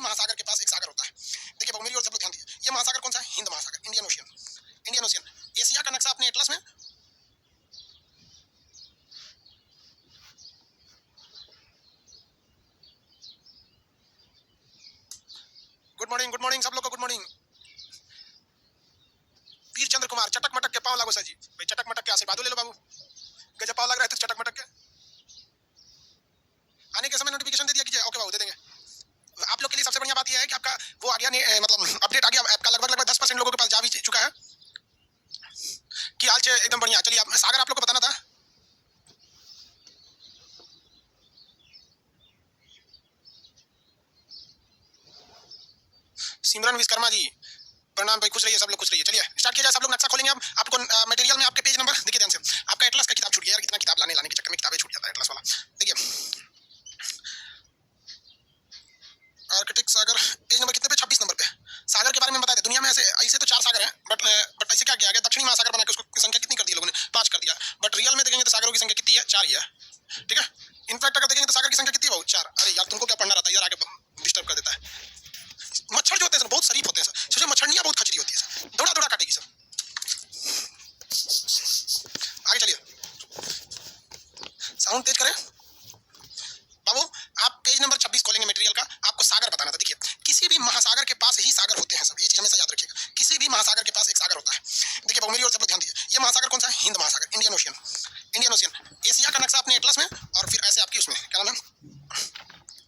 महासागर के पास एक सागर होता है। देखिए बाबू मेरी ओर से ध्यान दीजिए, ये महासागर कौन सा है? हिंद महासागर, Indian ocean. Indian ocean, Asia का नक्शा अपने एटलस में गुड मॉर्निंग सब लोग को गुड मॉर्निंग। वीर चंद्र कुमार, चटक मटक के पांव लागो सर जी। भाई चटक मटक के आशीर्वाद ले लो बाबू, गजब पांव लग रहा है तो चटक मटक के। आने के समय नोटिफिकेशन दे दिया कीजिए। ओके बाबू दे देंगे। आप लोग के लिए सबसे बढ़िया बात यह है कि आपका वो आ गया, मतलब अपडेट आ गया ऐप का। लगभग 10% लोगों के पास जा भी चुका है कि हाल चे एकदम बढ़िया। चलिए सागर आप लोग को बताना था। सिमरन विश्वकर्मा जी प्रणाम भाई, खुश रहिए सब लोग, खुश रहिए। चलिए स्टार्ट किया जाए। सब लोग नक्शा खोलेंगे। अब आपको मटेरियल में आपके पेज नंबर देखिए ध्यान से। आपका एटलस का किताब छूट गया यार, कितना किताब लाने के चक्कर में किताबें छूट जाता है एटलस वाला। देखिए आर्कटिक सागर पेज नंबर कितने पे? 26 नंबर पे। सागर के बारे में बता दें, दुनिया में ऐसे तो 4 सागर हैं, बट ऐसे क्या किया गया, दक्षिणी महासागर बना के उसको संख्या कितनी कर दी लोगों ने? 5 कर दिया। बट रियल में देखेंगे तो सागरों की संख्या कितनी है? 4 ही है। ठीक है, इनफैक्ट अगर देखेंगे तो सागर की संख्या कितनी है भाई? 4। अरे यार तुमको क्या पढ़ना रहता है यार, आगे डिस्टर्ब कर देता है। मच्छर जो होते हैं सर बहुत शरीफ होते हैं सर, सोचिए मच्छरनियां बहुत खचरी होती है सर, दौड़ा दौड़ा काटेगी सर। आगे चलिए, साउंड तेज करें बाबू। आप पेज नंबर 26 खोलेंगे मटेरियल का, आपको सागर बताना था। देखिए किसी भी महासागर के पास ही सागर होते हैं सब, ये चीज हमेशा याद रखिएगा। किसी भी महासागर के पास एक सागर होता है। देखिए बाबू मेरी ओर से ध्यान दीजिए, ये महासागर कौन सा है? हिंद महासागर, Indian ocean. Indian ocean, Asia का नक्शा अपने एटलस में, और फिर ऐसे आपकी उसमें क्या नाम है,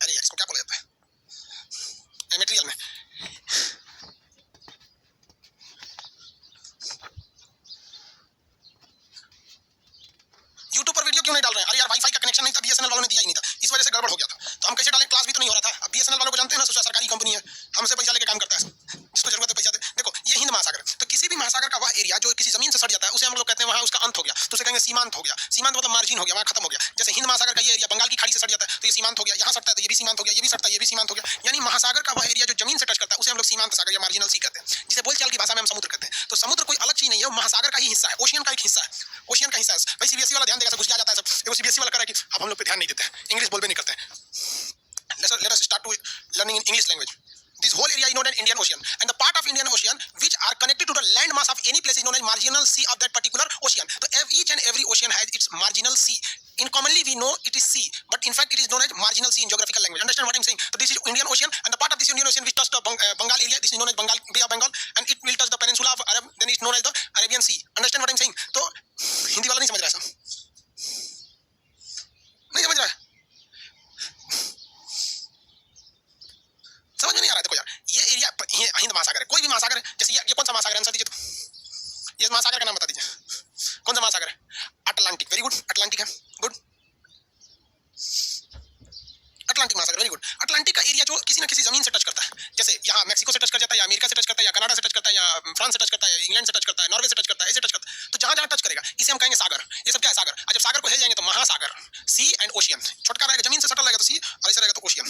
अरे यार इसको क्या बोला जाता है मटेरियल में, यूट्यूब पर वीडियो क्यों नहीं डाल रहे हैं? अरे यार वाईफाई का कनेक्शन नहीं था, बीएसएनएल वालों ने दिया ही नहीं था, इस वजह से गड़बड़ हो गया था। तो हम कैसे डालें? क्लास भी तो नहीं हो रहा था। अब बीएसएनएल वालों को जानते हैं ना, सोचा सरकारी कंपनी है, हमसे पैसा लेके काम करता है, जिसको जरूरत है पैसा दे। देखो ये हिंद महासागर, तो किसी भी महासागर का वह एरिया जो किसी जमीन से सट जाता है उसे हम लोग कहते हैं वहां उसका अंत हो गया, तो उसे कहेंगे सीमांत हो गया। सीमांत मतलब मार्जिन हो गया, वहां खत्म हो गया। जैसे हिंद महासागर का ये एरिया बंगाल की खाड़ी से सट जाता है तो ये सीमांत हो गया, यहाँ सटता है तो ये भी सीमांत हो गया, ये भी सटता है ये भी सीमांत हो गया। यानी महासागर का वह एरिया जो जमीन से टच करता है उसे हम लोग सीमांत सागर या मार्जिनल सी कहते हैं, जिसे बोलचाल की भाषा में हम समुद्र कहते हैं। तो समुद्र कोई अलग चीज नहीं है, वो महासागर का ही हिस्सा है, ओशियन का एक हिस्सा है, ओशियन का हिस्सा है। भाई सीबीएसई वाला ध्यान देगा, घुस जाता है सब। देखो सीबीएसई वाला करा कि अब हम लोग पे ध्यान नहीं देते हैं, इंग्लिश बोलबे नहीं करते हैं। Let us start to learning in English language. This whole area is known as Indian Ocean, and the part of Indian Ocean which are connected to the land mass of any place is known as marginal sea of that particular ocean. So each and every ocean has its marginal sea. In commonly we know it is sea, but in fact it is known as marginal sea in geographical language. Understand what I'm saying? So this is Indian Ocean, and the part of this Indian Ocean which touches the Bengal area, this is known as Bay of Bengal, and it will touch the peninsula of Arab, then it's known as the Arabian Sea. Understand what I'm saying? तो हिंदी वाला नहीं समझ रहा है सब, नहीं समझ रहा है, समझ में नहीं आ रहा है। देखो यार ये एरिया हिंद महासागर है, कोई भी महासागर है। जैसे ये कौन सा महासागर है? आंसर दीजिए तो, ये महासागर का नाम बता दीजिए, कौन सा महासागर है? अटलांटिक, वेरी गुड, अटलांटिक है, गुड, अटलांटिक महासागर, वेरी गुड। अटलांटिक का एरिया जो किसी न किसी जमीन से टच करता है, जैसे यहाँ मैक्सिको से टच कर जाता है, या अमेरिका से टच करता है, या कनाडा से टच करता है, या फ्रांस से टच करता है, इंग्लैंड से टच करता है, नॉर्वे से टच करता है, ऐसे टच करता है। तो जहां जहां टच करेगा इसे हम कहेंगे सागर। ये सब क्या है? सागर। जब सागर को हिल जाएंगे तो महासागर, सी एंड ओशियन, छोटका रहेगा जमीन से सटल रहेगा तो सी, और ऐसे रहेगा तो ओशियन।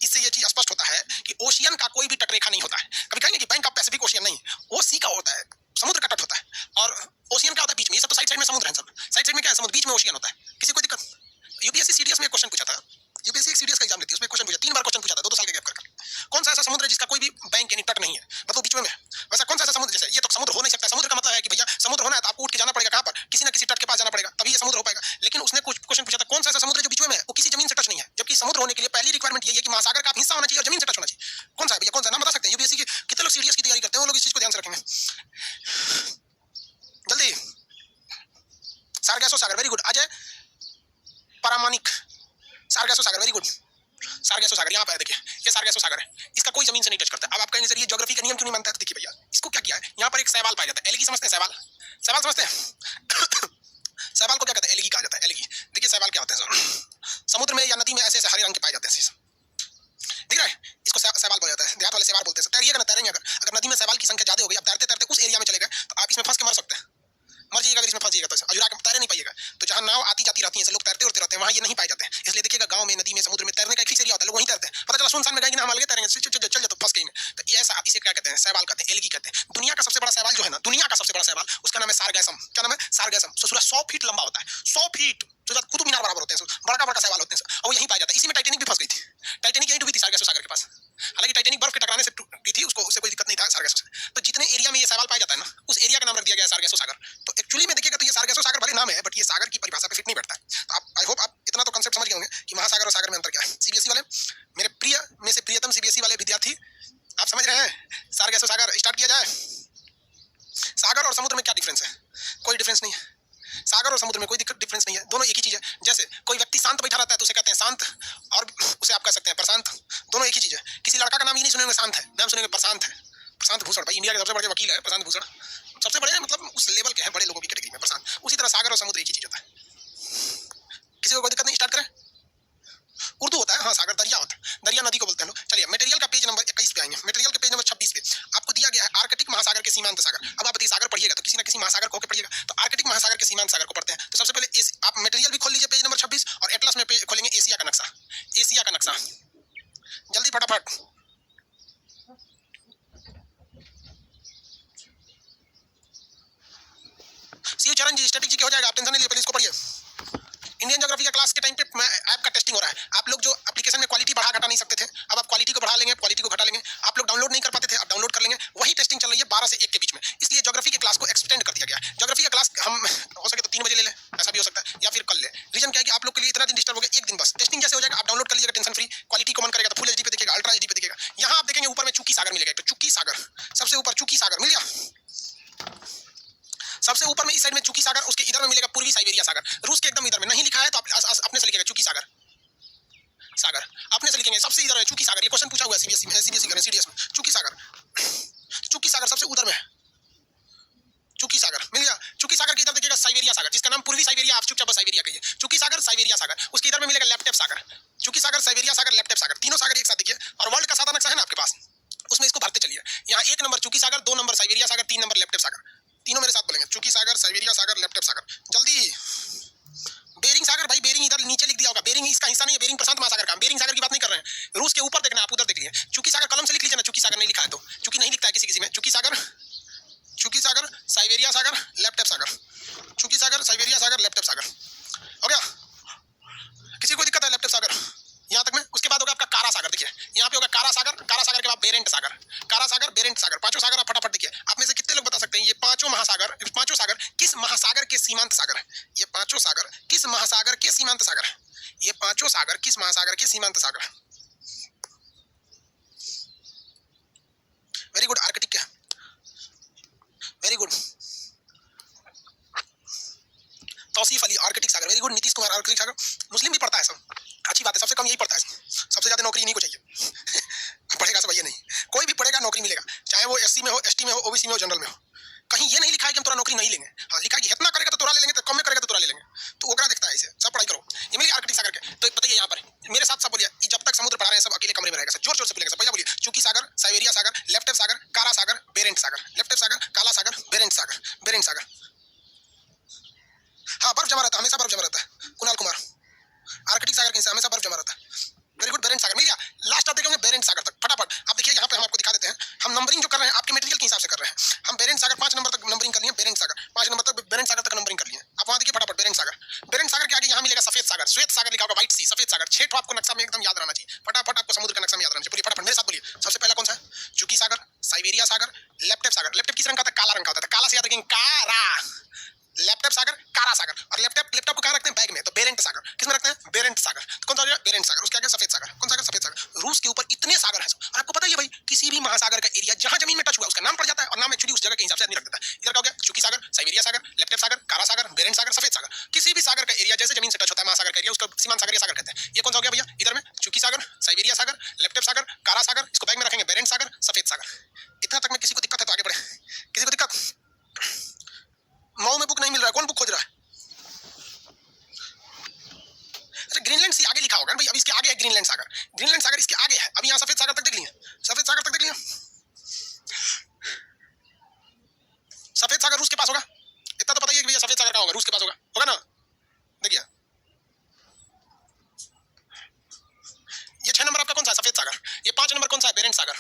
इससे ये चीज स्पष्ट होता है कि ओशियन का कोई भी तटरेखा नहीं होता है। कभी कहेंगे कि बैंक ऑफ पैसिफिक ओशियन, नहीं, वो सी का होता है, समुद्र का तट होता है। और ओशियन क्या होता है? बीच में। ये सब तो साइड साइड में समुद्र है सब, साइड साइड में क्या है? समुद्र, बीच में ओशियन होता है। किसी को दिक्कत? यूपीएससी सीडीएस में क्वेश्चन पूछा था, यूपीएससी एक सीडीएस का एग्जाम लेती है, उसमें क्वेश्चन पूछा, 3 बार क्वेश्चन पूछा था, 2 साल के गैप करके। कौन सा ऐसा समुद्र है जिसका कोई भी बैंक यानी तट नहीं है, मतलब बीच में है? वैसा कौन सा ऐसा समुद्र? जैसे ये तो समुद्र हो नहीं सकता। समुद्र का मतलब है कि भैया समुद्र होना है तो आपको उठ के जाना पड़ेगा, कहां पर? किसी न किसी तट के पास जाना पड़ेगा, तभी ये समुद्र हो पाएगा। लेकिन उसने कुछ क्वेश्चन पूछा था, कौन सा ऐसा समुद्र जो बीच में है, वो किसी जमीन से टच नहीं है। जबकि समुद्र होने के लिए पहली रिक्वायरमेंट ये है कि महासागर का हिस्सा होना चाहिए और जमीन से टच होना चाहिए। कौन सा है भैया? कौन सा? नाम बता सकते हैं? यूपीएससी की कितने लोग सीडीएस की तैयारी करते हैं, वो लोग इस चीज को ध्यान से रखेंगे जल्दी। सारगैसो सागर, वेरी गुड। अजय परामानिक, सारगैसो सागर, वेरी गुड। सारगैसो सागर यहाँ पे है, देखिए ये सारगैसो सागर है, इसका कोई जमीन से नहीं टच करता। अब आप कहेंगे सर ये ज्योग्राफी का नियम क्यों नहीं मानता है? तो देखिए भैया इसको क्या किया है, यहाँ पर एक शैवाल पाया जाता है, एलगी समझते हैं? शैवाल, शैवाल समझते हैं? शैवाल को क्या कहते हैं? एलगी कहा जाता है, एलगी। देखिए शैवाल क्या होते हैं? समुद्र में या नदी में ऐसे हरे रंग के पाए जाते हैं, दिख रहा है? इसको शैवाल बोला जाता है, देहात वाले शैवाल बोलते हैं। तैरिएगा ना, तैरेंगे अगर नदी में शैवाल की संख्या ज्यादा हो गई, अब तैरते तैरते उस एरिया में चले गए तो आप इसमें फंस के मर सकते हैं, मर जाइएगा। अगर इसमें फंस जाइएगा तो अजुरा के तैरे नहीं पाइएगा। तो जहां नाव आती जाती रहती है, लोग तैरते उड़ते रहते हैं, वहां ये नहीं पाए जाते हैं। इसलिए देखिएगा गांव में, नदी में, समुद्र में तैरने का एक फिक्स एरिया होता है, लोग वहीं तैरते हैं। पता चला सुनसान में गए कि हम अलग तैरेंगे, चल जाते तो फंस गए में। तो ये ऐसा, इसे क्या कहते हैं? शैवाल कहते हैं, एलगी कहते हैं। दुनिया का सबसे बड़ा शैवाल जो है ना, दुनिया का सबसे बड़ा शैवाल, उसका नाम है सारगैसम। क्या नाम है? सारगैसम। सोचो 100 फीट लंबा होता है, 100 फीट, जो कुतुब मीनार बराबर होते हैं, बड़ा बड़ा शैवाल होते हैं, और यहीं पाया जाता है। इसी में टाइटेनिक भी फंस गई थी, टाइटेनिक यहीं डूबी थी सारगैसो सागर के पास। हालांकि दिया गया है सार्गेसो सागर। तो एक्चुअली में देखिएगा तो ये सार्गेसो सागर भले नाम है, बट ये सागर की परिभाषा पे फिट नहीं बैठता है। तो आप आई होप आप इतना तो कंसेप्ट समझ गए होंगे कि महासागर और सागर में अंतर क्या है। सीबीएसई वाले, मेरे प्रिय में से प्रियतम सीबीएसई वाले विद्यार्थी, आप समझ रहे हैं सार्गेसो सागर स्टार्ट किया जाए। सागर और समुद्र में क्या डिफरेंस है? कोई डिफरेंस नहीं है। सागर और समुद्र में कोई डिफरेंस नहीं है, दोनों एक ही चीज है। जैसे कोई व्यक्ति शांत बैठा रहता है तो उसे कहते हैं शांत, और उसे आप कह सकते हैं प्रशांत, दोनों एक ही चीज है। किसी लड़का का नाम ये नहीं सुनेंगे शांत है, नाम सुनेंगे प्रशांत है। प्रशांत भूषण, भाई इंडिया के सबसे बड़े वकील है प्रशांत भूषण, सबसे बड़े मतलब उस लेवल के हैं, बड़े लोगों की कैटेगरी में प्रशांत। उसी तरह सागर और समुद्र एक ही चीज होता है। किसी को कोई दिक्कत नहीं, स्टार्ट करें। उर्दू होता है, हाँ सागर दरिया होता है, दरिया नदी को बोलते हैं लोग। चलिए मटेरियल का पेज नंबर 21 पे आएंगे। मटेरियल के पेज नंबर 26 पे आपको दिया गया है आर्कटिक महासागर के सीमांत सागर। अब आप बताइए सागर पढ़िएगा तो किसी ना किसी महासागर को पढ़िएगा, तो आर्कटिक महासागर के सीमांत सागर को पढ़ते हैं। तो सबसे पहले आप मटेरियल भी खोल लीजिए पेज नंबर 26 और एटलस में पेज खोलेंगे एशिया का नक्शा। एशिया का नक्शा जल्दी फटाफट। शिवचरण जी स्टैटिक जी के हो जाएगा, आप टेंशन नहीं लीजिए, पहले इसको पढ़िए। इंडियन ज्योग्राफी का क्लास के टाइम पे ऐप का टेस्टिंग हो रहा है। आप लोग जो एप्लीकेशन में क्वालिटी बढ़ा घटा नहीं सकते थे, अब आप क्वालिटी को बढ़ा लेंगे, क्वालिटी को घटा लेंगे। आप लोग डाउनलोड नहीं कर पाते थे, अब डाउनलोड कर लेंगे। वही टेस्टिंग चल रही है 12 से 1 के बीच में, इसलिए ज्योग्राफी के क्लास को एक्सटेंड कर दिया गया है। ज्योग्राफी का क्लास हम हो सके तो 3 बजे ले लें, ऐसा भी हो सकता है, या फिर कल ले। रीजन क्या है कि आप लोग के लिए इतना दिन डिस्टर्ब हो गया, एक दिन बस टेस्टिंग जैसे हो जाएगा आप डाउनलोड कर लीजिएगा टेंशन फ्री। क्वालिटी को मन करेगा तो फुल एचडी पे देखिएगा, अल्ट्रा एचडी पे देखिएगा। यहाँ आप देखेंगे ऊपर में चुकी सागर मिलेगा, तो चुकी सागर सबसे ऊपर, चुकी सागर मिल गया सबसे ऊपर में, इस साइड में चुकी सागर, उसके इधर में मिलेगा पूर्वी साइबेरिया सागर। रूस के एकदम इधर में नहीं लिखा है तो आप अपने से लिखेगा चुकी सागर, सागर अपने से लिखेंगे। सबसे इधर है चुकी सागर, ये क्वेश्चन पूछा हुआ है सीबीएसई में, सीडीएस में। चुकी सागर, चुकी सागर सबसे उधर में है, चुकी सागर मिल गया। चुकी सागर के इधर देखिएगा साइबेरिया सागर, जिसका नाम पूर्वी साइबेरिया, आप चुपचाप साइबेरिया कहिए। चुकी सागर, साइबेरिया सागर, उसके इधर में मिलेगा लेप्टेप सागर। चुकी सागर, साइबेरिया सागर, लेप्टेप सागर, तीनों सागर एक साथ देखिए। और वर्ल्ड का सादा नक्शा है ना आपके पास, उसमें इसको भरते चलिए। यहाँ 1 नंबर चुकी सागर, 2 नंबर साइबेरिया सागर, 3 नंबर लेप्टेप सागर। तीनों मेरे साथ बोलेंगे, चुकी सागर, साइबेरिया सागर, लेप्टेप सागर। जल्दी। बेरिंग सागर, भाई बेरिंग इधर नीचे लिख दिया होगा, बेरिंग इसका हिस्सा नहीं है, बेरिंग प्रशांत महासागर का। बेरिंग सागर की बात नहीं कर रहे हैं, रूस के ऊपर देखना, आप उधर देख लिए। चुकी सागर कलम से लिख लीजिए ना, चुकी सागर नहीं लिखा है तो, चुकी नहीं लिखता है किसी किसी में। चुकी सागर, चुकी सागर, साइबेरिया सागर, लेप्टेप सागर, चुकी सागर, साइबेरिया सागर, लेप्टेप सागर। हो गया? किसी को दिक्कत है लेप्टेप सागर यहाँ तक में? उसके बाद होगा आपका कारा सागर, देखिए यहाँ पे होगा कारा सागर, कारा सागर के बाद बेरेंट सागर, कारा सागर, बेरेंट सागर, पांचों सागर आप फटाफट देखिए। आप में से कितने लोग बता सकते हैं ये पांचों महासागर, पांचों सागर किस महासागर के सीमांत सागर है? ये पांचों सागर किस महासागर के सीमांत सागर है? ये पांचों सागर किस महासागर के सीमांत सागर है? वेरी गुड, आर्कटिक क्या है? Very good, Tausif Ali Arctic सागर, very good. Nitish Kumar Arctic सागर, मुस्लिम भी पढ़ता है सब, अच्छी बात है, सबसे कम यही पढ़ता है, सबसे ज्यादा नौकरी इन्हीं को चाहिए। पढ़ेगा सब ये नहीं, कोई भी पढ़ेगा नौकरी मिलेगा, चाहे वो एससी में हो, एसटी में हो, ओबीसी में हो, जनरल में हो। कहीं ये नहीं लिखा है कि हम तोरा नौकरी नहीं लेंगे, हाँ लिखा है कि इतना करेगा तो तोरा ले लेंगे, तो कम में करेगा तो तोरा ले लेंगे। तो ओकरा देखता है इसे, सब पढ़ाई करो। ये मिल गया आर्कटिक सागर के। तो बताइए यहाँ पर मेरे साथ सब बोलिए, जब तक समुद्र पढ़ा रहे हैं सब अकेले कमरे में रहेगा, जोर जोर से बोलेगा। पहला बोलिए चुकी सागर, साइबेरिया सागर, लेप्टेप सागर, कारा सागर, बेरेंट सागर, लेप्टेप सागर, काला सागर, बेरेंट सागर, बेरेंट सागर। हाँ बर्फ जमा रहता है, हमेशा बर्फ जमा रहता है। कुणाल कुमार, आर्कटिक सागर के हमेशा बर्फ जमा रहता है। वेरी गुड, बेरेंट सागर मिल गया। लास्ट आप देखेंगे बेरेंट सागर तक, फटाफट आप देखिए। यहाँ पे हम आपको दिखा देते हैं, हम नंबरिंग जो कर रहे हैं आपके मटेरियल के हिसाब से कर रहे हैं। हम बेरेंट सागर 5 नंबर तक नंबरिंग कर लिए, बेरेंट सागर 5 नंबर तक, बेरेंट सागर तक नंबरिंग कर लिए। आप वहाँ देखिए फटाफट बेरेंट सागर। बेरेंट सागर के आगे यहाँ मिलेगा सफेद सागर, श्वेत सागर लिखा होगा, व्हाइट सी, सफेद सागर। 6 ठो आपको नक्शा में एकदम याद रहना चाहिए, फटाफट आपको समुद्र का नक्शा में याद रहना चाहिए। बोलिए फटाफट मेरे साथ बोलिए। सबसे पहला कौन सा है? चुकी सागर, साइबेरिया सागर, लेप्टेप सागर। लेप्टेप किस रंग का होता है? काला रंग का होता है, काला से याद रखेंगे कारा। लेप्टेप सागर, कारा सागर, और लैपटॉप को कहाँ रखते हैं? बैग में, तो बेरेंट सागर किसमें रखते हैं? बेरेंट सागर। तो कौन सा हो गया? बेरेंट सागर। उसके आगे सफेद सागर, कौन सागर? सफेद सागर। रूस के ऊपर इतने सागर हैं और आपको पता ही है भाई, किसी भी महासागर का एरिया जहां जमीन में टच हुआ उसका नाम पड़ जाता है, और नाम एक्चुअली उस जगह के हिसाब से आदमी रख देता है। इधर का हो गया चुकी सागर, साइबेरिया सागर, लेप्टेप सागर, कारा सागर, बेरेंट सागर, सफेद सागर। किसी भी सागर का एरिया जैसे जमीन से टच होता है महासागर का एरिया, उसको सीमांत सागरीय सागर कहते हैं। ये कौन सा हो गया भैया? इधर में चुकी सागर, साइबेरिया सागर, लेप्टेप सागर, कारा सागर, इसको बैग में रखेंगे बेरेंट सागर, सफेद सागर। इतना तक में किसी को दिक्कत है तो आगे बढ़े। किसी को दिक्कत? मऊ में बुक नहीं मिल रहा है, कौन बुक खोज रहा है? अच्छा ग्रीनलैंड से आगे लिखा होगा ना भाई, अभी इसके आगे है ग्रीनलैंड सागर। ग्रीनलैंड सागर इसके आगे है, अभी यहाँ सफेद सागर तक देख लिए, सफेद सागर तक देख लिए। सफेद सागर रूस के पास होगा, इतना तो पता ही है कि भैया सफेद सागर कहाँ होगा, रूस के पास होगा ना। देखिए ये 6 नंबर आपका कौन सा है? सफेद सागर। ये 5 नंबर कौन सा है? बेरेंट सागर।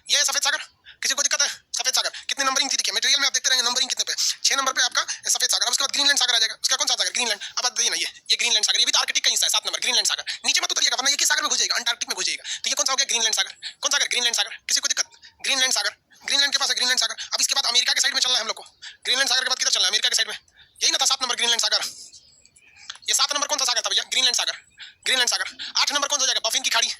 ये है सफेद सागर। किसी को दिक्कत है? सफेद सागर कितनी नंबरिंग थी देखिए, मटेरियल में आप देखते रहेंगे नंबरिंग कितने पे। 6 नंबर पे आपका सफेद सागर। अब उसके बाद ग्रीनलैंड सागर आ जाएगा। उसका कौन सा सागर? ग्रीनलैंड। अब बात देखिए ना, ये ग्रीनलैंड सागर, ये भी तो आर्कटिक का हिस्सा है। 7 नंबर ग्रीनलैंड सागर। नीचे मत उतरिएगा वरना ये किस सागर में घुस जाएगा? अंटार्कटिक में घुस जाएगा। तो ये कौन सा हो गया? ग्रीनलैंड सागर। कौन सागर? ग्रीनलैंड सागर। किसी को दिक्कत? ग्रीनलैंड सागर, ग्रीनलैंड के पास है ग्रीनलैंड सागर। अब इसके बाद अमेरिका के साइड में चलना है हम लोग को। ग्रीनलैंड सागर के बाद किधर चलना है? अमेरिका के साइड में, यही ना था 7 नंबर ग्रीनलैंड सागर। ये 7 नंबर कौन सा सागर था भैया? ग्रीनलैंड सागर, ग्रीनलैंड सागर। 8 नंबर कौन सा हो जाएगा? बफिन की खाड़ी।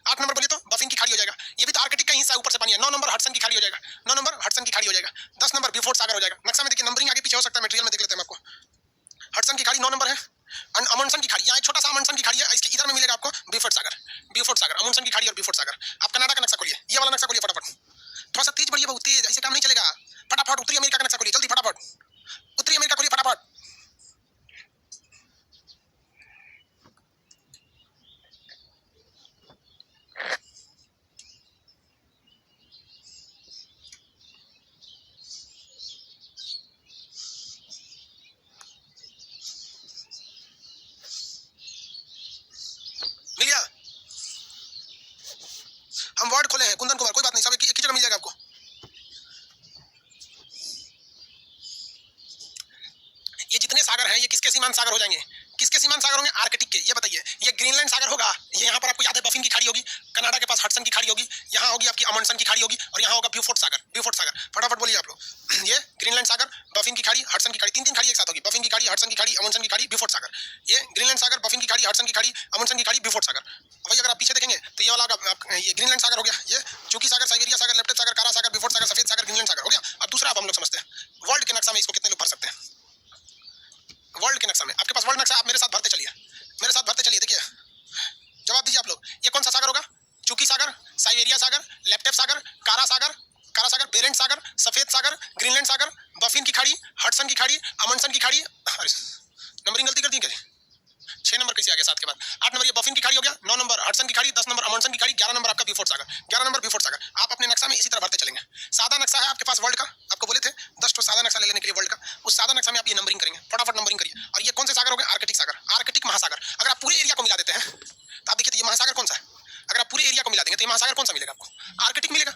8 नंबर बोलिए तो बफिन की खाड़ी हो जाएगा, ये भी तो आर्कटिक का हिस्सा है, ऊपर से पानी है। 9 नंबर हडसन की खाड़ी हो जाएगा, 9 नंबर हडसन की खाड़ी हो जाएगा। 10 नंबर ब्यूफोर्ट सागर हो जाएगा। नक्शा में देखिए नंबरिंग आगे पीछे हो सकता है, मटेरियल में देख लेते हैं आपको। हडसन की खाड़ी 9 नंबर है। अमंडसन की खाड़ी, यहाँ एक छोटा सा अमंडसन की खाड़ी है, इसके इधर में मिलेगा आपको ब्यूफोर्ट सागर, ब्यूफोर्ट सागर, अमंडसन की खाड़ी और ब्यूफोर्ट सागर। आप कनाडा का नक्शा खोलिए, ये वाला नक्शा खोलिए फटाफट, थोड़ा सा तेज बढ़िए, बहुत तेज, ऐसे काम नहीं चलेगा। फटाफट उत्तरी अमेरिका का नक्शा खोलिए, जल्दी फटाफट, उत्तरी अमेरिका खोलिए फटाफट। मिल गया? हम वर्ड खोले हैं कुंदन कुमार, कोई बात नहीं, सब एक ही जगह मिल जाएगा आपको। ये जितने सागर हैं ये किसके सीमांत सागर हो जाएंगे? किसके सीमांत सागर होंगे? आर्कटिक के। ये बताइए, ये ग्रीनलैंड सागर होगा, ये यहाँ पर आपको याद है बफिन की खाड़ी होगी, कनाडा के पास हडसन की खाड़ी होगी, यहाँ होगी आपकी अमंडसन की खाड़ी होगी, और यहाँ होगा ब्यूफोर्ट सागर, ब्यूफोर्ट सागर। फटाफट बोलिए आप लोग। ये ग्रीनलैंड सागर, बफिन की खाड़ी, हडसन की खाड़ी, तीन खाड़ी एक साथ होगी, बफिन की खाड़ी, हडसन की खाड़ी, अमंडसन की खाड़ी, ब्यूफोर्ट सागर। ये ग्रीनलैंड सागर, बफिन की खाड़ी, हडसन की खाड़ी, अमंडसन की खाड़ी, ब्यूफोर्ट सागर। वही अगर आप पीछे देखेंगे तो ये वाला ये ग्रीनलैंड सागर हो गया, ये चूकी सागर, साइबेरिया सागर, लेप्टेप सागर, कारा सागर, ब्यूफोर्ट सागर, सफेद सागर, ग्रीनलैंड सागर हो गया। अब दूसरा आप हम लोग समझते हैं वर्ल्ड के नक्शा में इसको कितने लोग भर सकते हैं। वर्ल्ड के नक्शा में आपके पास वर्ल्ड नक्शा, आप मेरे साथ भरते चलिए, मेरे साथ भरते चलिए। देखिए जवाब दीजिए आप लोग, ये कौन सा सागर होगा? चूकी सागर, साइबेरिया सागर, लेप्टेप सागर, कारा सागर, कारा सागर, बेरेंट सागर, सफेद सागर, ग्रीनलैंड सागर, बफिन की खाड़ी, हडसन की खाड़ी, अमंडसन की खाड़ी। नंबरिंग गलती कर दी क्या? 6 नंबर कैसे आ गया 7 के बाद? 8 नंबर ये बफिन की खाड़ी हो गया, 9 नंबर हडसन की खाड़ी, 10 नंबर अमंडसन की खाड़ी, 11 नंबर आपका ब्यूफोर्ट सागर, 11 नंबर ब्यूफोर्ट सागर। आप अपने नक्शा में इसी तरह भरते चलेंगे। सादा नक्शा है आपके पास वर्ल्ड का, आपको बोले थे 10 तो सादा नक्शा ले लेने के लिए वर्ल्ड का, उस सादा नक्शा में आप ये नंबरिंग करेंगे, फटाफट नंबरिंग करिए। और ये कौन से सागर हो गए? आर्कटिक सागर, आर्कटिक महासागर। अगर आप पूरे एरिया को मिला देते हैं तो आप देखिए तो ये महासागर कौन सा है? अगर आप पूरे एरिया को मिला देंगे तो ये महासागर कौन सा मिलेगा आपको? आर्कटिक मिलेगा।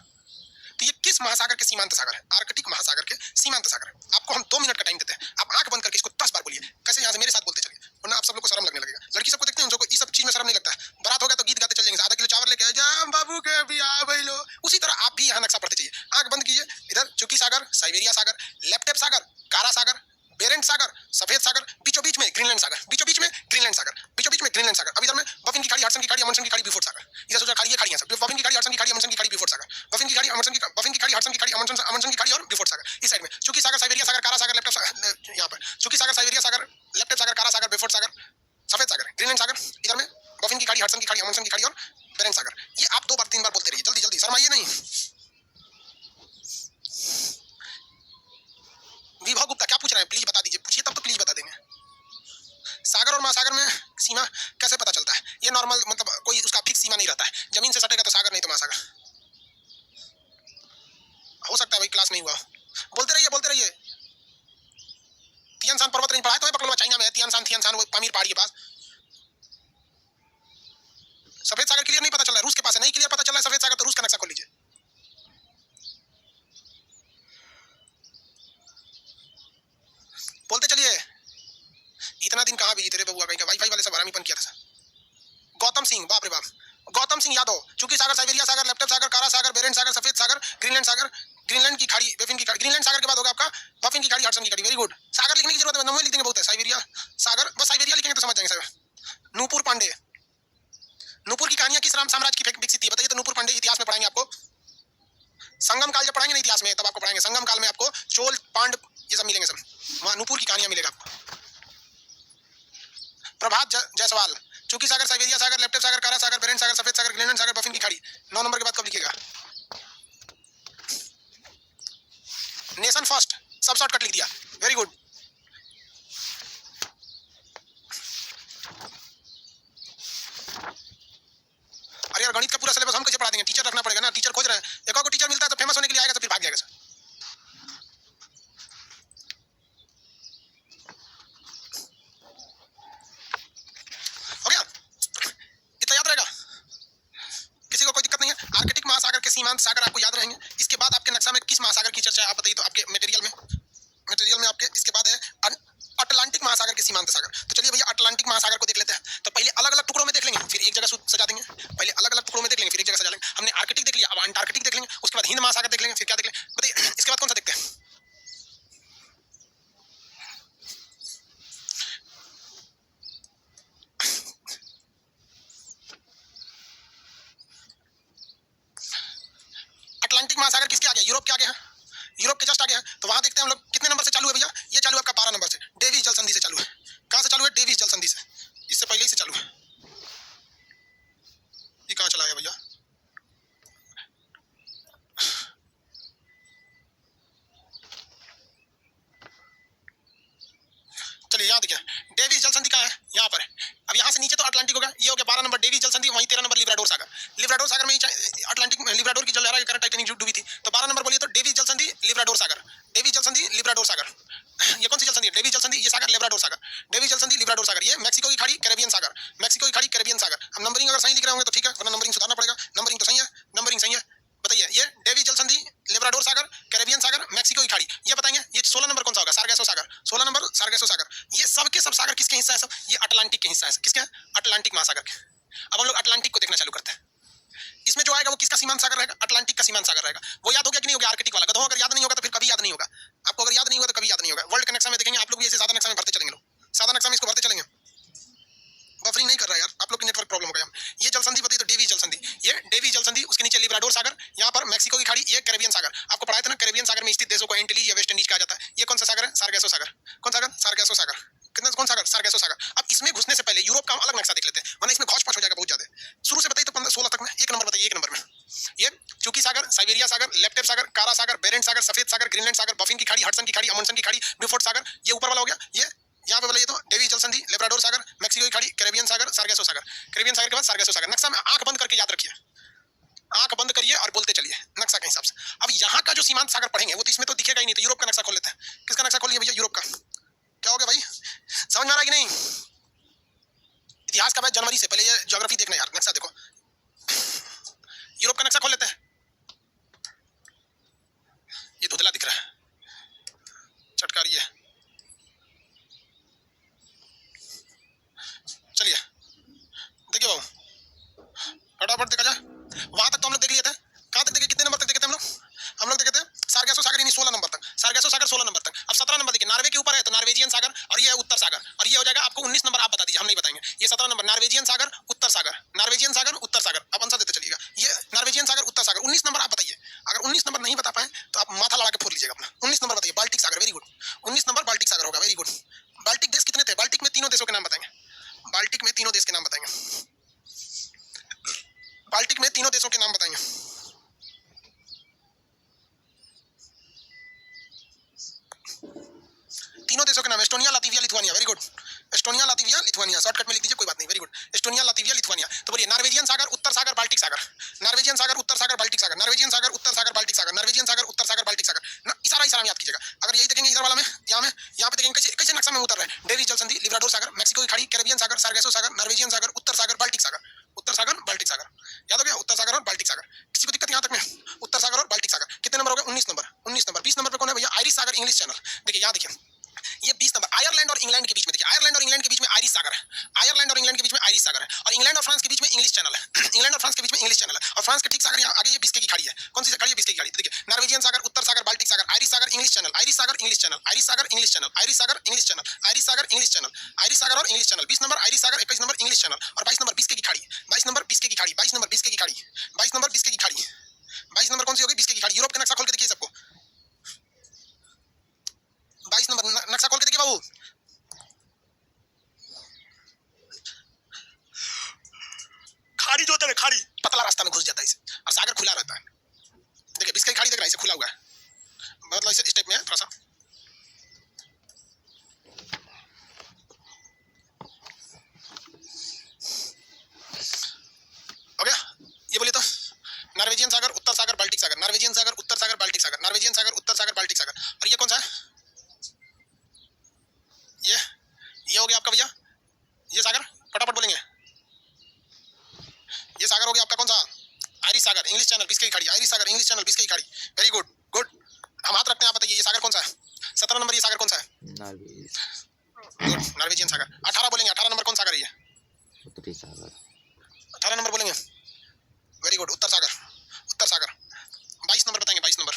तो ये किस महासागर के सीमांत सागर है? आर्कटिक महासागर के सीमांत सागर है। आपको हम 2 मिनट का टाइम देते हैं, आप आंख बंद करके इसको 10 बार बोलिए। कैसे? यहाँ से मेरे साथ बोलते चलिए, वरना आप सब लोग को शर्म लगने लगेगा। लड़की सबको देखते हैं, उनको इस सब चीज में शर्म नहीं लगता है। बारात हो गया तो गीत गाते चल जाएंगे, आधा किलो चावल लेके आए, जाम बाबू के बियाह भइलो। उसी तरह आप भी यहाँ नक्शा पढ़ते चाहिए। आंख बंद कीजिए, इधर चुकी सागर, साइबेरिया सागर, लेप्टेप सागर, कारा सागर, बेरेंट सागर, सफेद सागर, बीचों बीच में ग्रीनलैंड सागर, बीचों बीच में ग्रीनलैंड सागर, बीचों बीच में ग्रीनलैंड सागर। अब इधर में बफिन की खाड़ी, हडसन की खाड़ी, अमंडसन की खाड़ी, ब्यूफोर्ट सागर। इधर सोचा खाड़ी, ये खाड़ी है सब, बफिन की खाड़ी, हडसन की खाड़ी, अमंडसन की खाड़ी, ब्यूफोर्ट सागर, बफिन की खाड़ी, अमंडसन की, बफिन की खाड़ी, हडसन की खाड़ी, अमंडसन की खाड़ी और ब्यूफोर्ट सागर। इस साइड में चूकी सागर, साइबेरिया सागर, कारा सागर, लेप्टेप सागर, यहाँ पर चूकी सागर, साइबेरिया सागर, लेप्टेप सागर, कारा सागर, ब्यूफोर्ट सागर, सफेद सागर, ग्रीनलैंड सागर। इधर में बफिन की खाड़ी, हडसन की खाड़ी, अमंडसन की खाड़ी और बेरेंट सागर। ये आप 2 बार 3 बार बोलते रहिए, जल्दी जल्दी, शर्माइए नहीं। विभव गुप्ता क्या पूछ रहे हैं? प्लीज बता दीजिए, पूछिए तब तो प्लीज बता देंगे। सागर और महासागर में सीमा कैसे पता चलता है? ये नॉर्मल, मतलब कोई उसका फिक्स सीमा नहीं रहता है, जमीन से सटेगा तो सागर, नहीं तो महासागर। हो सकता है भाई क्लास नहीं हुआ, बोलते रहिए बोलते रहिए। तियानसान पर्वत नहीं पढ़ा है तो पकड़ो, चाइना में है तियानसान, तियानसान वो पामीर पहाड़ी के पास। सफेद सागर क्लियर नहीं पता चल रहा है, रूस के पास है, नहीं क्लियर पता चल रहा है सफेद सागर, तो रूस का नक्शा खोल लीजिए। बोलते चलिए। इतना दिन कहाँ बिजी थे रे बबुआ, कहीं का वाईफाई वाले सब हरामीपन किया था सर। गौतम सिंह, बाप रे बाप, गौतम सिंह यादव, चूकी सागर, साइबेरिया सागर, लेप्टेप सागर, कारा सागर, बेरेंट सागर, सफेद सागर, ग्रीनलैंड सागर, ग्रीनलैंड की खाड़ी, बफिन की खाड़ी, ग्रीनलैंड सागर के बाद होगा आपका बफिन की खाड़ी, हडसन की खाड़ी। Very good. सागर लिखने की जरूरत है, नंबर लिख देंगे बहुत है। साइबेरिया सागर, बस साइबेरिया लिखेंगे तो समझ जाएंगे साहब। नूपुर पांडे, नूपुर की कहानियां किस राम साम्राज्य की विकसित थी बताइए तो? नूपुर पांडे इतिहास में पढ़ाएंगे आपको, संगम काल जब पढ़ाएंगे ना इतिहास में, तब आपको पढ़ाएंगे। संगम काल में आपको चोल, पांड, ये सब मिलेंगे, सब वहाँ नूपुर की कहानियां मिलेगा आपको। प्रभात जायसवाल, चूकी सागर, साइबेरिया सागर, लेप्टेप सागर, कारा सागर, बेरेंट सागर, सफेद सागर, ग्रीनलैंड सागर, बफिन की खाड़ी। 9 नंबर के बाद कब लिखिएगा? नेशन फर्स्ट, सब शॉर्टकट लिख दिया, वेरी गुड। अरे यार गणित का पूरा सिलेबस हम कैसे पढ़ा देंगे? टीचर रखना पड़ेगा ना, टीचर खोज रहे हैं। एक और को टीचर मिलता है तो फेमस होने के लिए आएगा, तो फिर भाग जाएगा सर। हो गया? इतना याद रहेगा, किसी को कोई दिक्कत नहीं है। आर्कटिक महासागर के सीमांत सागर आपको याद रहेंगे। इसके बाद आपके नक्शा में किस महासागर की चर्चा है आप बताइए तो? आपके मटेरियल में आपके इसके बाद है अटलांटिक महासागर के सीमांत सागर। तो चलिए भैया अटलांटिक महासागर को देख लेते हैं। तो पहले अलग अलग टुकड़ों में देख लेंगे, फिर एक जगह सजा देंगे। पहले अलग अलग टुकड़ों में देख लेंगे, फिर एक जगह सजा लेंगे। हमने आर्कटिक देख लिया, अब अंटार्कटिक देख लेंगे, उसके बाद हिंद महासागर देख लेंगे, फिर क्या देख लेंगे बताइए? इसके बाद कौन सा देखते हैं? यूरोप के आगे है, यूरोप के जस्ट आगे है। तो वहां देखते हैं हम लोग कितने नंबर से चालू है भैया, ये चालू है आपका 12 नंबर से, डेविस जल संधि से चालू है। कहां से चालू है, डेविस जल संधि से, इससे पहले ही से चालू है। ये कहां चला गया भैया, चलिए यहाँ देखिए डेविस जल संधि कहाँ है, यहाँ पर। अब यहाँ से नीचे तो अटलांटिक होगा, ये हो गया 12 नंबर डेविस जल संधि, वहीं 13 नंबर लिब्राडोर सागर। लिब्राडोर सागर में ही अटलांटिक में लिब्राडोर की जल लहरा के कारण टाइटैनिक डूबी थी। तो 12 नंबर बोलिए तो डेविस जल संधि लिब्राडोर सागर, डेविस जल संधि लिब्राडोर सागर। ये कौन सी जल संधि है, डेविस जल संधि, ये सागर लिब्राडोर सागर, डेविस जल संधि लिब्राडोर सागर। ये मैक्सिको की खाड़ी कैरेबियन सागर, मैक्सिको की खाड़ी कैरेबियन सागर। हम नंबरिंग अगर सही लिख रहे होंगे तो ठीक है, वरना नंबरिंग सुधारना पड़ेगा। नंबरिंग तो सही है, नंबरिंग सही है। बताइए ये डेविस जल संधि लिब्राडोर सागर कैरेबियन सागर मैक्सिको की खाड़ी, ये बताएंगे। ये 16 नंबर कौन सा होगा, सारगेसो सागर, 16 नंबर सारगेसो सागर। ये सब के सब सागर किसके हिस्सा है, सब ये अटलांटिक के हिस्सा है। किसके, अटलांटिक महासागर के। अब हम लोग अटलांटिक को देखना चालू करते हैं। इसमें जो आएगा वो किसका सीमांत सागर रहेगा, अटलांटिक का सीमांत सागर रहेगा। वो याद हो गया कि नहीं हो गया, आर्कटिक वाला। गधों अगर याद नहीं होगा तो फिर कभी याद नहीं होगा आपको, अगर याद नहीं होगा तो कभी याद नहीं होगा। वर्ल्ड का नक्शा में देखेंगे आप लोग भी, ऐसे सादा नक्शा में भरते चलेंगे, लोग सादा नक्शा में इसको भरते चलेंगे। बफरिंग नहीं कर रहा है यार, आप लोग की नेटवर्क प्रॉब्लम हो गया। ये जल संधि बताइए तो डेविस जल संधि, ये डेविस जल संधि, उसके नीचे लिब्राडोर सागर, यहाँ पर मैक्सिको की खाड़ी, ये कैरेबियन सागर। आपको पढ़ाया था ना, कैरेबियन सागर में स्थित देशों को एंटीलीज या वेस्ट इंडीज कहा जाता है। ये कौन सा सागर है, सारगेसो सागर। कौन सागर, सारगेसो सागर। कितना कौन सागर, सारगेसो सागर। अब इसमें घुसने से पहले यूरोप का अलग नक्शा देख लेते हैं, वरना इसमें घौच-पौच हो जाएगा बहुत ज्यादा। शुरू से बताइए तो 15 16 तक में, एक नंबर बताइए, एक नंबर में। ये चुकी सागर, साइबेरिया सागर, लेप्टेप सागर, कारा सागर, बेरेंट सागर, सफेद सागर, ग्रीनलैंड सागर, बफिन की खाड़ी, हडसन की खाड़ी, अमुंडसन की खाड़ी, ब्यूफोर्ट सागर, ये ऊपर वाला हो गया। ये यहाँ पे बोले तो डेविस जल संधि, लिब्राडोर सागर, मैक्सिको की खाड़ी, कैरेबियन सागर, सारगेसो सागर। कैरेबियन सागर के बाद सारगेसो सागर। नक्शा में आंख बंद करके याद रखिए, आंख बंद करिए और बोलते चलिए नक्शा के हिसाब से। अब यहाँ का जो सीमांत सागर पढ़ेंगे वो तो इसमें तो दिखेगा ही नहीं, तो यूरोप का नक्शा खोल लेते हैं। किसका नक्शा खोलिए भैया, यूरोप का। क्या हो गया भाई, समझ में आ रहा है कि नहीं। इतिहास का बैच जनवरी से पहले, ये ज्योग्राफी देखना यार, नक्शा देखो। यूरोप का नक्शा खोल लेते हैं। ये धुंधला दिख रहा है, चटका रही है। चलिए देखिए बाबू, फटाफट देखा जाए। वहां तक तो हम लोग देख लिए थे, कहां तक देखे, कितने नंबर तक देखे थे हम लोग देखे थे सारगेसो सागर, यानी 16 नंबर तक, सारगेसो सागर 16 नंबर तक। अब 17 नंबर देखिए, नॉर्वे के ऊपर है तो नॉर्वेजियन सागर, और ये है उत्तर सागर, और ये हो जाएगा आपको 19 नंबर। आप बता दीजिए, हम नहीं बताएंगे। ये 17 नंबर नॉर्वेजियन सागर, उत्तर सागर, नॉर्वेजियन सागर, उत्तर सागर। आप आंसर देते चलिएगा, ये नॉर्वेजियन सागर, उत्तर सागर। 19 नंबर आप बताइए। अगर 19 नंबर नहीं बता पाए तो आप माथा लड़ा के फोड़ लीजिएगा अपना। 19 नंबर बताइए, बाल्टिक सागर, वेरी गुड। 19 नंबर बाल्टिक सागर होगा, वेरी गुड। बाल्टिक देश कितने थे, बाल्टिक में तीनों देशों के नाम बताएंगे, बाल्टिक में तीनों देश के नाम बताएंगे, बाल्टिक में तीनों देशों के नाम बताएंगे। तीनों देशों के नाम, Estonia, Latvia, Lithuania, very good. Estonia, Latvia, Lithuania, shortcut में लिख दीजिए, कोई बात नहीं, very good. Estonia, Latvia, Lithuania. तो बोलिए नॉर्वेजियन सागर, उत्तर सागर, बाल्टिक सागर, नॉर्वेजियन सागर, उत्तर सागर, बाल्टिक सागर, नॉर्वेजियन सागर, उत्तर सागर, बाल्टिक सागर, नॉर्वेजियन सागर, उत्तर सागर, बाल्टिक सागर। इशारा इशारा में याद कीजिएगा। अगर यही देखेंगे इधर वाला में, यहाँ पे देखेंगे कैसे कैसे नक्शा में उतर रहे हैं। डेविस जल संधि, लिब्राडोर सागर, मैक्सिको की खाड़ी, कैरेबियन सागर, सारगेसो सागर, नॉर्वेजियन सागर, उत्तर सागर, बाल्टिक सागर, उत्तर सागर, बाल्टिक सागर। याद हो गया, उत्तर सागर और बाल्टिक सागर। किसी को दिक्कत यहाँ तक में, उत्तर सागर और बाल्टिक सागर। कितने नंबर हो गए, 19 नंबर, 19 नंबर। 20 नंबर पे कौन है भैया, आयरिश सागर, इंग्लिश चैनल। देखिए यहाँ देखिए, ये 20 नंबर आयरलैंड और इंग्लैंड के बीच में, देखिए आयरलैंड और इंग्लैंड के बीच में आयरिश सागर है, आयरलैंड और इंग्लैंड के बीच में आयरिश सागर है, और इंग्लैंड और फ्रांस के बीच में इंग्लिश चैनल है, इंग्लैंड और फ्रांस के बीच में इंग्लिश चैनल है, और फ्रांस के ठीक सागर यहाँ आगे ये बिस्के की खाड़ी है। कौन सी खाड़ी है, बिस्के की खाड़ी। देखिए नॉर्वेजियन सागर, उत्तर सागर, बाल्टिक सागर, आयरिश सागर, इंग्लिश चैनल, आयरिश सागर, इंग्लिश चैनल, आयरिश सागर, इंग्लिश चैनल, आयरिश सागर, इंग्लिश चैनल, आयरिश सागर, इंग्लिश चैनल, आयरिश सागर और इंग्लिश चैनल। 20 नंबर आयरिश सागर, 21 नंबर इंग्लिश चैनल, और 22 नंबर बिस्के की खाड़ी, 22 नंबर बिस्के की खाड़ी, 22 नंबर बिस्के की खाड़ी, 22 number Biscay की खाड़ी, 22 नंबर कौन सी होगी, बिस्के की खाड़ी। यूरोप का नक्शा खोल के देखिए सबको, 22 नंबर नक्शा खोल के देखिए बाबू। खाड़ी जो होता है, खाड़ी पतला रास्ता में घुस जाता है इसे, और सागर खुला रहता है। देखिए बिस्के की खाड़ी देख रहा है, इसे खुला हुआ है, मतलब इसे स्टेप में है थोड़ा सा। हो गया, ये बोलिए तो नॉर्वेजियन सागर, उत्तर सागर, बाल्टिक सागर, नॉर्वेजियन सागर, उत्तर सागर, बाल्टिक सागर, नॉर्वेजियन सागर, उत्तर सागर, बाल्टिक सागर। और ये कौन सा है, ये हो गया आपका भैया, ये सागर फटाफट बोलेंगे, ये सागर हो गया आपका कौन सा, आयरिश सागर, इंग्लिश चैनल, बिस्के की खाड़ी, आयरिश सागर, इंग्लिश चैनल, बिस्के की खाड़ी। Very good, good. हम हाथ रखते हैं, आप बताइए ये सागर कौन सा है, 17 नंबर ये सागर कौन सा है, गुड, नॉर्वेजियन सागर। 18 बोलेंगे, 18 नंबर कौन सागर है ये, उत्तरी सागर, 18 नंबर बोलेंगे, वेरी गुड, उत्तर सागर, उत्तर सागर। 22 नंबर बताएंगे, 22 नंबर,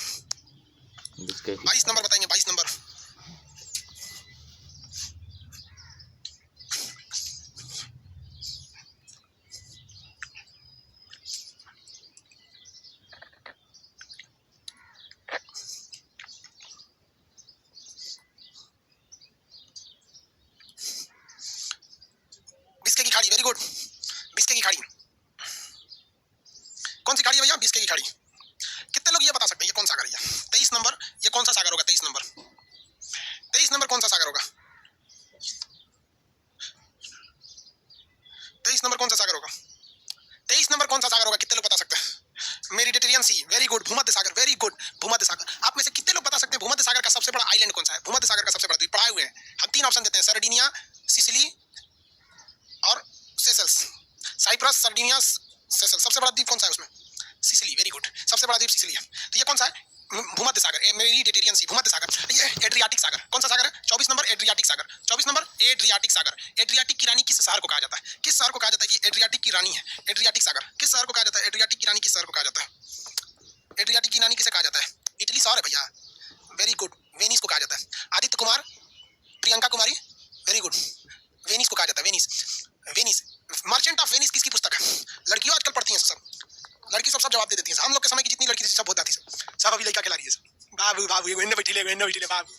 22 नंबर बताएंगे, 22 नंबर, गुड। बिस्के की खाड़ी, कौन सी खाड़ी है भैया? बिस्के की खाड़ी। कितने लोग ये बता सकते हैं ये कौन सागर है? 23 नंबर ये कौन सा सागर होगा? 23 नंबर, 23 नंबर कौन सा सागर होगा? 23 नंबर कौन सा सागर होगा? 23 नंबर कौन सा सागर होगा? कितने लोग बता सकते हैं? मेडिटेरियन सी, वेरी गुड। भूमध्य सागर, वेरी गुड। भूमध्य सागर। आप में से कितने लोग बता सकते हैं भूमध्य सागर का सबसे बड़ा आइलैंड कौन सा है? भूमध्य सागर का सबसे बड़ा द्वीप पढ़ाए हुए हैं हम, 3 ऑप्शन देते हैं, सर्डिनिया, सिसिली और सेशल्स। Cyprus, Sardinia, Seychelles. सबसे बड़ा द्वीप कौन सा है उसमें? Sicily, very good. सबसे बड़ा द्वीप सिसिली है। तो ये कौन सा है? भूमध्य सागर, मेडिटेरियन सी, भूमध्य सागर। ये एड्रियाटिक सागर, कौन सा सागर है? 24 नंबर एड्रियाटिक सागर, 24 नंबर एड्रियाटिक सागर। एड्रियाटिक की रानी किस शहर को कहा जाता है? किस शहर को कहा जाता है? ये एड्रियाटिक की रानी है, एड्रियाटिक सागर। किस शहर को कहा जाता है? एड्रियाटिक की रानी किस शहर को कहा जाता है? एड्रियाटिक की रानी किसे कहा जाता है? इटली शहर है भैया, वेरी गुड। वेनिस को कहा जाता है। Aditya Kumar, Priyanka Kumari, very good. Venice को कहा जाता है, Venice. Venice, merchant of Venice किसकी पुस्तक है? लड़कियों आजकल पढ़ती हैं सब, लड़की सब जवाब दे देती हैं। हम लोग के समय की जितनी लड़की थी सब होता थी, सब अभी लड़का खिला रही है सब। बाबू बाबू एगो बैठी ले, बाबू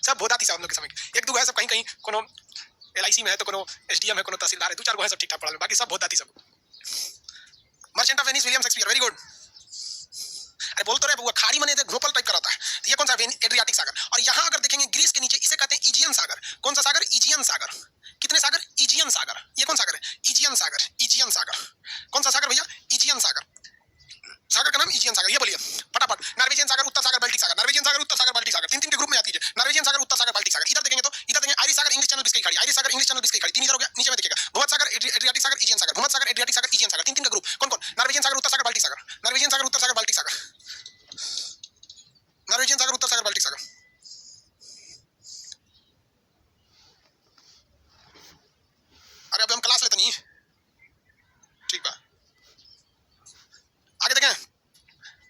सब होता थी सब हम लोग के समय की। एक दो है सब कहीं कहीं, कोनो LIC में है तो कोनो SDM है, कोनो तहसीलदार है, 2-4 गो है सब ठीक ठाक पढ़ा, बाकी सब होता थी सब। Merchant of Venice, William Shakespeare, very good. अरे बोल तो रहे बुआ, खाड़ी मने घोपल टाइप कराता है। तो ये कौन सा? एड्रियाटिक सागर। और यहाँ अगर देखेंगे ग्रीस के नीचे, इसे कहते हैं इजियन सागर। कौन सा सागर? इजियन सागर। कितने सागर? इजियन सागर। ये कौन सागर है? इजियन सागर, इजियन सागर। कौन सा सागर भैया? इजियन सागर। सागर का नाम इजियन सागर। ये बोलिए फटाफट। नॉर्वेजियन सागर, उत्तर सागर, बाल्टिक सागर। नॉर्वेजियन सागर, उत्तर सागर, बाल्टिक सागर, 3-3 के ग्रुप में आती है। नॉर्वेजियन सागर, उत्तर सागर, बाल्टिक सागर। इधर देखेंगे तो इधर देखेंगे आयरिश सागर, इंग्लिश चैनल, बिस्के की खाड़ी। आयरिश सागर, इंग्लिश चैनल, बिस्के की खाड़ी, 3 इधर हो गया। नीचे में देखिएगा भूमध्य सागर, एड्रियाटिक सागर, इजियन सागर। भूमध्य सागर, एड्रियाटिक सागर, इजियन सागर, 3-3 का ग्रुप। कौन कौन? नॉर्वेजियन सागर, उत्तर सागर, बाल्टिक सागर। नॉर्वेजियन सागर, उत्तर सागर, बाल्टिक सागर। नॉर्वेजियन सागर, उत्तर सागर, बाल्टिक सागर। अरे अब हम क्लास लेते नहीं, ठीक बा। आगे देखें,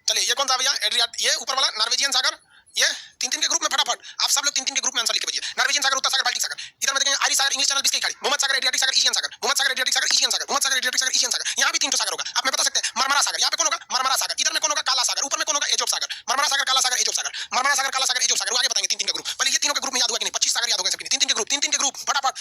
चलिए ये कौन सा भैया? ये ऊपर वाला नॉर्वेजियन सागर। ये 3-3 के ग्रुप में फटाफट आप सब लोग 3-3 के ग्रुप में आंसर लिख के भेजिए। नॉर्वेजियन सागर, उत्तर सागर, बाल्टिक सागर। इधर में देखेंगे आयरिश सागर, इंग्लिश चैनल, बिस्के की खाड़ी। भूमध्य सागर, एड्रियाटिक सागर, इजियन सागर। भूमध्य सागर, एड्रियाटिक सागर, इजियन सागर। भूमध्य सागर, एड्रियाटिक सागर, इजियन सागर। यहाँ भी 3 सागर होगा। आप में बता सकते हैं मरमरा सागर। यहाँ पे कौन होगा? मरमरा सागर। इधर में कौन होगा? काला सागर। ऊपर में कौन होगा? एजोब सागर। मरमरा सागर, काला सागर, एजोब सागर। मरमरा सागर, काला सागर, एजोब सागर। आगे बताएंगे 3-3 का ग्रुप। पहले ये तीनों का ग्रुप में याद हुआ कि नहीं? 25 सागर याद हो गए सबके। 3-3 के ग्रुप, 3-3 के ग्रुप फटाफट।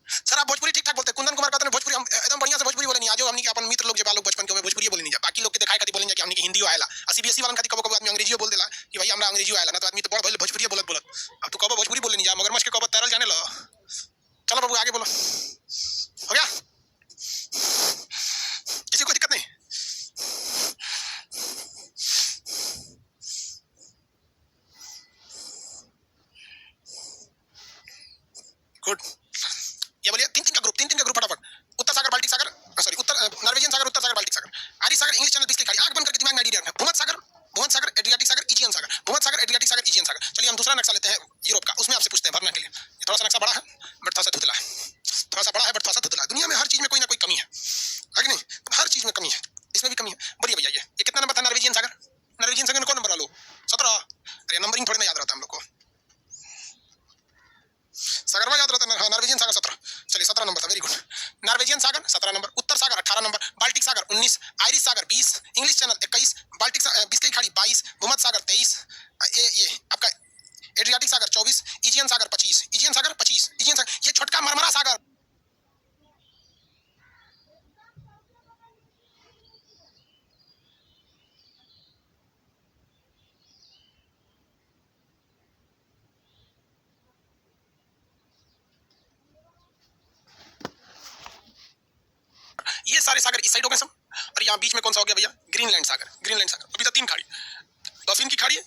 सर आप भोजपुरी ठीक ठाक बोलते हैं। कुंदन कुमार कहते हैं भोजपुरी हम एकदम बढ़िया से भोजपुरी बोले नहीं। आज हमनी के अपन मित्र लोग जे बालोग बचपन के भोजपुरी बोले नहीं जा, बाकी लोग के दिखाई खाती बोलें जा कि हमनी के हिंदी आएला। CBSE वालन खाती कबो कबो आदमी अंग्रेजी बोल देला कि भाई हमरा अंग्रेजी आएला ना, तो आदमी तो बड़ भइल भोजपुरी बोलत बोलत। अब तू कबो भोजपुरी बोले नहीं जा, मगरमच्छ के कबो तैरल जाने लो। चलो बाबू आगे बोलो, हो गया? किसी को दिक्कत नहीं? गुड। ये बोलिए 3-3 का ग्रुप, 3-3 का ग्रुप फटाफट। उत्तर सागर, बाल्टिक सागर, सॉरी उत्तर नॉर्वेजियन सागर, उत्तर सागर, बाल्टिक सागर। आयरिश सागर, इंग्लिश चैनल, बिस्के की खाड़ी। आंख बंद करके दिमाग में आइडिया रखना। भूमध्य सागर, भूमध्य सागर, एड्रियाटिक सागर, इजियन सागर। भूमध्य सागर, एड्रियाटिक सागर, इजियन सागर। चलिए हम दूसरा नक्शा लेते हैं यूरोप का, उसमें आपसे पूछते हैं भरने के लिए। ये थोड़ा सा नक्शा बड़ा है बट थोड़ा सा धुंधला है, थोड़ा सा बड़ा है बट थोड़ा सा धुंधला है। दुनिया में हर चीज में कोई ना कोई कमी है कि नहीं? हर चीज में कमी है, इसमें भी कमी है। बोलिए भैया ये कितना नंबर था? नॉर्वेजियन सागर, नॉर्वेजियन सागर में कौन नंबर वालों? 17। अरे नंबरिंग थोड़ी ना याद रहता हम लोग को, सागरवा याद रहता है। नॉर्वेजियन सागर 17। चलिए 17 नंबर था, वेरी गुड। नॉर्वेजियन सागर 17 नंबर, उत्तर सागर 18 नंबर, बाल्टिक सागर 19, आयरिश सागर 20, इंग्लिश चैनल 21, बाल्टिक बिस्के की खाड़ी 22, भूमध्य सागर 23, ये आपका एड्रियाटिक सागर 24, इजियन सागर 25, इजियन सागर 25, इजियन सागर ये छोटका मरमरा सागर। ये सारे सागर इस साइड हो गए सब, और यहाँ बीच में कौन सा हो गया भैया? ग्रीनलैंड सागर। ग्रीनलैंड सागर अभी तक 3 खाड़ी, डॉल्फिन की खाड़ी,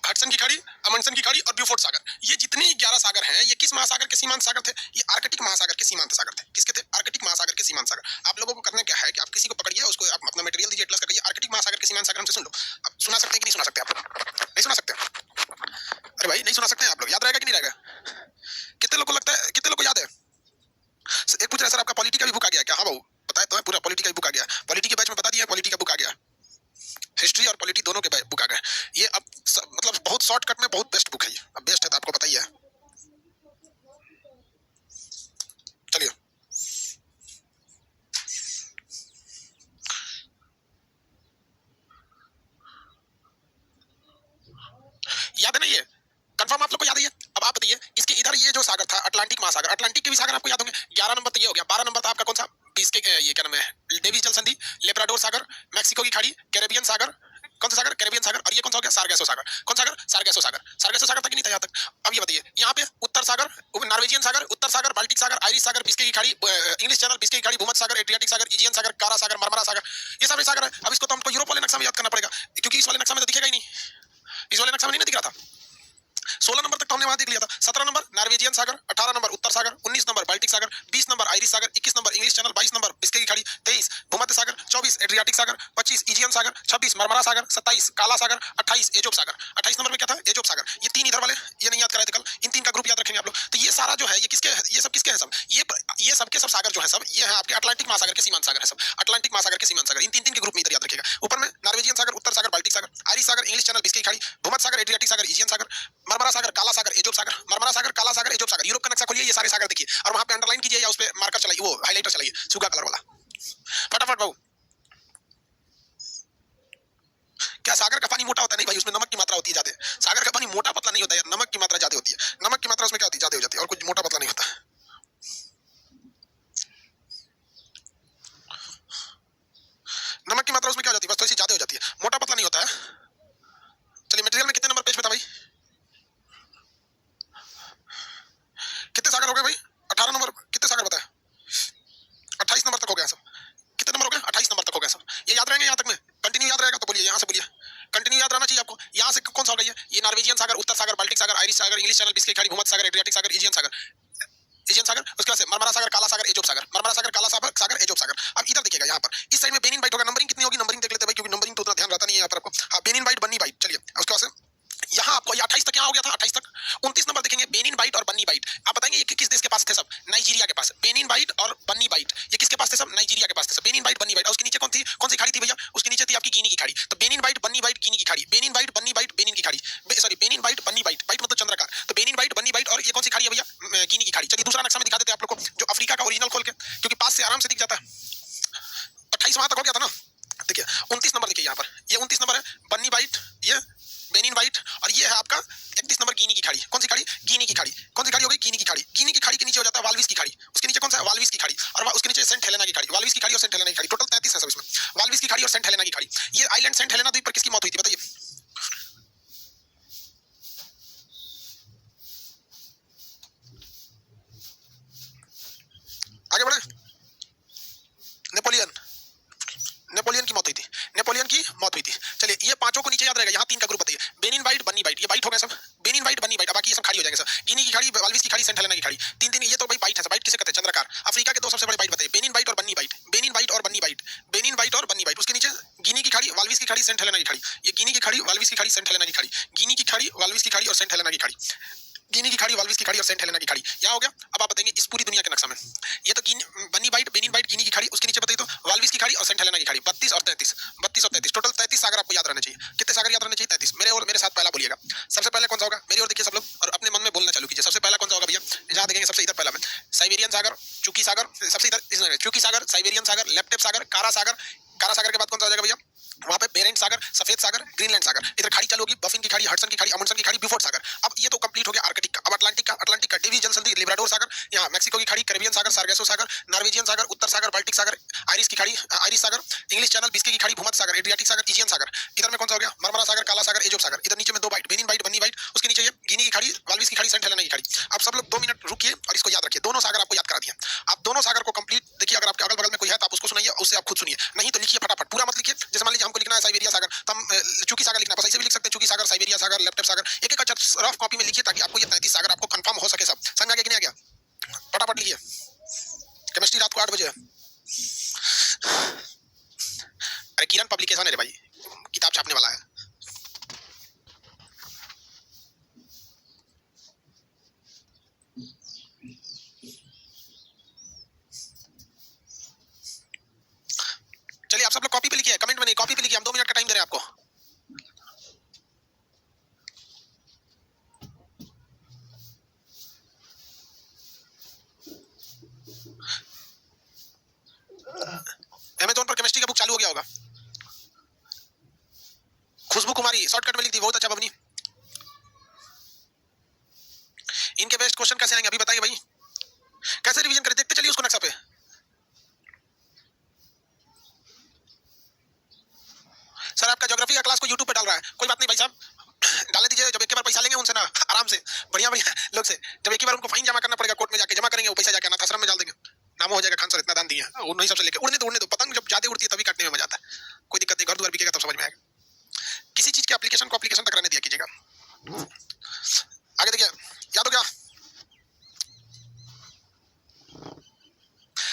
हडसन की खाड़ी, अमंडसन की खाड़ी और ब्यूफोर्ट सागर। ये जितने 11 सागर हैं ये किस महासागर के सीमांत सागर थे? ये आर्कटिक महासागर के सीमांत सागर थे। किसके थे? आर्कटिक महासागर के सीमांत सागर। आप लोगों को करना क्या है कि आप किसी को पकड़िए, उसको आप अपना मटेरियल दीजिए, एटलस का कहिए आर्कटिक महासागर के सीमांत सागर हमसे सुन लो। आप सुना सकते हैं कि नहीं सुना सकते? आप नहीं सुना सकते? अरे भाई नहीं सुना सकते आप लोग? याद रहेगा कि नहीं रहेगा? कितने लोग को लगता है, कितने लोग को याद है? एक पूछ रहा है सर आपका पॉलिटी का भी बुक आ गया क्या? हाँ बाबू बताए तो है, पूरा पॉलिटी का भी बुक आ गया। पॉलिटी के बैच में बता दिया, पॉलिटी का बुक आ गया, हिस्ट्री और पॉलिटी दोनों के बुक आ गए। ये अब मतलब बहुत शॉर्टकट में बहुत बेस्ट बुक है ये। अब बेस्ट है तो आपको पता ही है। चलिए याद है ना? ये कंफर्म आप लोग को याद है? ये अब अब आप बताइए इसके इधर ये जो सागर था अटलांटिक महासागर, अटलांटिक के भी सागर आपको याद होंगे। 11 नंबर तो ये हो गया। 12 नंबर था आपका कौन सा, इसके ये क्या नाम है, डेविस जल संधि, लेब्राडोर सागर, मैक्सिको की खाड़ी, कैरेबियन सागर, कौन सा सागर, कैरेबियन सागर, और ये कौन सा हो गया, सारगेसो सागर। कौन सागर, सारगेसो सागर। सारगेसो सागर तक ही नहीं था यहाँ तक। अब ये बताइए यहाँ पे उत्तर सागर, नॉर्वेजियन सागर, उत्तर सागर, बाल्टिक सागर, आयरिश सागर, बिस्के की खाड़ी, इंग्लिश चैनल, बिस्के की खाड़ी, भूमध्य सागर, एड्रियाटिक सागर, इजियन सागर, कारा सागर, मरमरा सागर, ये सारे सागर है। अब इसको तो हमको यूरोप वाले नक्शा में याद करना पड़ेगा, क्योंकि इस वाले नक्शा में तो दिखेगा ही नहीं, इस वाले नक्शा में नहीं दिख रहा था। 16 नंबर तक तो हमने वहां देख लिया था। 17 नंबर नॉर्वेजियन सागर, 18 नंबर उत्तर सागर, 19 नंबर बाल्टिक सागर, 20 नंबर आयरिश सागर, 21 number English channel, 22 number Biscay की खाड़ी, 23 भूमध्य सागर, 24 एड्रियाटिक सागर, 25 इजियन सागर, 26 मरमरा सागर, 27 काला सागर, 28 एजोब सागर। 28 नंबर में क्या था, एजोब सागर। ये तीन इधर वाले ये नहीं याद कराए थे कल, इन तीन का ग्रुप याद रखेंगे आप लोग। तो ये सारा जो है ये किसके, ये सब किसके हैं सब, ये सब के सब सागर जो है सब ये है आपके अटलांटिक महासागर के सीमांत सागर है सब, अटलांटिक महासागर के सीमांत सागर। इन तीन तीन के ग्रुप में इधर याद रखिएगा। ऊपर में नॉर्वेजियन सागर, उत्तर सागर, बाल्टिक सागर, आयरिश सागर, इंग्लिश चैनल, बिस्के की खाड़ी, भूमध्य सागर, एड्रियाटिक सागर, इजियन सागर, मरमरा सागर, काला सागर, एजोब सागर, मरमरा सागर, काला सागर, एजोब सागर। यूरोप का नक्शा खोलिए, ये सारे सागर देखिए और वहां पे अंडरलाइन कीजिए या उस पे मार्कर चलाइए, वो हाइलाइटर चलाइए सूखा कलर वाला, फटाफट बाबू। क्या सागर का पानी मोटा होता है? नहीं भाई, उसमें नमक की मात्रा होती है ज्यादा। सागर का पानी मोटा पतला नहीं होता यार, नमक की मात्रा ज्यादा होती है। नमक की मात्रा उसमें क्या होती है, ज्यादा हो जाती है, और कुछ मोटा पतला नहीं होता। नमक की मात्रा उसमें क्या हो जाती है, बस थोड़ी सी ज्यादा हो जाती है, मोटा पतला नहीं होता है। चलिए मटेरियल में कितने नंबर पेज पे था भाई, कितने सागर हो गए भाई, 18 नंबर, कितने सागर बताया, 28 नंबर तक हो गया सब। कितने नंबर हो गए, 28 नंबर तक हो गया सब। ये याद रहेंगे यहाँ तक में, कंटिन्यू याद रहेगा तो बोलिए, यहाँ से बोलिए, कंटिन्यू याद रहना चाहिए आपको। यहाँ से कौन सा हो गया, ये नॉर्वेजियन सागर, उत्तर सागर, बाल्टिक सागर, आयरिश सागर, इंग्लिश चैनल, बिस्के की खाड़ी, भूमध्य सागर, एड्रियाटिक सागर, इजियन सागर, इजियन सागर, उसके बाद से मरमरा सागर, काला सागर, एजोब सागर, मरमरा सागर, काला सागर, एजोब सागर। अब इधर देखिएगा यहाँ पर इस साइड में बेनिन बाइट होगा। नंबरिंग कितनी होगी, नंबरिंग देख लेते हैं भाई, क्योंकि नंबरिंग तो उतना ध्यान रहता नहीं है यहाँ पर आपको। हाँ, बेनिन बाइट, बन्नी बाइट। चलिए उसके बाद से यहाँ आपको ये 28 तक यहाँ हो गया था, 28 तक। 29 नंबर देखेंगे बेनिन बाइट और बन्नी बाइट। आप बताएंगे ये किस देश के पास थे सब, नाइजीरिया के पास। बेनिन बाइट और बन्नी बाइट ये किसके पास थे सब, नाइजीरिया के पास थे सब। बेनिन बाइट, बन्नी बाइट, और उसके नीचे कौन थी, कौन सी खाड़ी थी भैया, उसके नीचे थी आपकी गिनी की खाड़ी। तो बेनिन बाइट, बन्नी बाइट, गिनी की खाड़ी, बेनिन बाइट, बन्नी बाइट, बेनिन की खाड़ी, सॉरी बेनिन बाइट, बन्नी बाइट, बाइट मतलब चंद्रकार, तो बेनिन बाइट, बन्नी बाइट, और ये कौन सी खाड़ी है भैया, गिनी की खाड़ी। चलिए दूसरा नक्शा में दिखा देते हैं आप लोग को, जो अफ्रीका का ओरिजिनल खोल के, क्योंकि पास से आराम से दिख जाता है। 28 वहां तक हो गया था ना। देखिए 29 नंबर देखिए यहाँ पर, ये 29 नंबर है बन्नी बाइट, ये बेनिन बाइट, और ये है आपका 31 नंबर गिनी की खाड़ी। कौन सी खाड़ी, गिनी की खाड़ी। कौन सी खाड़ी हो गई, गिनी की खाड़ी। गिनी की खाड़ी के नीचे हो जाता है वाल्विस की खाड़ी, उसके नीचे कौन सा है, वाल्विस की खाड़ी, और उसके नीचे सेंट हेलेना की खाड़ी। वाल्विस की खाड़ी और सेंट हेलेना की खाड़ी, टोटल 33 है सब इसमें। वाल्विस की खाड़ी और सेंट हेलेना की खाड़ी। ये आइलैंड सेंट हेलेना द्वीप पर किसकी मौत हुई थी बताइए। आगे बढ़े, नेपोलियन, नेपोलियन की मौत हुई थी, नेपोलियन की मौत हुई थी। चलिए ये पांचों को नीचे याद रहेगा, यहाँ तीन का ग्रुप बताइए, बेनिन बाइट, बन्नी बाइट, ये बाइट हो गए सब, बेनिन बाइट, बन्नी बाइट, बाकी ये सब खाली हो जाएंगे सब। गिनी की खाड़ी, वाल्विस की खाड़ी, सेंट हेलेना की खाड़ी, तीन तीन ये तो भाई बाइट है। बाइट किसे कहते हैं, चंद्रकार। अफ्रीका के दो सबसे बड़े बाइट बताइए, बेनिन बाइट और बन्नी बाइट, बेनिन बाइट और बन्नी बाइट, बेनिन बाइट और बन्नी बाइट। उसके नीचे गिनी की खाड़ी, वाल्विस की खाड़ी, सेंट हेलेना की खाड़ी, ये गिनी की खाड़ी, वाल्विस की खाड़ी, सेंट हेलेना की खाड़ी, गिनी की खाड़ी, वाल्विस की खाड़ी और सेंट हेलेना की खाड़ी, गिनी की खाड़ी, वाल्विस की खाड़ी और सेंट हेलेना की खाड़ी। यहाँ हो गया। अब आप बताएंगे इस पूरी दुनिया के नक्शा में, ये तो बन्नी बाइट, बेनिन बाइट, गिनी की खाड़ी, उसके नीचे बताइए तो वाल्विस की खाड़ी और सेंट हेलेना की खाड़ी। 32 और 33, 32 और 33, टोटल 33 सागर आपको याद रहना चाहिए। कितने सागर याद रहने चाहिए, 33। मेरे साथ पहला बोलिएगा। सबसे पहले कौन सा होगा, मेरी ओर देखिए सब लोग और अपने मन में बोलना चालू कीजिए। सबसे पहला कौन सा होगा भैया, जहाँ देखेंगे सबसे इधर पहला में साइबेरियन सागर, चुकी सागर, सबसे इधर चुकी सागर, साइबेरियन सागर, लेप्टेप सागर, कारा सागर। कारा सागर के बाद कौन सा हो जाएगा भैया, वहां पे बेरेंट सागर, सफेद सागर, ग्रीनलैंड सागर। इधर खाड़ी चालू होगी, बफिन की खाड़ी, हडसन की खाड़ी, अमुंडसन की खाड़ी, ब्यूफोर्ड सागर। अब ये तो कंप्लीट हो गया आर्कटिक का। अब अटलांटिक का डेविस जल संधि, लिब्राडोर सागर, यहाँ मैक्सिको की खाड़ी, कैरेबियन सागर, सारगेसो सागर, नॉर्वेजियन सागर, उत्तर सागर, बाल्टिक सागर, आयरिश की खाड़ी, आयरिश सागर, इंग्लिश चैनल, बिस्के की खाड़ी, भूमध्य सागर, एड्रियाटिक सागर, इजियन सागर। इधर में कौन सा हो गया, मरमरा सागर, काला सागर, एजोब सागर। इधर नीचे में दो बाइट, बेनिन बाइट, बन्नी बाइट, उसके नीचे ये गिनी की खाड़ी, वाल्विस की खाड़ी, सेंट हेलेना की खाड़ी। अब सब लोग 2 मिनट रुकिए और इसको याद रखिए। दोनों सागर आपको याद करा दिए। आप दोनों सागर को कंप्लीट देखिए। अगर आपके अगल बगल में कोई है तो आप उसको सुनाइए, उससे आप खुद सुनिए, नहीं तो लिखिए फटाफट, पूरा मत लिखिए। जैसे मान लीजिए हमको लिखना है साइबेरिया सागर, तो हम चुकी सागर लिखना है, बस ऐसे भी लिख सकते हैं, चुकी सागर, साइबेरिया सागर, लेप्टेप सागर। एक एक रफ कॉपी में लिखिए ताकि आपको ये 33 सागर आपको कंफर्म हो सके। सब समझ में आ गया कि नहीं आ गया, फटाफट लिखिए। केमिस्ट्री रात को 8 बजे है। अरे किरण पब्लिकेशन है रे भाई, किताब छापने वाला है। चलिए आप सब लोग कॉपी पे लिखिए, कमेंट में नहीं, कॉपी पे लिखिए। हम 2 मिनट का टाइम दे रहे हैं आपको। अमेज़न पर केमिस्ट्री का बुक चालू हो गया होगा। खुशबू कुमारी शॉर्टकट में लिख दी, बहुत अच्छा बबनी। इनके बेस्ट क्वेश्चन कैसे आएंगे अभी बताइए भाई, कैसे रिवीजन करें, देखते चलिए उसको नक्शा पे। सर आपका ज्योग्राफी का क्लास को यूट्यूब पे डाल रहा है, कोई बात नहीं भाई साहब, डालने दीजिए। जब एक बार पैसा लेंगे उनसे ना आराम से बढ़िया बढ़िया लोग से, जब एक बार उनको फाइन जमा करना पड़ेगा, कोर्ट में जाके जमा करेंगे, वो पैसा जाके अनाथ आश्रम में डाल देंगे, नाम हो जाएगा खान सर इतना दान दिया। उन्हीं सबसे लेके उड़ने दो, पतंग जब ज्यादा उड़ती है तभी काटने में मजा आता है, कोई दिक्कत नहीं, घर द्वार बिकेगा तब समझ में आएगा। किसी चीज के एप्लीकेशन को एप्लीकेशन तक रहने दिया कीजिएगा। आगे देखिए, याद हो गया?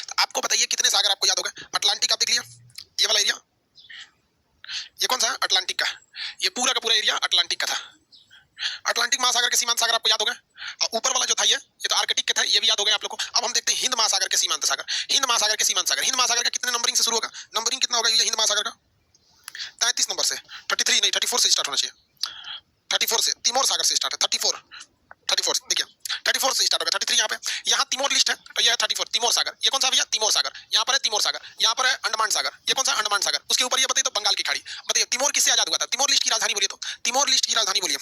तो आपको बताइए कितने सागर आपको याद हो गए? अटलांटिक आप देख लिया, ये वाला एरिया, ये कौन सा है? अटलांटिक का, ये पूरा का पूरा एरिया अटलांटिक का था। अटलांटिक महासागर के सीमांत सागर आपको याद हो गए। और ऊपर वाला जो था ये तो आर्कटिक के था, ये भी याद हो गए आप लोगों को। अब हम देखते हैं हिंद महासागर के सीमांत सागर। हिंद महासागर के सीमांत सागर, हिंद महासागर का कितने नंबरिंग से शुरू होगा? नंबरिंग कितना होगा ये हिंद महासागर का? 33 नंबर से, 33 नहीं 34 से स्टार्ट होना चाहिए। 34 से, तिमोर सागर से स्टार्ट है, 34 देखिए 34 से स्टार्ट होगा, 33 यहाँ पे, यहाँ तिमोर लिस्ट है तो ये है 34 तिमोर सागर। ये कौन सा भैया? तिमोर सागर। यहाँ पर है तिमोर सागर, यहाँ पर है अंडमान सागर, ये कौन सा? अंडमान सागर। उसके ऊपर ये बताइए तो बंगाल की खाड़ी। बताइए तिमोर किससे आजाद हुआ था? तिमोर लिस्ट की राजधानी बोलिए तो, तिमोर लिस्ट की राजधानी बोलिए,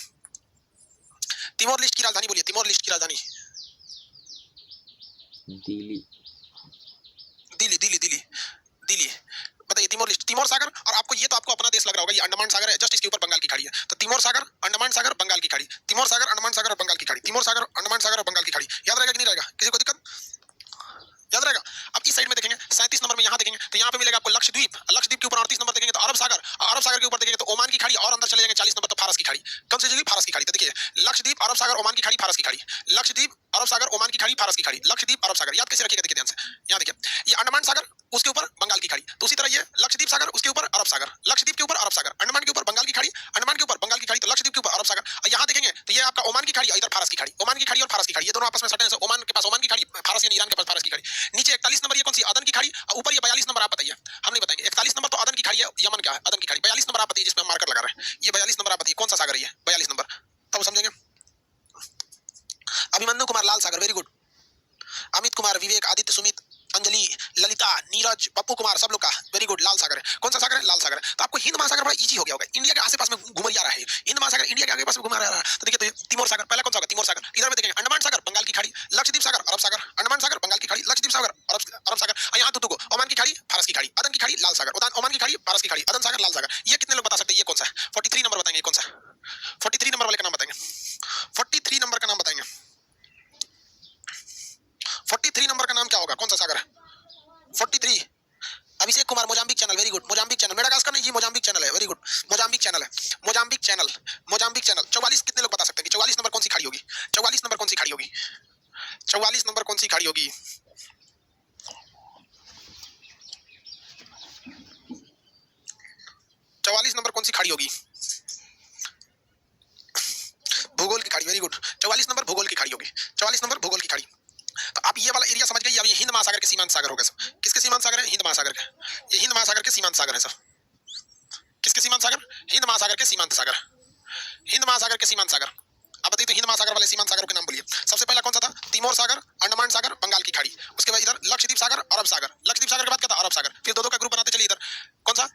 तिमोर लिस्ट की राजधानी बोलिए, तिमोर लिस्ट की राजधानी। दिल्ली दिल्ली दिल्ली दिल्ली दिल्ली। बताइए तिमोर लिस्ट, तिमोर सागर। और आपको ये तो आपको अपना देश लग रहा होगा, ये अंडमान सागर है, जस्ट इसके ऊपर बंगाल की खाड़ी है। तो तिमोर सागर, अंडमान सागर, बंगाल की खाड़ी, तिमोर सागर, अंडमान सागर और बंगाल की खाड़ी, तिमोर सागर, अंडमान सागर और बंगाल की खाड़ी। याद रहेगा कि नहीं रहेगा? किसी को दिक्कत? याद रहेगा? अब इस साइड में देखेंगे 37 नंबर में यहाँ देखेंगे तो यहाँ पे मिलेगा आपको लक्षद्वीप, लक्षद्वीप के ऊपर 38 नंबर देखेंगे तो अरब सागर, अरब सागर के ऊपर देखेंगे तो ओमान की खाड़ी, और अंदर चले जाएंगे 40 नंबर तो फारस की खाड़ी। कौन सी जगह? फारस की खाड़ी। तो देखिए लक्षद्वीप, अरब सागर, ओमान की खाड़ी, फारस की खाड़ी, लक्षद्वीप, अरब सागर, ओमान की खाड़ी, फारस की खाड़ी, लक्षद्वीप, अरब सागर। याद कैसे रखिएगा? देखिए ध्यान से, यहाँ देखिए ये अंडमान सागर, उसके ऊपर बंगाल की खाड़ी, तो उसी तरह ये लक्षद्वीप सागर, उसके ऊपर अरब सागर, लक्षद्वीप के ऊपर अरब सागर, अंडमान के ऊपर बंगाल की खाड़ी, अंडमान के ऊपर बंगाल की खाड़ी, तो लक्षद्वीप के ऊपर अरब सागर। और यहाँ देखेंगे तो ये आपका ओमान की खाड़ी और इधर फारस की खाड़ी, ओमान की खाड़ी और फारस की खाड़ी, ये दोनों आपस में सटे हैं। ओमान के पास ओमान की खाड़ी, फारस यानी ईरान के पास फारस की खाड़ी। नीचे 41 नंबर ये कौन सी? अदन की खाड़ी। और ऊपर ये 42 नंबर आप बताइए, हम नहीं बताएंगे। 41 नंबर तो अदन की खाड़ी है, यमन क्या है? अदन की खाड़ी। 42 नंबर आप बताइए जिसमें हम मार्कर लगा रहे हैं, ये 42 नंबर आप बताइए कौन सा सागर है ये? 42 नंबर, तब समझेंगे। अभिमन्यु कुमार, लाल सागर, वेरी गुड। अमित कुमार, विवेक, आदित्य, सुमित, अंजलि, ललिता, नीरज, पप्पू कुमार, सब लोग का वेरी गुड। लाल सागर है। कौन सा सागर है? लाल सागर। तो आपको हिंद महासागर बड़ा इजी हो गया होगा, इंडिया के आसपास में घुमरिया रहा है, हिंद महासागर इंडिया के आगे पास में घुमा रहा है। तो देखिए तो तिमोर सागर पहला कौन सा होगा? तिमोर सागर। इधर में देखेंगे अंडमान सागर, बंगाल की खाड़ी, लक्षद्वीप सागर, अरब सागर, अंडमान सागर, बंगाल की खाड़ी, लक्षद्वीप सागर, अरब सागर। और यहाँ तो ओमान की खाड़ी, फारस की खाड़ी, अदन की खाड़ी, लाल सागर, ओमान की खाड़ी, फारस की खाड़ी, अदन सागर, लाल सागर। ये कितने लोग बता सकते हैं ये कौन सा है? 43 नंबर बताएंगे कौन सा? 43 नंबर वाले का नाम बताएंगे, 43 नंबर का नाम बताएंगे। 43 नंबर का नाम क्या होगा? कौन सा सागर है? 43। Abhishek Kumar, Mozambique channel, very good. Mozambique channel, Madagascar नहीं जी, मोजाम्बिक चैनल है, वेरी गुड। मोजाम्बिक चैनल है, मोजाम्बिक चैनल, मोजाम्बिक चैनल। 44 कितने लोग बता सकते हैं कि 44 नंबर कौन सी खाड़ी होगी? 44 नंबर कौन सी खाड़ी होगी? 44 नंबर कौन सी खाड़ी होगी? 44 नंबर कौन सी खाड़ी होगी? भूगोल की खाड़ी, वेरी गुड। 44 नंबर भूगोल की खाड़ी होगी, 44 नंबर भूगोल की खाड़ी। तो आप ये वाला एरिया समझ गए। अब ये हिंद महासागर के सीमांत सागर हो गए सब। किसके सीमांत सागर है? हिंद महासागर के। ये हिंद महासागर के सीमांत सागर है सब। किसके सीमांत सागर? हिंद महासागर के सीमांत सागर, हिंद महासागर के सीमांत सागर। अब बताइए तो हिंद महासागर वाले सीमांत सागर के नाम बोलिए। सबसे पहला कौन सा था? तिमोर सागर, अंडमान सागर, बंगाल की खाड़ी। उसके बाद इधर लक्षद्वीप सागर, अरब सागर। लक्षद्वीप सागर के बाद क्या था? अरब सागर। फिर दो दो का ग्रुप बनाते चलिए। इधर कौन सा?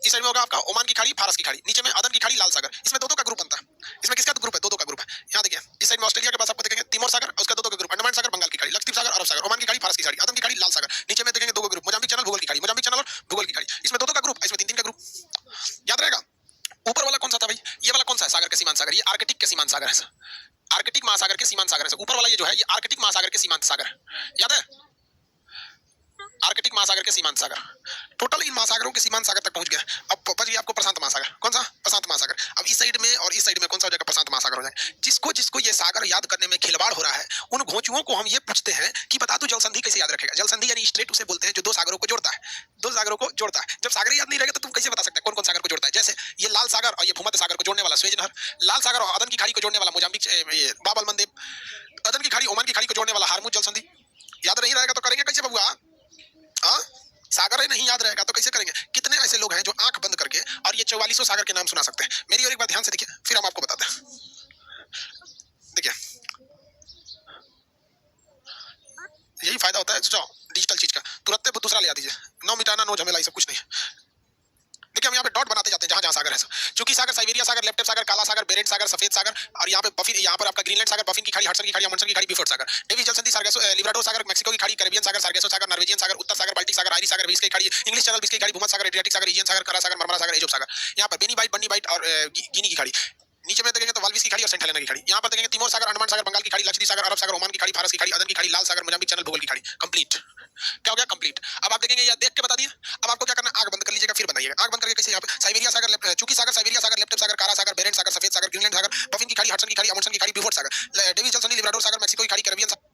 इस साइड में होगा आपका ओमान की खाड़ी, फारस की खाड़ी, नीचे में अदन की खाड़ी, लाल सागर। इसमें दो दो का ग्रुप बनता है। इसमें किसका ग्रुप है? दो दो का ग्रुप है। यहाँ देखिए इस साइड में ऑस्ट्रेलिया के पास आपको देखेंगे तिमोर सागर, उसका दो दो का ग्रुप, अंडमान सागर, बंगाल की खाड़ी, लक्षद्वीप सागर, अरब सागर, ओमान की खाड़ी, फारस की खाड़ी, अदन की खाड़ी, लाल सागर। नीचे में देखेंगे दो ग्रुप, मोजाम्बिक चैनल, भूगोल की खाड़ी, मोजाम्बिक चैनल और भूगोल की खाड़ी। इसमें दो दो का ग्रुप, इसमें तीन तीन का ग्रुप। याद रहेगा? ऊपर वाला कौन सा था भाई? ये वाला कौन सा है? सागर के सीमांत सागर। ये आर्कटिक के सीमांत सागर है, आर्कटिक महासागर के सीमांत सागर है। ऊपर वाला ये जो है ये आर्कटिक महासागर के सीमांत सागर है। याद है? आर्कटिक महासागर के सीमांत सागर। टोटल इन महासागरों के सीमांत सागर तक पहुंच गया। अब बच गया आपको प्रशांत महासागर। कौन सा? प्रशांत महासागर। अब इस साइड में और इस साइड में कौन सा हो जाएगा? प्रशांत महासागर हो जाएगा। जिसको जिसको ये सागर याद करने में खिलवाड़ हो रहा है, उन घोंचुओं को हम ये पूछते हैं कि बता तू जल संधि कैसे याद रखेगा? जल संधि यानी स्ट्रेट उसे बोलते हैं जो दो सागरों को जोड़ता है, दो सागरों को जोड़ता है। जब सागर याद नहीं रहेगा तो तुम कैसे बता सकते हैं कौन कौन सागर को जोड़ता है? जैसे ये लाल सागर और ये भूमध्य सागर को जोड़ने वाला स्वेज नहर, लाल सागर और अदन की खाड़ी को जोड़ने वाला मोजाम्बिक, ये बाब अल मंदेब, अदन की खाड़ी, ओमान की खाड़ी को जोड़ने वाला हारमुज जल संधि। याद नहीं रहेगा तो करेंगे कैसे बबुआ? हाँ, सागर ही नहीं याद रहेगा तो कैसे करेंगे? कितने ऐसे लोग हैं जो आंख बंद करके और ये 44 सागर के नाम सुना सकते हैं? मेरी और एक बार ध्यान से देखिए, फिर हम आपको बताते हैं। देखिए यही फायदा होता है डिजिटल चीज का, तुरंत दूसरा ले आ दीजिए, नो मिटाना नो झमेला, ये सब कुछ नहीं है। देखिए हम यहाँ पे डॉट बनाते जाते हैं जहाँ जहाँ सागर है। चूंकि सागर, साइबेरिया सागर, लेप्टेप सागर, काला सागर, बेरेंट सागर, सफेद सागर, और यहाँ पे बफिन, यहाँ पर आपका ग्रीनलैंड सागर, बफिन की खाड़ी, हडसन की खाड़ी, अमंडसन की खाड़ी, बिफोर्ड सागर, डेविस जलसंधि, सार्गेसो, लिब्राडोर सागर, मेक्सिको की खाड़ी, कैरिबियन सागर, सार्गेसो सागर, नॉर्वेजियन सागर, उत्तर सागर, बाल्टिक सागर, आयरिश सागर, बिस्के की खाड़ी, इंग्लिश चैनल, बिस्के की खाड़ी, भूमध्य सागर, एड्रियाटिक सागर, एजियन सागर, करा सागर, मरमरा सागर, एजोब सागर। यहाँ पर बेनी बाइट, बन्नी बाइट और गिनी की खाड़ी। नीचे में देखेंगे तो वाल्विस की खाड़ी और सेंट हेलेना की खाड़ी। यहाँ पर देखेंगे तिमोर सागर, अंडमान सागर, बंगाल की खाड़ी, लक्षद्वीप सागर, अरब सागर, ओमान की खाड़ी, फारस की खाड़ी, अदन की खाड़ी, लाल सागर, मोजाम्बिक चैनल, भूगोल की खाड़ी। कंप्लीट। क्या हो गया? कंप्लीट। अब आप देखेंगे या देख के बता दिए। अब आपको क्या करना है? आंख बंद कर लीजिएगा, फिर बनाइएगा। आंख बंद करके कैसे? यहाँ पे साइबेरिया सागर, चूंकि सागर, साइबेरिया सागर, लेप्टेप सागर, काला सागर, बेरेंट सागर, सफेद सागर, ग्रीनलैंड सागर, बफिन की खाड़ी, हडसन की खाड़ी, अमंडसन की खाड़ी, बिफोर्ड सागर, डेविस जलसंधि, लिब्राडोर सागर, मेक्सिको की खाड़ी, कैरिबियन सागर।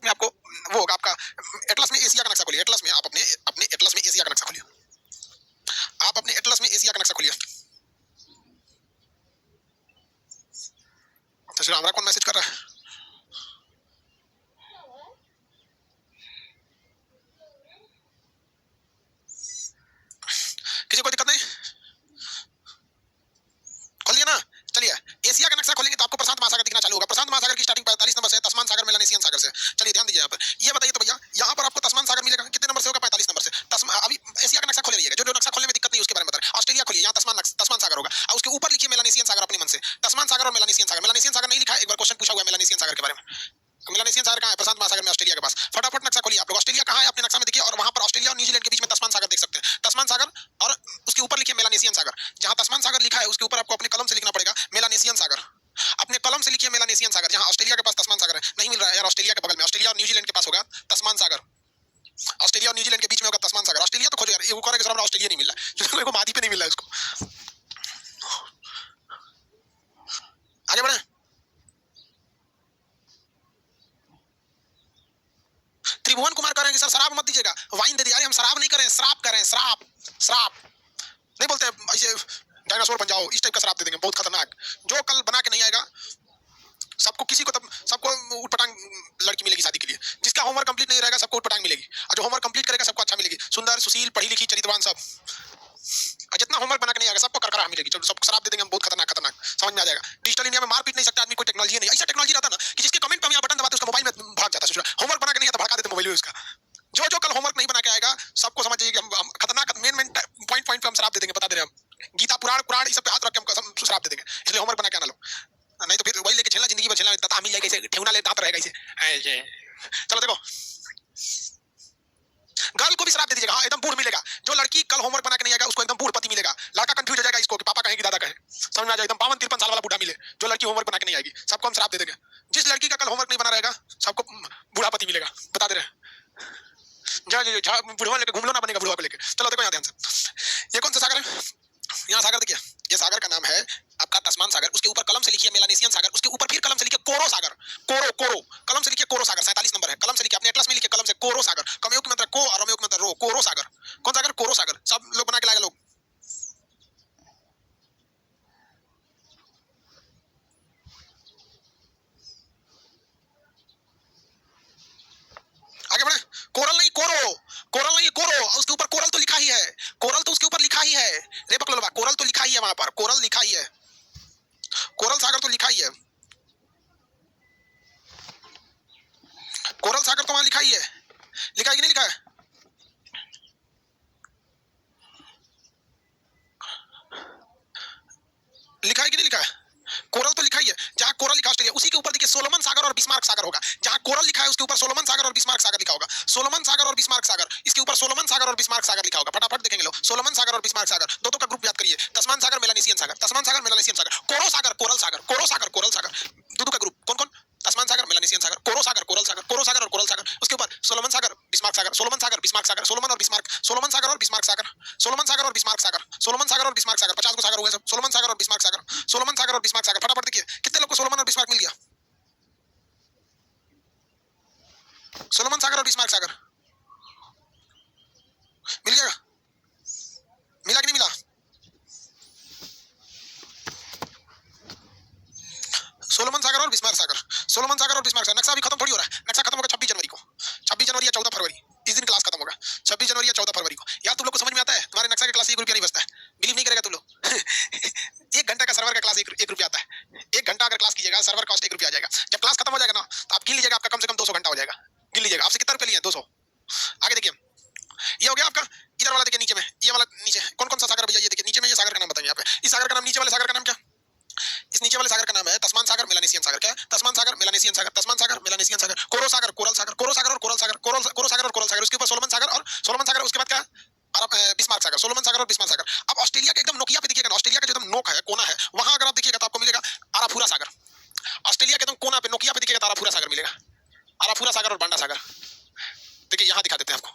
में आपको वो होगा आपका एटलस में एशिया का नक्शा खोलिए। एटलस में आप अपने अपने एटलस में एशिया का नक्शा खोलिए। आप अपने एटलस में एशिया का नक्शा खोलिए। तो हमारा कौन मैसेज कर रहा है? किसी को दिक्कत नहीं? खोल लिया ना? चलिए एशिया का नक्शा खोलेंगे तो आपको प्रशांत महासागर दिखना चालू होगा। प्रशांत महासागर की स्टार्टिंग 45 नंबर से है, तस्मान सागर मेलानेशियन सागर से। चलिए ध्यान दीजिए यहाँ पर। ये बताइए तो भैया, यहाँ पर आपको तस्मान सागर मिलेगा कितने नंबर से होगा? 45 नंबर से। अभी एशिया का नक्शा खोले रहिएगा। जो नक्शा खोलने में दिक्कत नहीं उसके बारे में बता रहे। ऑस्ट्रेलिया खोलिए, यहाँ तस्मान सागर होगा और उसके ऊपर लिखिए मेलानेशियन सागर अपने मन से। तस्मान सागर और मेलानेशियन सागर। मेलानेशियन सागर नहीं लिखा है, एक बार क्वेश्चन पूछा हुआ है मेलानेशियन सागर के बारे में। मेलानेशियन सागर कहाँ है? प्रशांत महासागर में, ऑस्ट्रेलिया के पास। फटाफट नक्शा खोलिए आप लोग। ऑस्ट्रेलिया कहाँ है अपने नक्शा में देखिए, और वहां पर ऑस्ट्रेलिया और न्यूजीलैंड के बीच में तस्मान सागर देख सकते हैं। तस्मान सागर और उसके ऊपर लिखिए मेलानेशियन सागर। जहां तस्मान सागर लिखा है उसके ऊपर आपको अपने कलम से लिखना पड़ेगा मेलानेशियन सागर। अपने कलम से लिखिए मेलानेशियन सागर। जहां ऑस्ट्रेलिया के पास तस्मान सागर है, नहीं मिल रहा है यार। ऑस्ट्रेलिया के बगल में, ऑस्ट्रेलिया और न्यूजीलैंड के पास होगा तस्मान सागर। ऑस्ट्रेलिया और न्यूजीलैंड के बीच में होगा तस्मान सागर। ऑस्ट्रेलिया तो खोजो यार, ये वो करेगा सर, ऑस्ट्रेलिया नहीं मिल रहा है, मादी पे नहीं मिल रहा है उसको। आगे बढ़े। त्रिभुवन कुमार कह रहे हैं कि सर शराब मत दीजिएगा, वाइन दे दिया। अरे हम शराब नहीं करें, श्राप करें, श्राप। श्राप नहीं बोलते ऐसे डायनासोर बन जाओ, इस टाइप का श्राप दे देंगे, बहुत खतरनाक। जो कल बना के नहीं आएगा सबको, किसी को तब सबको उटपटांग लड़की मिलेगी शादी के लिए। जिसका होमवर्क कंप्लीट नहीं रहेगा सबको उटपटांग मिलेगी, और जो होमवर्क कंप्लीट करेगा सबको अच्छा मिलेगी। सुंदर, सुशील, पढ़ी लिखी, चरित्रवान सब। और जितना होमवर्क बना के नहीं आएगा सबको करकरा मिलेगी। चलो सबको शराब दे देंगे हम, बहुत खतरनाक खतरनाक, समझ में आ जाएगा। डिजिटल इंडिया में मार पीट नहीं सकता आदमी, कोई टेक्नोलॉजी नहीं। ऐसा टेक्नोलॉजी रहता ना कि जिसके कमेंट पे हम यहाँ बटन दबाते उसका मोबाइल में भाग जाता है। होमवर्क बना के नहीं आता, भड़का देते मोबाइल में उसका। जो जो कल होमवर्क नहीं बना के आएगा सबको समझ जाइए कि हम खतरनाक मेन पॉइंट पे हम शराब दे देंगे, बता दे रहे हैं। गीता पुराण पुराण इस सब पे हाथ रख के हम शराब दे देंगे, इसलिए होमवर्क बना के आना लो, नहीं तो फिर वही लेके झेलना, जिंदगी भर झेलना। तता मिल जाएगा ऐसे, ठेवना ले दांत रहेगा ऐसे। चलो देखो, गर्ल को भी शराब दे दीजिएगा। हाँ, एकदम बूढ़ मिलेगा। जो लड़की कल होमवर्क बना के नहीं आएगा उसको एकदम बूढ़ पति मिलेगा। लड़का कंफ्यूज हो जाएगा इसको कि पापा कहे कि दादा कहे, समझ में आ जाएगा। एकदम 52-53 साल वाला बूढ़ा मिले जो लड़की होमवर्क बना के नहीं आएगी, सबको हम शराब दे देंगे। जिस लड़की का कल होमवर्क नहीं बना रहेगा सबको बूढ़ा पति मिलेगा, बता दे रहे हैं। बुढ़वा लेके घूम लो ना, बनेगा बुढ़वा को लेके। चलो देखो यहाँ ध्यान से, ये कौन सा सागर है? यहाँ सागर देखिए, ये सागर का नाम है आपका तस्मान सागर। उसके ऊपर कलम से लिखिए मेलानेशियन सागर। उसके ऊपर फिर कलम से लिखिए कोरो सागर। कोरो कोरो कलम से लिखिए कोरो सागर। 47 नंबर है, कलम से लिखिए अपने एटलस में लिखिए कलम से कोरो सागर। कमयोग की मतलब को और अमयोग की मतलब रो। कोरो सागर। कौन सागर? कोरो सागर। सब लोग बना के लाएगा लोग। आगे बढ़े। कोरल नहीं, कोरो। कोरल नहीं, कोरो। उसके ऊपर कोरल तो लिखा ही है। कोरल तो उसके ऊपर लिखा ही है रे बकलोलबा, कोरल तो लिखा ही है वहां पर, कोरल लिखा ही है। कोरल सागर तो लिखा ही है। कोरल सागर तो वहां लिखा ही है। लिखा है कि नहीं लिखा है? लिखा है कि नहीं लिखा है? कोरल तो लिखा ही है। जहां कोरल लिखा ऑस्ट्रेलिया, उसी के ऊपर देखिए सोलोमन सागर और बिस्मार्क सागर होगा। जहां कोरल लिखा है उसके ऊपर सोलोमन सागर और बिस्मार्क सागर लिखा होगा। सोलोमन सागर और बिस्मार्क सागर, इसके ऊपर सोलोमन सागर और बिस्मार्क सागर लिखा होगा। फटाफट देखेंगे लोग, सोलोमन सागर और बिस्मार्क सागर, दो का ग्रुप याद करिए। तस्मान सागर, मेलानेशियन सागर, तस्मान सागर, मेलानेशियन सागर, कोरो सागर, कोरल सागर, कोरो सागर, कोरल सागर, दो का ग्रुप। कौन कौन? तस्मान सागर, मेलानेशियन सागर, कोरो सागर, कोरल सागर, कोरो सागर और कोरल सागर। उसके ऊपर सोलोमन सागर, बिस्मार्क सागर, सोलोमन सागर, बिस्मार्क सागर, सोलोमन और बिस्मार्क, सोलोमन सागर और बिस्मार्क सागर, सोलोमन सागर और बिस्मार्क सागर, सोलोमन सागर और बिस्मार्क सागर। 50 को सागर हुए सब। सोलोमन सागर और बिस्मार्क सागर, सोलोमन सागर और बिस्मार्क सागर। फटाफट देखिए कितने लोग को सोलोमन और बिस्मार्क मिल गया? सोलोमन सागर और बिस्मार्क सागर। मिल गया, मिला कि नहीं मिला? सोलोमन सागर और बिस्मार्क सागर, सोलोमन सागर और बिस्मार्क सागर। नक्शा अभी खत्म थोड़ी हो रहा है, नक्शा खत्म होगा 26 जनवरी को, 26 जनवरी या 14 फरवरी, इस दिन क्लास खत्म होगा, 26 जनवरी या 14 फरवरी को। यार तुम लोग को समझ में आता है? तुम्हारे नक्शा का क्लास 1 रुपया नहीं बचता है, बिलीव नहीं करेगा तुम लोग। 1 घंटा का सर्वर का क्लास 1 रुपया आता है। 1 घंटा अगर क्लास कीजिएगा, सर्वर कॉस्ट 1 रुपया आ जाएगा। जब क्लास खत्म हो जाएगा ना, तो आप गिन लीजिएगा आपका कम से कम 200 घंटा हो जाएगा। गिन लीजिएगा आपसे कितना रुपया लिए? 200। आगे देखिए, ये हो गया आपका। इधर वाला देखिए, नीचे में ये वाला, नीचे कौन कौन सा सागर भैया? ये देखिए नीचे में, ये सागर का नाम बताइए यहाँ पे। इस सागर का नाम, नीचे वाले सागर का नाम क्या? इस नीचे वाले सागर का नाम है तस्मान सागर, मेलानेशियन सागर। क्या है? तस्मान सागर, मेलानेशियन सागर, तस्मान सागर, मेलानेशियन सागर, कोरो सागर, कोरल सागर, कोरो सागर और कोरल सागर, कोरो सागर और कोरल सागर। उसके ऊपर सोलोमन सागर और सोलोमन सागर। उसके बाद क्या? बिस्मार्क सागर, सोलोमन सागर और बिस्मार्क सागर। अब ऑस्ट्रेलिया के एकदम नोकिया पे देखिएगा, ऑस्ट्रेलिया का जो एकदम नोक है, कोना है, वहां अगर आप देखिएगा तो आपको मिलेगा आराफुरा सागर। ऑस्ट्रेलिया के एकदम कोना पे नोकिया पे देखिएगा तो आराफुरा सागर मिलेगा। आराफुरा सागर और बांडा सागर। देखिए यहाँ दिखा देते हैं आपको,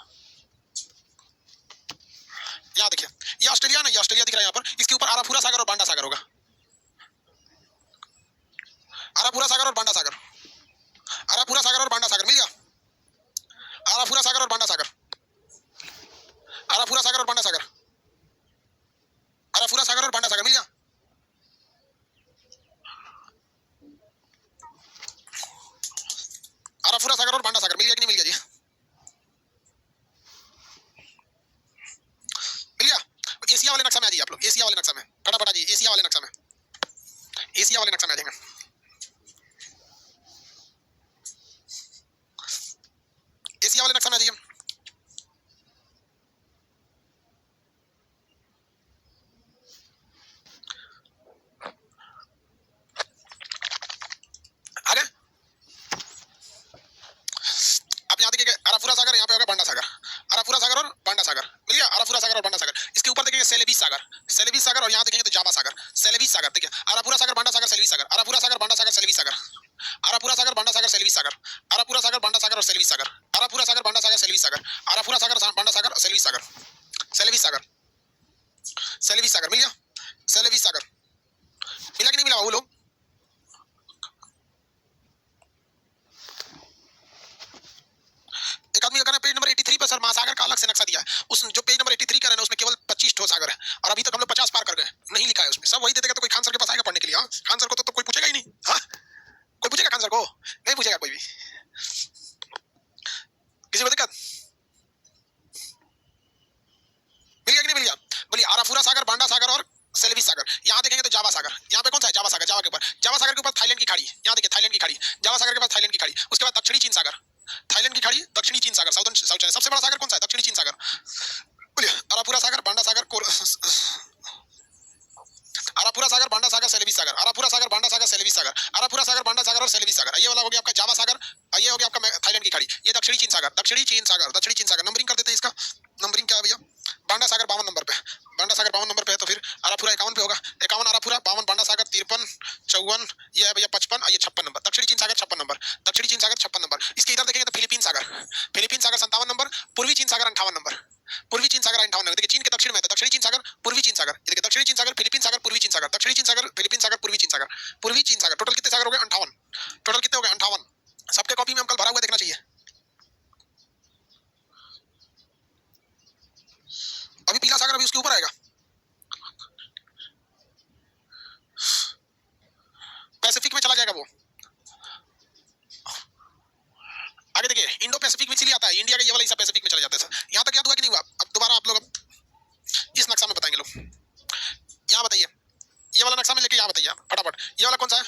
यहाँ देखिए, ये ऑस्ट्रेलिया ना, ये ऑस्ट्रेलिया दिख रहा है यहाँ पर। इसके ऊपर आराफुरा सागर और बांडा सागर होगा। आराफुरा सागर और बांडा सागर, आराफुरा सागर और बांडा सागर मिल गया। आराफुरा सागर और बांडा सागर, आराफुरा सागर और बांडा सागर, आराफुरा सागर और बांडा सागर मिल गया। आराफुरा सागर और बांडा सागर मिल गया कि नहीं मिल गया जी? मिल गया। एशिया वाले नक्शा में आ जाइए आप लोग, एशिया वाले नक्शा में फटाफट आ जाइए। एशिया वाले नक्शा में, एशिया वाले नक्शा में आ जाएंगे। एशिया वाले नक्शा में आ जाइए। आगे आप यहाँ देखिए, आराफुरा सागर, यहाँ पे होगा बांडा सागर। आराफुरा सागर और बांडा सागर मिल गया। आराफुरा सागर और बांडा सागर। इसके ऊपर देखिए सेलेबीस सागर, सेलेबीस सागर, और यहाँ देखेंगे तो जावा सागर, सेलेबीस सागर। देखिए आराफुरा सागर, बांडा सागर, सेलेबीस सागर, आराफुरा सागर, बांडा सागर, सेलेबीस सागर, आराफुरा सागर, बांडा सागर, सेलेबीस सागर, आराफुरा सागर, बांडा सागर और सेलेबीस सागर, आराफुरा सागर, बांडा सागर, सेलेबीस सागर, आराफुरा सागर, बांडा सागर, सेलेबीस सागर, सेलेबीस सागर, सेलेबीस सागर मिल गया। सेलेबीस सागर मिला कि नहीं मिला? वो लोग एक आदमी का पेज नंबर 83 पर सर महासागर का अलग से नक्शा दिया है। उस जो पेज नंबर 83 का है ना, उसमें केवल 25 ठो सागर है, और अभी तक हम लोग 50 पार कर गए। नहीं लिखा है उसमें, सब वही दे देगा तो कोई खान सर के पास आएगा पढ़ने के लिए? हाँ, खान सर को तो कोई पूछेगा ही नहीं। हाँ, कोई पूछेगा खान सर को? नहीं पूछेगा कोई भी। किसी को दिक्कत? मिल गया कि नहीं मिल गया? बोलिए आराफुरा सागर, बांडा सागर और सेलेबीस सागर। यहाँ देखेंगे तो जावा सागर, यहाँ पे कौन सा है? जावा सागर। जावा के ऊपर, जावा सागर के ऊपर थाईलैंड की खाड़ी, यहाँ देखिए थाईलैंड की खाड़ी, जावा सागर के पास थाईलैंड की खाड़ी। उसके बाद दक्षिणी चीन सागर, थाईलैंड की खाड़ी, दक्षिणी चीन सागर, साउथ चाइना। सबसे बड़ा सागर कौन सा है? दक्षिणी चीन सागर। बोलिए आराफुरा सागर, बांडा सागर, आराफुरा सागर, बांडा सागर, सेलेबीस सागर, आराफुरा सागर, बांडा सागर, सेलेबीस सागर, आराफुरा सागर, बांडा सागर और सेलेबीस सागर। ये वाला हो गया आपका जावा सागर, ये हो गया आपका थाईलैंड की खाड़ी, ये दक्षिणी चीन सागर, दक्षिणी चीन सागर, दक्षिणी चीन सागर। नंबरिंग कर देते हैं इसका। नंबरिंग क्या है भैया? बांडा सागर 52 नंबर पे, बांडा सागर 52 नंबर पे है, तो फिर आराफुरा 51 पे होगा। 51 आराफुरा, 52 बांडा सागर, 53 54, ये है भैया 55, ये 56 नंबर। दक्षिणी चीन सागर 56 नंबर, दक्षिणी चीन सागर 56 नंबर। इसके इधर देखेंगे तो फिलीपीन सागर, फिलीपीन सागर 57 नंबर, पूर्वी चीन सागर 58 नंबर, पूर्वी चीन सागर 58 नंबर। देखिए चीन के दक्षिण में है, दक्षिणी चीन सागर, पूर्वी चीन सागर। ये देखिए दक्षिणी चीन सागर, फिलीपीन सागर, पूर्वी चीन सागर, दक्षिणी चीन सागर, फिलीपीन सागर, पूर्वी चीन सागर, पूर्वी चीन सागर। टोटल कितने सागर हो गए? 58। टोटल कितने हो गए? 58। सबके कॉपी में हम कल भरा हुआ देखना चाहिए। अभी पीला सागर अभी उसके ऊपर आएगा। पैसिफिक में चला जाएगा वो। आगे देखिए इंडो पैसिफिक में चली आता है, इंडिया का ये वाला हिस्सा पैसिफिक में चला जाता है सर। यहाँ तक याद हुआ कि नहीं हुआ? अब दोबारा आप लोग इस नक्शा में बताएंगे लोग। यहाँ बताइए, ये वाला नक्शा में लेके यहाँ बताइए फटाफट। ये वाला कौन सा है?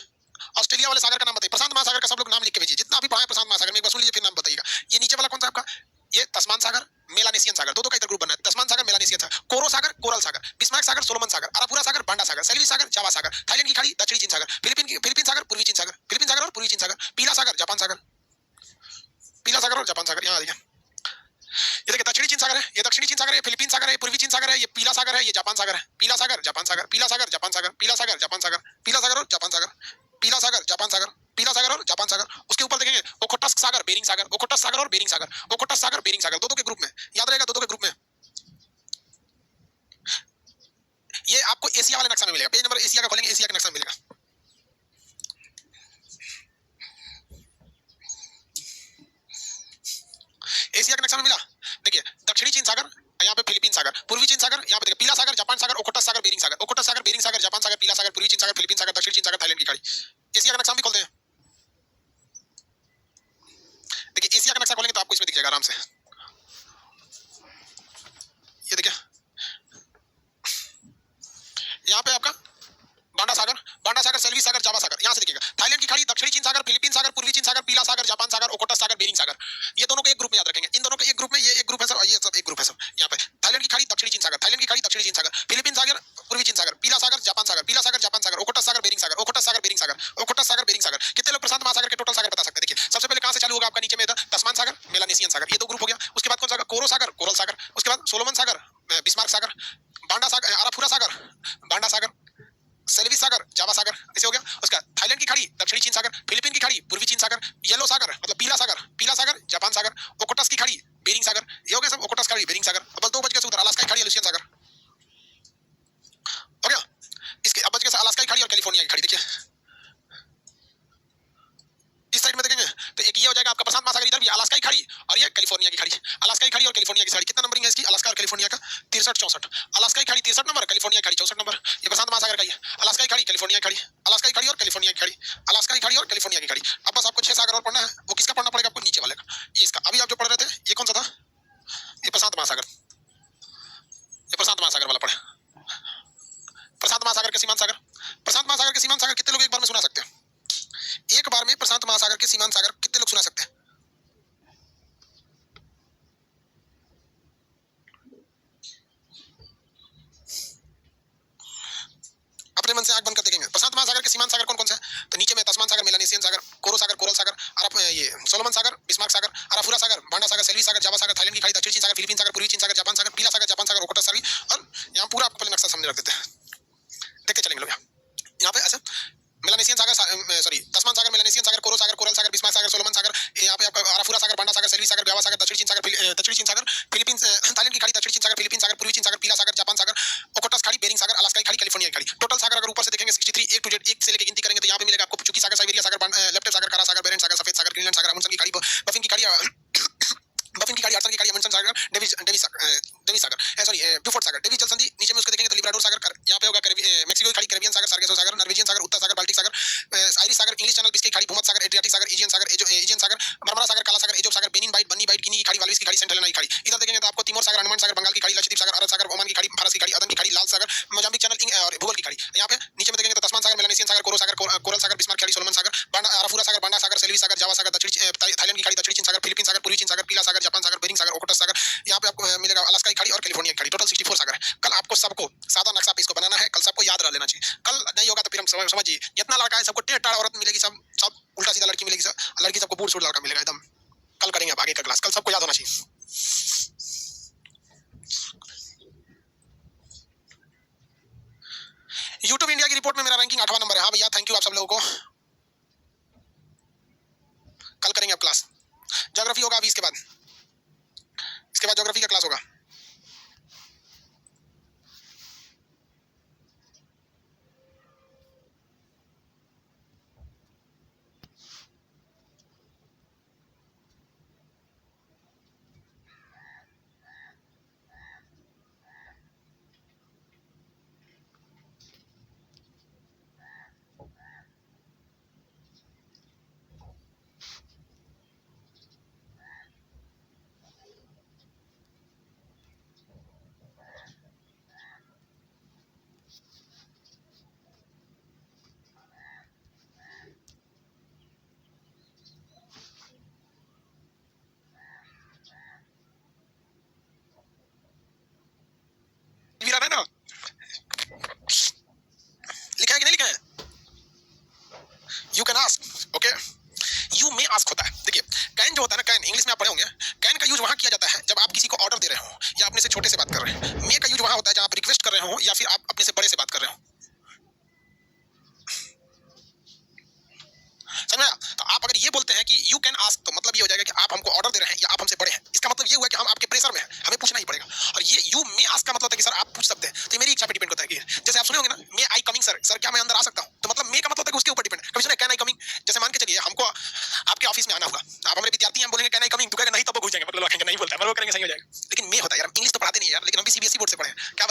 ऑस्ट्रेलिया वाले सागर का नाम बताइए। प्रशांत महासागर का सब लोग नाम लिख के भेजिए, जितना भी पढ़ा है प्रशांत महासागर में, एक बार सुन लीजिए फिर नाम बताइएगा। ये नीचे वाला कौन सा आपका? ये तस्मान सागर, मेलानेशियन सागर, दो का इधर ग्रुप बना है। तस्मान सागर, मेलानेशियन सागर, कोरो सागर, कोरल सागर, बिस्मार्क सागर, सोलोमन सागर, आराफुरा सागर, बांडा सागर, सेलेबीस सागर, जावा सागर, थाईलैंड की खाड़ी, दक्षिणी चीन सागर, फिलीपीन सागर, पूर्वी चीन सागर, फिलीपीन सागर और पूर्वी चीन सागर, पीला सागर, जापान सागर, पीला सागर और जापान सागर। यहाँ देखिए, ये देखिए दक्षिणी चीन सागर है, ये दक्षिणी चीन सागर है, ये फिलीपीन सागर है, पूर्वी चीन सागर है, ये पीला सागर है, ये जापान सागर है। पीला सागर, जापान सागर, पीला सागर, जापान सागर, पीला सागर, जापान सागर, पीला सागर और जापान सागर, पीला सागर, जापान सागर, पीला सागर और जापान सागर। उसके ऊपर देखेंगे ओखोटस्क सागर, बेरिंग सागर, ओखोटस्क सागर और बेरिंग सागर, ओखोटस्क सागर, बेरिंग सागर, दो के ग्रुप में याद रहेगा, दो के ग्रुप में। ये आपको एशिया वाले नक्शा में मिलेगा। पेज नंबर एशिया का खोलेंगे, एशिया का नक्शा मिलेगा। एशिया का नक्शा में मिला। देखिए दक्षिणी चीन सागर, यहाँ पे सागर, यहाँ पे देखिए पीला सागर, जापान सागर, ओखोटस सागर, बेरिंग सागर, ओखोटस सागर, बेरिंग सागर, जापान सागर, पीला सागर, पूर्वी चीन सागर, फिलीपींस सागर, दक्षिण चीन सागर, थाईलैंड की खाड़ी। एशिया का नक्शा हम भी खोलते हैं। देखिए एशिया का नक्शा खोलेंगे तो आपको इसमें दिख जाएगा आराम से। ये देखिए यहाँ पे आपका बांडा सागर, सेल्वी सागर, जावा सागर, यहाँ से देखिएगा थाईलैंड की खाड़ी, दक्षिणी चीन सागर, फिलीपीन सागर, पूर्वी चीन सागर, पीला सागर, जापान सागर, ओखोटस सागर, बेरिंग सागर। ये दोनों को एक ग्रुप में याद रखेंगे। इन दोनों को एक ग्रुप में, ये एक ग्रुप है सब, ये सब एक ग्रुप है सब। यहाँ पे थाईलैंड की खाड़ी, दक्षिणी चीन सागर, थाईलैंड की खाड़ी, दक्षिणी चीन सागर, फिलीपीन सागर, पूर्वी चीन सागर, पीला सागर, जापान सागर, पीला सागर, जापान सागर, ओखोटस सागर, बेरिंग सागर, ओखोटस सागर, बेरिंग सागर, ओखोटस सागर, बेरिंग सागर। कितने लोग प्रशांत महासागर के टोटल सागर बता सकते हैं? देखिए सबसे पहले कहां से चालू होगा आपका? नीचे में तस्मान सागर, मेलानेशियन सागर, ये दो ग्रुप हो गया। उसके बाद कौन सा? कोरो सागर, कोरल सागर। उसके बाद सोलोमन सागर, बिस्मार्क सागर, बांडा सागर, आराफुरा सागर, बांडा सागर, सेल्वी सागर, जावा सागर, ऐसे हो गया। उसका थाईलैंड की खाड़ी, दक्षिणी चीन सागर, फिलीपीन की खाड़ी, पूर्वी चीन सागर, येलो सागर मतलब पीला सागर, जापान सागर, ओखोटस की खाड़ी, बेरिंग सागर, ये हो गया सब। ओखोटस खाड़ी, बेरिंग सागर। अब बस दो बच गए उधर, अलास्का की खाड़ी, लुसियन सागर हो गया। इसके अब बच गया अलास्का की खाड़ी और कैलिफोर्निया की खाड़ी। देखिए इस साइड में देखेंगे तो एक ये हो जाएगा आपका प्रशांत महासागर, इधर भी अलास्का की खाड़ी और ये कैलिफोर्निया की खाड़ी। अलास्का की खाड़ी और कैलिफोर्निया की खाड़ी कितना नंबरिंग है इसकी? अलास्का और कैलिफोर्निया का 63-64। अलास्का की खाड़ी 63 नंबर, कैलिफोर्निया की खाड़ी 64 नंबर। ये प्रशांत महासागर का ही है। अलास्का की खाड़ी, कैलिफोर्निया की खाड़ी, अलास्का की खाड़ी और कैलिफोर्निया की खाड़ी, अलास्का की खाड़ी और कैलिफोर्निया की खाड़ी। अब बस आपको 6 सागर और पढ़ना है। वो किसका पढ़ना पड़ेगा आपको? नीचे वाले का। ये इसका अभी आप जो पढ़ रहे थे ये कौन सा था? ये प्रशांत महासागर, ये प्रशांत महासागर वाला पढ़े। प्रशांत महासागर के सीमांत सागर, प्रशांत महासागर के सीमांत सागर कितने लोग एक बार में सुना सकते हैं? एक बार में प्रशांत महासागर के सीमांत सागर कितने लोग सुना सकते हैं? अपने मन से आंख बंद कर देखेंगे। प्रशांत महासागर के सीमांत सागर कौन कौन से हैं? तो नीचे में तस्मान सागर, मेलानेशियन सागर, कोरो सागर, कोरल सागर, ये सोलोमन सागर, बिस्मार्क सागर, आराफुरा सागर, बांडा सागर, सेल्वी सागर, जावा सागर, थाईलैंड की खाड़ी, दक्षिणी चीन सागर, फिलीपीन सागर, पूर्वी चीन सागर, जापान सागर, पीला सागर, जापान सागर, ओखोटस सागर। और यहाँ पूरा आपको पहले नक्शा सामने रख देते हैं, देखते चलेंगे लोग। यहाँ पे ऐसे मेलानेशियन सागर, सॉरी तस्मान सागर, मेलानेशियन सागर, कोरो सागर, कोरल सागर, बिस्मार्क सागर, सोलोमन सागर, यहाँ पे आपका आराफुरा सागर, बांडा सागर, सेल्वी सागर, जावा सागर, दक्षिणी चीन सागर, फिलीपींस, थाईलैंड की खाड़ी, दक्षिणी चीन सागर, फिलीपीन सागर, पूर्वी चीन सागर, पीला सागर, जापान सागर, ओखोटस खाड़ी, बेरिंग सागर, अलास्का की खाड़ी, कैलिफोर्निया की खाड़ी। टोटल सागर अगर ऊपर से देखेंगे 63, एक टू जेड, एक से लेके गिनती करेंगे तो यहाँ पे मिलेगा आपको चुकी सागर, साइबेरिया सागर, लेफ्ट सागर, कारा सागर, बेरेंट सागर, सफेद सागर, ग्रीनलैंड सागर, अमुंडसेन की खाड़ी, बफिन की खाड़ी, बफिन की खाड़ी, आर्सन की खाड़ी, अमुंडसेन सागर, डेविस सागर, सॉरी ब्यूफोर्ड सागर, डेविस जल संधि। नीचे में उसको देखेंगे तो लिब्राडोर सागर, यहाँ पे होगा मेक्सिको की खाड़ी, कैरेबियन सागर, सार्गेसो सागर, नॉर्वेजियन सागर, उत्तर सागर, बाल्टिक सागर, आयरिश सागर, इंग्लिश चैनल, बिस्के की खाड़ी, भूमध्य सागर, एड्रियाटिक सागर, एजियन सागर, मरमरा सागर, काला सागर, एजोब सागर, बेनिन बाइट, बन्नी बाइट, गिनी की खाड़ी, वाल्विस की खाड़ी, सेंट हेलेना की खाड़ी। इधर देखेंगे तो आपको तिमोर सागर, अंडमान सागर, बंगाल की खाड़ी, लक्षद्वीप सागर, अरब सागर, ओमान की खाड़ी, फारस की खाड़ी, अदन की खाड़ी, लाल सागर, मोजाम्बिक चैनल और भूगोल की खाड़ी। यहाँ पे नीचे में देखेंगे तो तस्मान सागर, मेलानेशियन सागर, कोरो सागर, कोरल सागर, बिस्मार्क खाड़ी, सोलोमन सागर, आराफुरा सागर, बांडा सागर, सेल्वी सागर, जावा सागर, दक्षिणी थाईलैंड की खाड़ी, दक्षिणी चीन सागर, फिलीपीन सागर, पूर्वी चीन सागर, पीला सागर, जापान सागर, बेरिंग सागर, ओखोटस सागर। यहाँ पे आपको मिलेगा अलास्का की खाड़ी और कैलिफोर्निया की खाड़ी। टोटल 64 सागर है। कल आपको सबको सादा नक्शा पे इसको बनाना है, कल सबको याद रह लेना चाहिए। कल नहीं होगा तो फिर हम समझिए जितना लड़का है सबको टेढ़ औरत मिलेगी, सब उल्टा सीधा लड़की मिलेगी, सब लड़की सबको बूढ़ सूढ़ लड़का मिलेगा एकदम। कल करेंगे आप आगे का क्लास, कल सबको याद होना चाहिए। यूट्यूब इंडिया की रिपोर्ट में मेरा रैंकिंग 8वां नंबर है। हाँ भैया थैंक यू आप सब लोगों को। कल करेंगे अब क्लास। ज्योग्राफी होगा अभी, इसके बाद ज्योग्राफी का क्लास होगा। है ना, लिखा है कि नहीं लिखा है? You can ask, okay, you may ask होता है। देखिए कैन जो होता है ना, कैन इंग्लिश में आप पढ़े होंगे, कैन का यूज वहां किया जाता है जब आप किसी को ऑर्डर दे रहे हो या अपने से छोटे से बात कर रहे हैं। मे का यूज वहां होता है जब आप रिक्वेस्ट कर रहे हो या फिर आप अपने से बड़े से बात कर रहे हो। समझ में आया? तो आप अगर ये बोलते हैं कि यू कैन आस्क तो मतलब ये हो जाएगा कि आप हमको ऑर्डर दे रहे हैं या आप हमसे बड़े हैं। इसका मतलब ये हुआ कि हम आपके प्रेशर में हैं, हमें पूछना ही पड़ेगा। और ये यू मे आस्क का मतलब है कि सर आप पूछ सकते हैं। तो मेरी इच्छा पे डिपेंड करता है कि जैसे आप सुने होंगे ना, मे आई कमिंग सर, सर क्या मैं अंदर आ सकता हूं? तो मतलब मे का मतलब है कि उसके ऊपर डिपेंड। कभी सुने कैन आई कमिंग? जैसे मान के चलिए हमको आपके ऑफिस में आना होगा, आप हमारे विद्यार्थी हैं, बोलेंगे कैन आई कमिंग, तो कहेंगे नहीं, तब वो घुस जाएंगे, मतलब कहेंगे नहीं बोलता है, पर वो करेंगे सही हो जाएगा। लेकिन मे होता है यार, इंग्लिश तो पढ़ाते नहीं यार, लेकिन हम भी सीबीएसई बोर्ड से पढ़े हैं। क्या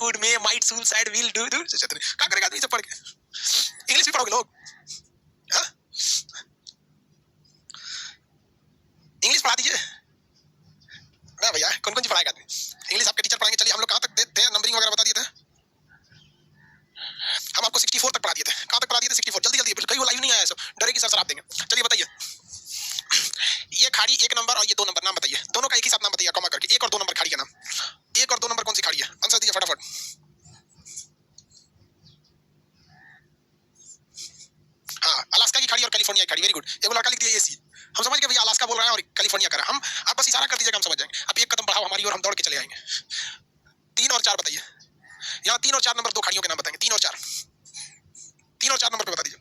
कुड, मे, माइट, सूल, साइड, विल, डू, क्या करेगा आदमी सब पढ़ के? इंग्लिश भी पढ़ोगे लोग? हाँ, इंग्लिश पढ़ा दीजिए ना भैया। कौन कौन सी पढ़ाएगा आदमी? इंग्लिश आपके टीचर पढ़ाएंगे। चलिए हम लोग कहाँ तक थे, नंबरिंग वगैरह बता दिए थे हम आपको। 64 तक पढ़ा दिए थे। कहाँ तक पढ़ा दिए थे? 64। जल्दी जल्दी, कहीं वो लाइव नहीं आया सब डरे कि सर आप देंगे। चलिए बताइए, ये खाड़ी 1 नंबर और ये 2 नंबर, नाम बताइए। दोनों का एक ही साथ नाम बताइए कॉमा करके। 1 और 2 नंबर खाड़ी का नाम। 1 और 2 नंबर कौन सी खाड़ी है? आंसर दीजिए फटाफट। हाँ, अलास्का की खाड़ी और कैलिफोर्निया की खाड़ी। Very good. एक लड़का लिख दिया एसी। हम समझ गए भैया अलास्का बोल रहा है और कैलिफोर्निया कर रहा है। हम, आप बस इशारा कर दीजिएगा, हम समझ जाएंगे। आप एक कदम बढ़ाओ हमारी और हम दौड़ के चले आएंगे। 3 और 4 बताइए। यहाँ 3 और 4 नंबर 2 खाड़ियों के नाम बताएंगे। 3 और 4, 3 और 4 नंबर पे बता दीजिए।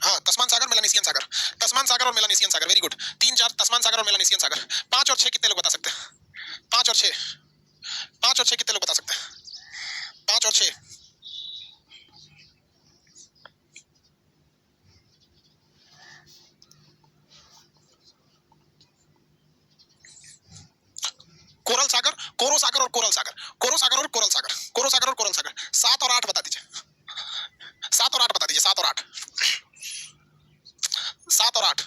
हाँ, तस्मान सागर, मेलानेसियन सागर। तस्मान सागर और मेलानेसियन सागर। Very good. 3 4 तस्मान सागर और मेलानेसियन सागर। 5 और 6 कितने लोग बता सकते हैं? 5 और 6, 5 और 6 कितने लोग बता सकते हैं? 5 और 6। कोरल सागर, कोरो सागर और कोरल सागर। कोरो सागर और कोरल सागर। कोरो सागर और कोरल सागर। 7 और 8 बता दीजिए। 7 और 8 बता दीजिए। 7 और 8, 7 और 8,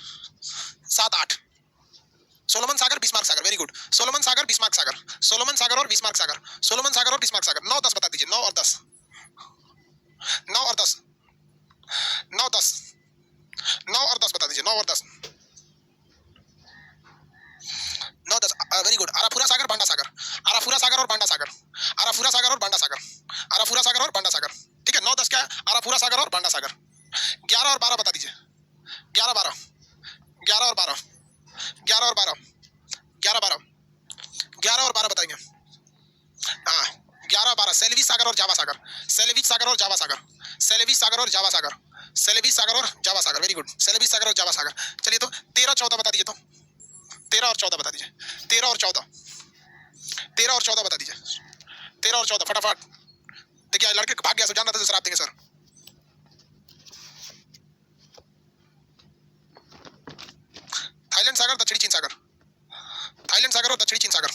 7 8। सोलोमन सागर, बिस्मार्क सागर। Very good. सोलोमन सागर, बिस्मार्क सागर। सोलोमन सागर और बिस्मार्क सागर। सोलोमन सागर और बिस्मार्क सागर। 9 10 बता दीजिए। 9 और 10, 9 और 10, 9 10, 9 और 10 बता दीजिए। 9 और 10, 9 10। Very good. आराफुरा सागर, बांडा सागर। आराफुरा सागर और बांडा सागर। आराफुरा सागर और बांडा सागर। आराफुरा सागर और बांडा सागर। ठीक है, 9 10 क्या है? आराफुरा सागर और बांडा सागर। 11 और 12 बता दीजिए। 11 12, 11 और 12, 11 और 12, 11 12, 11 और 12 बताएंगे। हाँ, 11 12। सेल्विस सागर और जावा सागर। सेल्विस सागर और जावा सागर। सेल्विस सागर और जावा सागर। सेल्विस सागर और जावा सागर। Very good. सेल्विस सागर और जावा सागर। चलिए तो 13 14 बता दीजिए। तो 13 और 14 बता दीजिए। 13 और 14, 13 और 14 बता दीजिए। 13 और 14 फटाफट। देखिए लड़के भाग गया, सब जानना था तो शराब देंगे सर। थाईलैंड सागर, दक्षिणी चीन सागर। थाईलैंड सागर और दक्षिणी चीन सागर।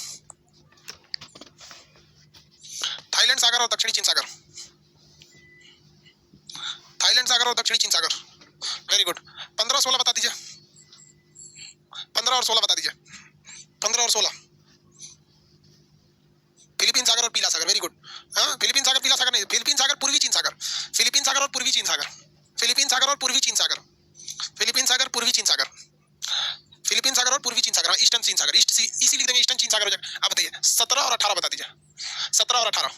थाईलैंड सागर और दक्षिणी चीन सागर। थाईलैंड सागर और दक्षिणी चीन सागर। Very good. 15 16 बता दीजिए। 15 और 16 बता दीजिए। 15 और 16। फिलीपीन सागर और पीला सागर। Very good. हाँ, फिलीपीन सागर पीला सागर नहीं, फिलीपीन सागर पूर्वी चीन सागर। फिलीपीन सागर और पूर्वी चीन सागर। फिलीपीन सागर और पूर्वी चीन सागर। फिलीपीन सागर, पूर्वी चीन सागर। फिलीपीन सागर और पूर्वी चीन सागर। ईस्टर्न चीन सागर। ईस्ट इसी लिख देंगे, ईस्टर्न चीन सागर हो जाएगा। अब बताइए 17 और 18 बता दीजिए। 17 और 18,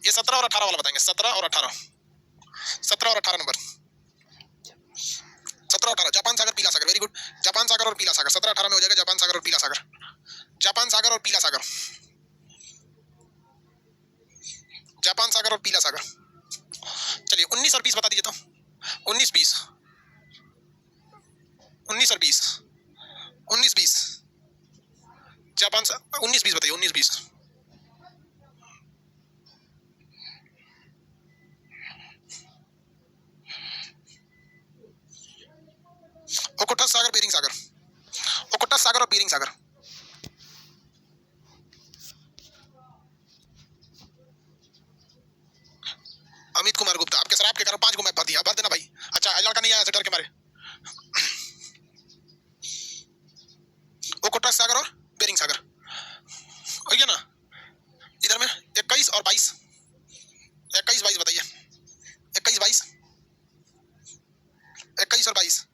ये 17 और 18 वाला बताएंगे। 17 और 18, 17 और 18 नंबर। 17 18। जापान सागर, पीला सागर। Very good. जापान सागर और पीला सागर। 17 18 में हो जाएगा जापान सागर और पीला सागर। जापान सागर और पीला सागर। जापान सागर और पीला सागर। चलिए 19 और 20 बता दीजिए। तो 19 20, 19 और 20, 19 20। जापान 19 20 बताइए। 19 20। ओकोटस सागर, बेरिंग सागर। ओकोटस सागर और बेरिंग सागर। अमित कुमार गुप्ता, आपके शराब के कारण 5 को मैं भर दिया। भर देना भाई। अच्छा, लड़का नहीं आया डर के मारे। ओकोटस सागर और बेरिंग सागर हो गया ना। इधर में 21 और 22, 21 22 बताइए। 21 22, 21 और 22।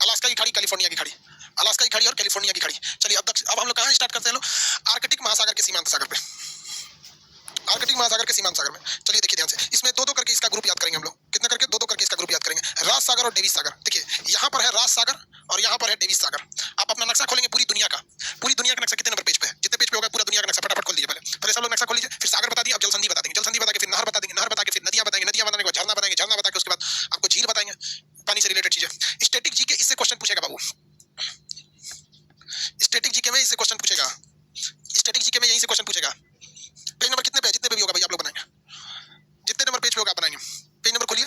अलास्का की खाड़ी, कैलिफोर्निया की खाड़ी। अलास्का की खाड़ी और कैलिफोर्निया की खाड़ी। चलिए अब हम लोग कहाँ स्टार्ट करते हैं? लोग आर्कटिक महासागर के सीमांत सागर पे। आर्कटिक महासागर के सीमांत सागर में। चलिए देखिए ध्यान से, इसमें दो दो करके इसका ग्रुप याद करेंगे हम लोग। कितना करके? दो दो करके इसका ग्रुप याद करेंगे। राज सागर और डेविस सागर। देखिए यहाँ पर है राज सागर और यहाँ पर है डेविस सागर। आप अपना नक्शा खोलेंगे पूरी दुनिया का। पूरी दुनिया का नक्शा कितने नंबर पेज पे है? जितने पेज पे होगा पूरा दुनिया का नक्शा फटाफट खोल दीजिए। पहले सब लोग नक्शा खोल लीजिए। फिर सागर बता दिए, अब जल संधि बता देंगे। जल संधि बता के फिर नहर बता देंगे। नहर बता के फिर नदियां बताएंगे। नदियां बताने के बाद झरना बताएंगे। झरना बता के उसके बाद आपको झील बताएंगे, पानी से रिलेटेड चीजें। स्टैटिक जीके इससे क्वेश्चन पूछेगा बाबू। स्टैटिक जीके में इससे क्वेश्चन पूछेगा। स्टैटिक जीके में यहीं से क्वेश्चन पूछेगा। पेज नंबर कितने पे? जितने पे भी होगा भाई आप लोग बनाएंगे। जितने नंबर पेज पे होगा आप बनाएंगे। पेज नंबर खोलिए।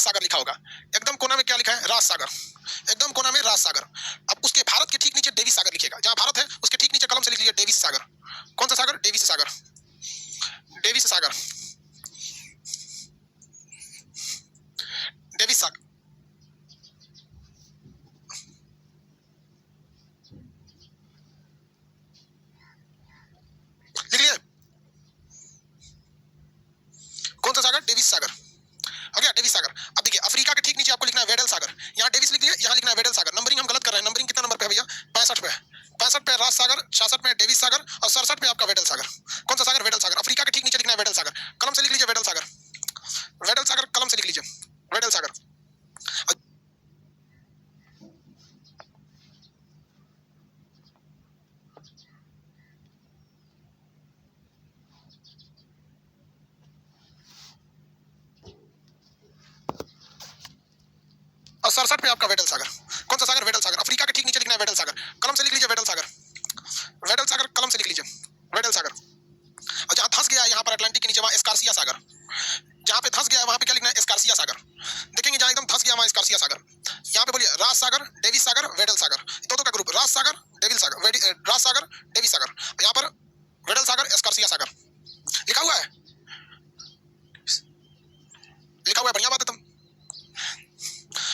सागर लिखा होगा, एकदम कोना में क्या लिखा है, राज सागर, एकदम कोना में राज सागर। अब उसके भारत के ठीक नीचे डेविस सागर लिखिएगा, जहां भारत है उसके ठीक नीचे कलम से लिख लीजिए डेविस सागर। कौन सा सागर, डेविस सागर, डेविस सागर, डेविस सागर लिख लिए। कौन सा सागर, डेविस सागर, हो गया डेविस सागर। अब देखिए अफ्रीका के ठीक नीचे आपको लिखना है वेडल सागर, यहाँ डेविस लिख दिए, यहाँ लिखना है वेडल सागर। नंबरिंग हम गलत कर रहे हैं, नंबरिंग कितना नंबर पे है भैया, 65 पे, 65 पे राज सागर, 66 पे डेविस सागर और 67 पे आपका वेडल सागर। कौन सा सागर, वेडल सागर। अफ्रीका के ठीक नीचे लिखना है वेडल सागर, कलम से लिख लीजिए वेडल सागर, वेडल सागर कलम से लिख लीजिए, वेडल सागर। और 67 पे आपका वेडल सागर। कौन सा सागर, वेडल सागर। अफ्रीका के ठीक नीचे लिखना है वेडल सागर, कलम से लिख लीजिए वेडल सागर, वेडल सागर कलम से लिख लीजिए, वेडल सागर। और जहां धंस गया है यहाँ पर अटलांटिक के नीचे, वहां एस्कार्सिया सागर, जहां पे धंस गया है वहां पे क्या लिखना है, एस्कार्सिया सागर। देखेंगे जहां एकदम धंस गया वहां एस्कार्सिया सागर। यहाँ पे बोलिए राज सागर, डेविस सागर, वेडल सागर, दो का ग्रुप, राज सागर, डेविल सागर, राज सागर, डेविस सागर। यहाँ पर वेडल सागर, एस्कार्सिया सागर लिखा हुआ है, लिखा हुआ है, बढ़िया बात है। तुम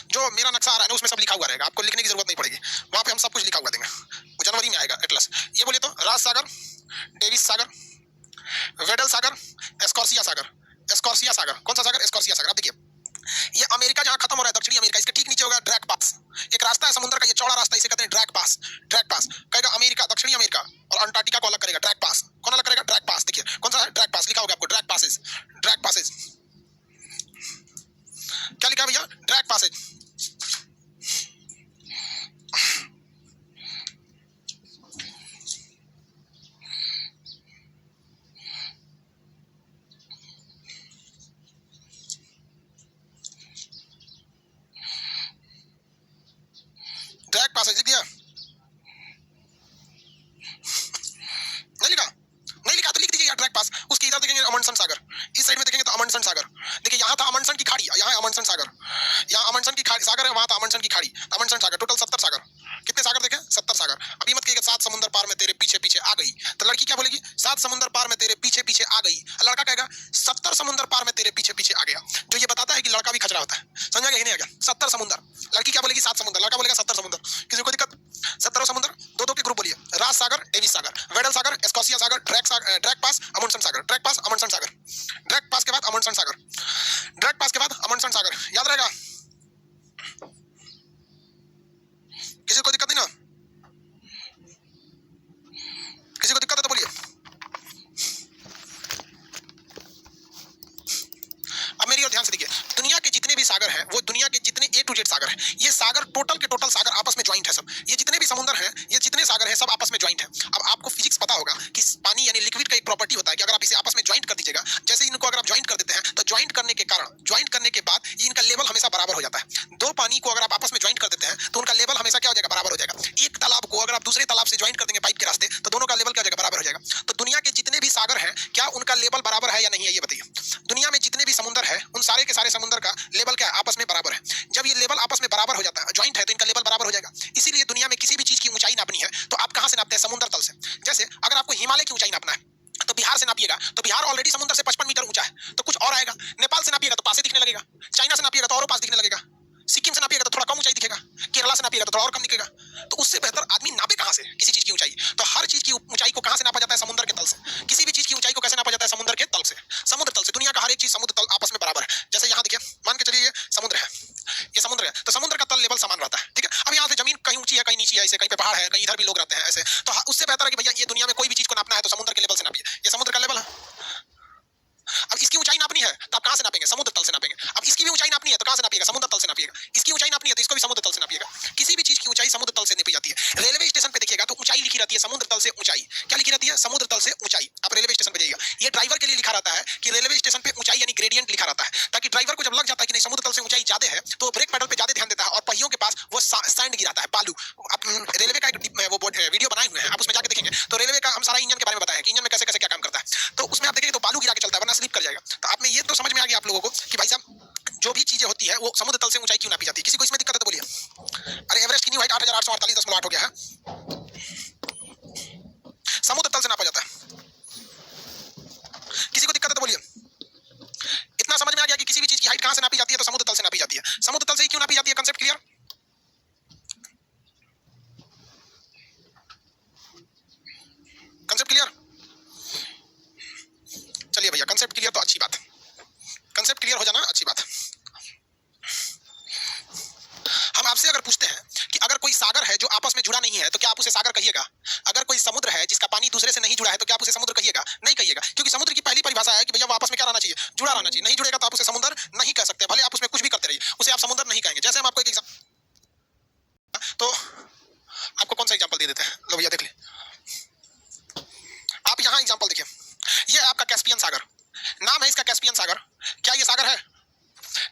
जो मेरा नक्शा आ रहा है ना उसमें सब लिखा हुआ रहेगा, आपको लिखने की जरूरत नहीं पड़ेगी, वहां पे हम सब कुछ लिखा हुआ देंगे। वो जनवरी में आएगा एटलस। ये बोलिए तो राज सागर, डेविस सागर, वेडल सागर, एस्कॉर्सिया सागर, एस्कॉर्सिया सागर। कौन सा सागर, एस्कॉर्सिया सागर। अब देखिए ये अमेरिका जहां खत्म हो रहा है, दक्षिणी अमेरिका, इसके ठीक नीचे होगा ड्रैग पास, एक रास्ता है समुद्र का, ये चौड़ा रास्ता, इसे कहते हैं ड्रैग पास। ड्रैग पास कहेगा अमेरिका, दक्षिणी अमेरिका और अंटार्कटिका को अलग करेगा, ड्रैग पास। कौन अलग करेगा, ड्रैग पास। देखिए कौन सा है, ड्रैग पास लिखा होगा आपको, ड्रैग पासेज, ड्रैग पासेज। क्या लिखा है भैया, ड्रैग पासेज। ड्रैग पासेज लिख दिया, नहीं लिखा, नहीं लिखा तो लिख दीजिए ड्रैग पास। उसके इधर देखेंगे अमंडसन सागर, इस साइड में देखेंगे तो अमंडसन सागर। देखिए यहाँ था अमंडसन की खाड़ी, यहाँ है अमंडसन सागर, यहाँ अमंडसन की खाड़ी सागर है, वहां था अमंडसन की खाड़ी, अमंडसन सागर। टोटल 70 सागर। कितने सागर देखे, 70 सागर। अभी मत कहिएगा 7 समुद्र पार में तेरे पीछे पीछे आ गई, तो लड़की क्या बोलेगी, 7 समुद्र पार में तेरे पीछे पीछे आ गई। लड़का कहेगा 70 समुद्र पार में तेरे पीछे पीछे आ गया, जो ये बताता है कि लड़का भी खचरा होता है। समझा गया, नहीं आ गया। 70 समुद्र, लड़की क्या बोलेगी 7 समुद्र, लड़का बोलेगा 70 समुद्र। किसी को दिक्कत, 70 समुद्र, दो के ग्रुप बोलिए, राज सागर, डेविस सागर, वेडल सागर, एस्कॉर्सिया सागर, ड्रैग पास, अमंडसन सागर, ड्रैग पास, अमंडसन सागर, ड्रैग पास के बाद अमंडसन सागर, ड्रैग पास के बाद अमंडसन सागर। याद रहेगा, किसी को दिक्कत नहीं ना, किसी को दिक्कत है तो बोलिए। अब मेरी और ध्यान से देखिए, दुनिया के जितने भी सागर हैं, वो दुनिया के जितने A to Z सागर हैं, ये सागर टोटल के टोटल सागर आपस में ज्वाइंट है सब। ये जितने भी समुद्र हैं, ये जितने सागर हैं, सब आपस में ज्वाइंट है। अब आपको फिजिक्स पता होगा कि पानी यानी लिक्विड का एक प्रॉपर्टी होता है कि अगर आप इसे आपस में ज्वाइंट कर दीजिएगा, जैसे इनको अगर आप ज्वाइंट कर देते हैं, तो ज्वाइंट करने के कारण, ज्वाइंट करने के बाद ये इनका लेवल हमेशा बराबर हो जाता है। दो पानी को अगर आप आपस में ज्वाइंट कर देते हैं, तो उनका लेवल हमेशा क्या हो जाएगा, बराबर हो जाएगा। एक तालाब को अगर आप दूसरे तालाब से ज्वाइंट कर देंगे पाइप के रास्ते, तो दोनों का लेवल क्या हो जाएगा, बराबर हो जाएगा। तो दुनिया के जितने भी सागर हैं, क्या उनका लेवल बराबर है या नहीं है, ये बताइए। दुनिया में जितने भी समुद्र है, उन सारे के सारे समुद्र का लेवल क्या है, आपस में बराबर है। जब ये लेवल आपस में बराबर हो जाता है, ज्वाइंट है, तो इनका लेवल बराबर हो जाएगा। इसीलिए दुनिया में किसी भी चीज की ऊंचाई नापनी है तो आप कहां से नापते हैं, समुद्र तल से। जैसे अगर आपको हिमालय की ऊंचाई नापना है तो बिहार से नापिएगा, तो बिहार ऑलरेडी समुद्र से 55 मीटर ऊंचा है, तो कुछ और आएगा। नेपाल से नापिएगा तो पास ही दिखने लगेगा, चाइना से नापिएगा तो और पास दिखने लगेगा, सिक्किम से नापिएगा तो थोड़ा कम ऊंचाई दिखेगा, केरला से नापिएगा तो थोड़ा और कम दिखेगा। तो उससे बेहतर आदमी नापे कहां से किसी चीज की ऊंचाई। तो हर चीज की ऊंचाई को कहां से नापा जाता है, समुद्र के तल से। किसी भी चीज की ऊंचाई को कैसे नापा जाता है, समुद्र के तल से। समुद्र तल से दुनिया का हर एक चीज समुद्र तल आपस में बराबर है। जैसे यहाँ देखिए, मान के चलिए ये समुद्र है, ये समुद्र है, तो समुद्र का तल लेवल समान रहता है, ठीक है। अब यहाँ से जमीन कहीं ऊंची है, कहीं नीची है, ऐसे कहीं पे पहाड़ है, कहीं इधर भी लोग रहते हैं, ऐसे। तो उससे बेहतर है कि भैया ये दुनिया में कोई भी चीज को नापना है तो समुद्र के लेवल से नापिए, ये समुद्र का लेवल है। अब इसकी ऊंचाई नापनी है तो आप कहां से नापेंगे, समुद्र तल से नापेंगे। अब इसकी भी ऊंचाई नापनी है तो कहां से नापिएगा, समुद्र तल से नापिएगा। इसकी ऊंचाई नापनी है तो इसको भी समुद्र तल से नापिएगा। किसी भी चीज की ऊंचाई समुद्र तल से नापी जाती है। रेलवे स्टेशन पे देखिएगा तो ऊंचाई लिखी रहती है समुद्र तल से ऊंचाई। क्या लिखी रहती है, समुद्र तल से ऊंचाई। आप रेलवे स्टेशन पे जाइएगा, ये ड्राइवर के लिए लिखा रहता है कि रेलवे स्टेशन पे ऊंचाई यानी ग्रेडियंट लिखा रहता है, ताकि ड्राइवर को जब लग जाता है कि नहीं समुद्र तल से ऊंचाई ज्यादा है, तो ब्रेक पैडल पे ज्यादा ध्यान देता है और पहियों के पास वो सैंड गिराता है, बालू। आप रेलवे का एक वो वीडियो बनाए हुए हैं, आप उसमें जाके देखेंगे तो रेलवे का हम सारा इंजन के बारे में बताया कि इंजन में कैसे कैसे क्या काम करता है। तो उसमें आप देखेंगे तो बालू गिरा के चलता है, वरना स्लिप कर जाएगा। तो आप में ये तो समझ में आ गया आप लोगों को कि भाई साहब जो भी चीजें होती है वो समुद्र तल से ऊंचाई क्यों नापी जाती है? किसी को इसमें दिक्कत है तो बोलिए। अरे एवरेस्ट की न्यू हाइट 8,848.8 हो गया है, समुद्र तल से नापा जाता है। किसी को दिक्कत है तो बोलिए। इतना समझ में आ गया कि किसी भी चीज की हाइट कहां से नापी जाती है? तो समुद्र तल से नापी जाती है। समुद्र तल से ही क्यों नापी जाती है? Concept clear? Concept clear? चलिए भैया, कंसेप्ट क्लियर तो अच्छी बात, कंसेप्ट क्लियर हो जाना अच्छी बात। हम आपसे अगर पूछते हैं कि अगर कोई सागर है जो आपस में जुड़ा नहीं है तो क्या आप उसे सागर कहिएगा? अगर कोई समुद्र है जिसका पानी दूसरे से नहीं जुड़ा है तो क्या आप उसे समुद्र कहिएगा? नहीं कहिएगा, क्योंकि समुद्र की पहली परिभाषा है कि भैया वो आपस में क्या रहना चाहिए? जुड़ा रहना चाहिए। नहीं जुड़ेगा तो आप उसे समुद्र नहीं कह सकते, भले आप उसमें कुछ भी करते रहिए, उसे आप समुद्र नहीं कहेंगे। जैसे हम आपको एक एग्जाम्पल, तो आपको कौन सा एग्जाम्पल दे देते हैं, लो भैया देख ले। आप यहाँ एग्जाम्पल देखिए, ये है आपका कैस्पियन सागर, नाम है इसका कैस्पियन सागर। क्या ये सागर है?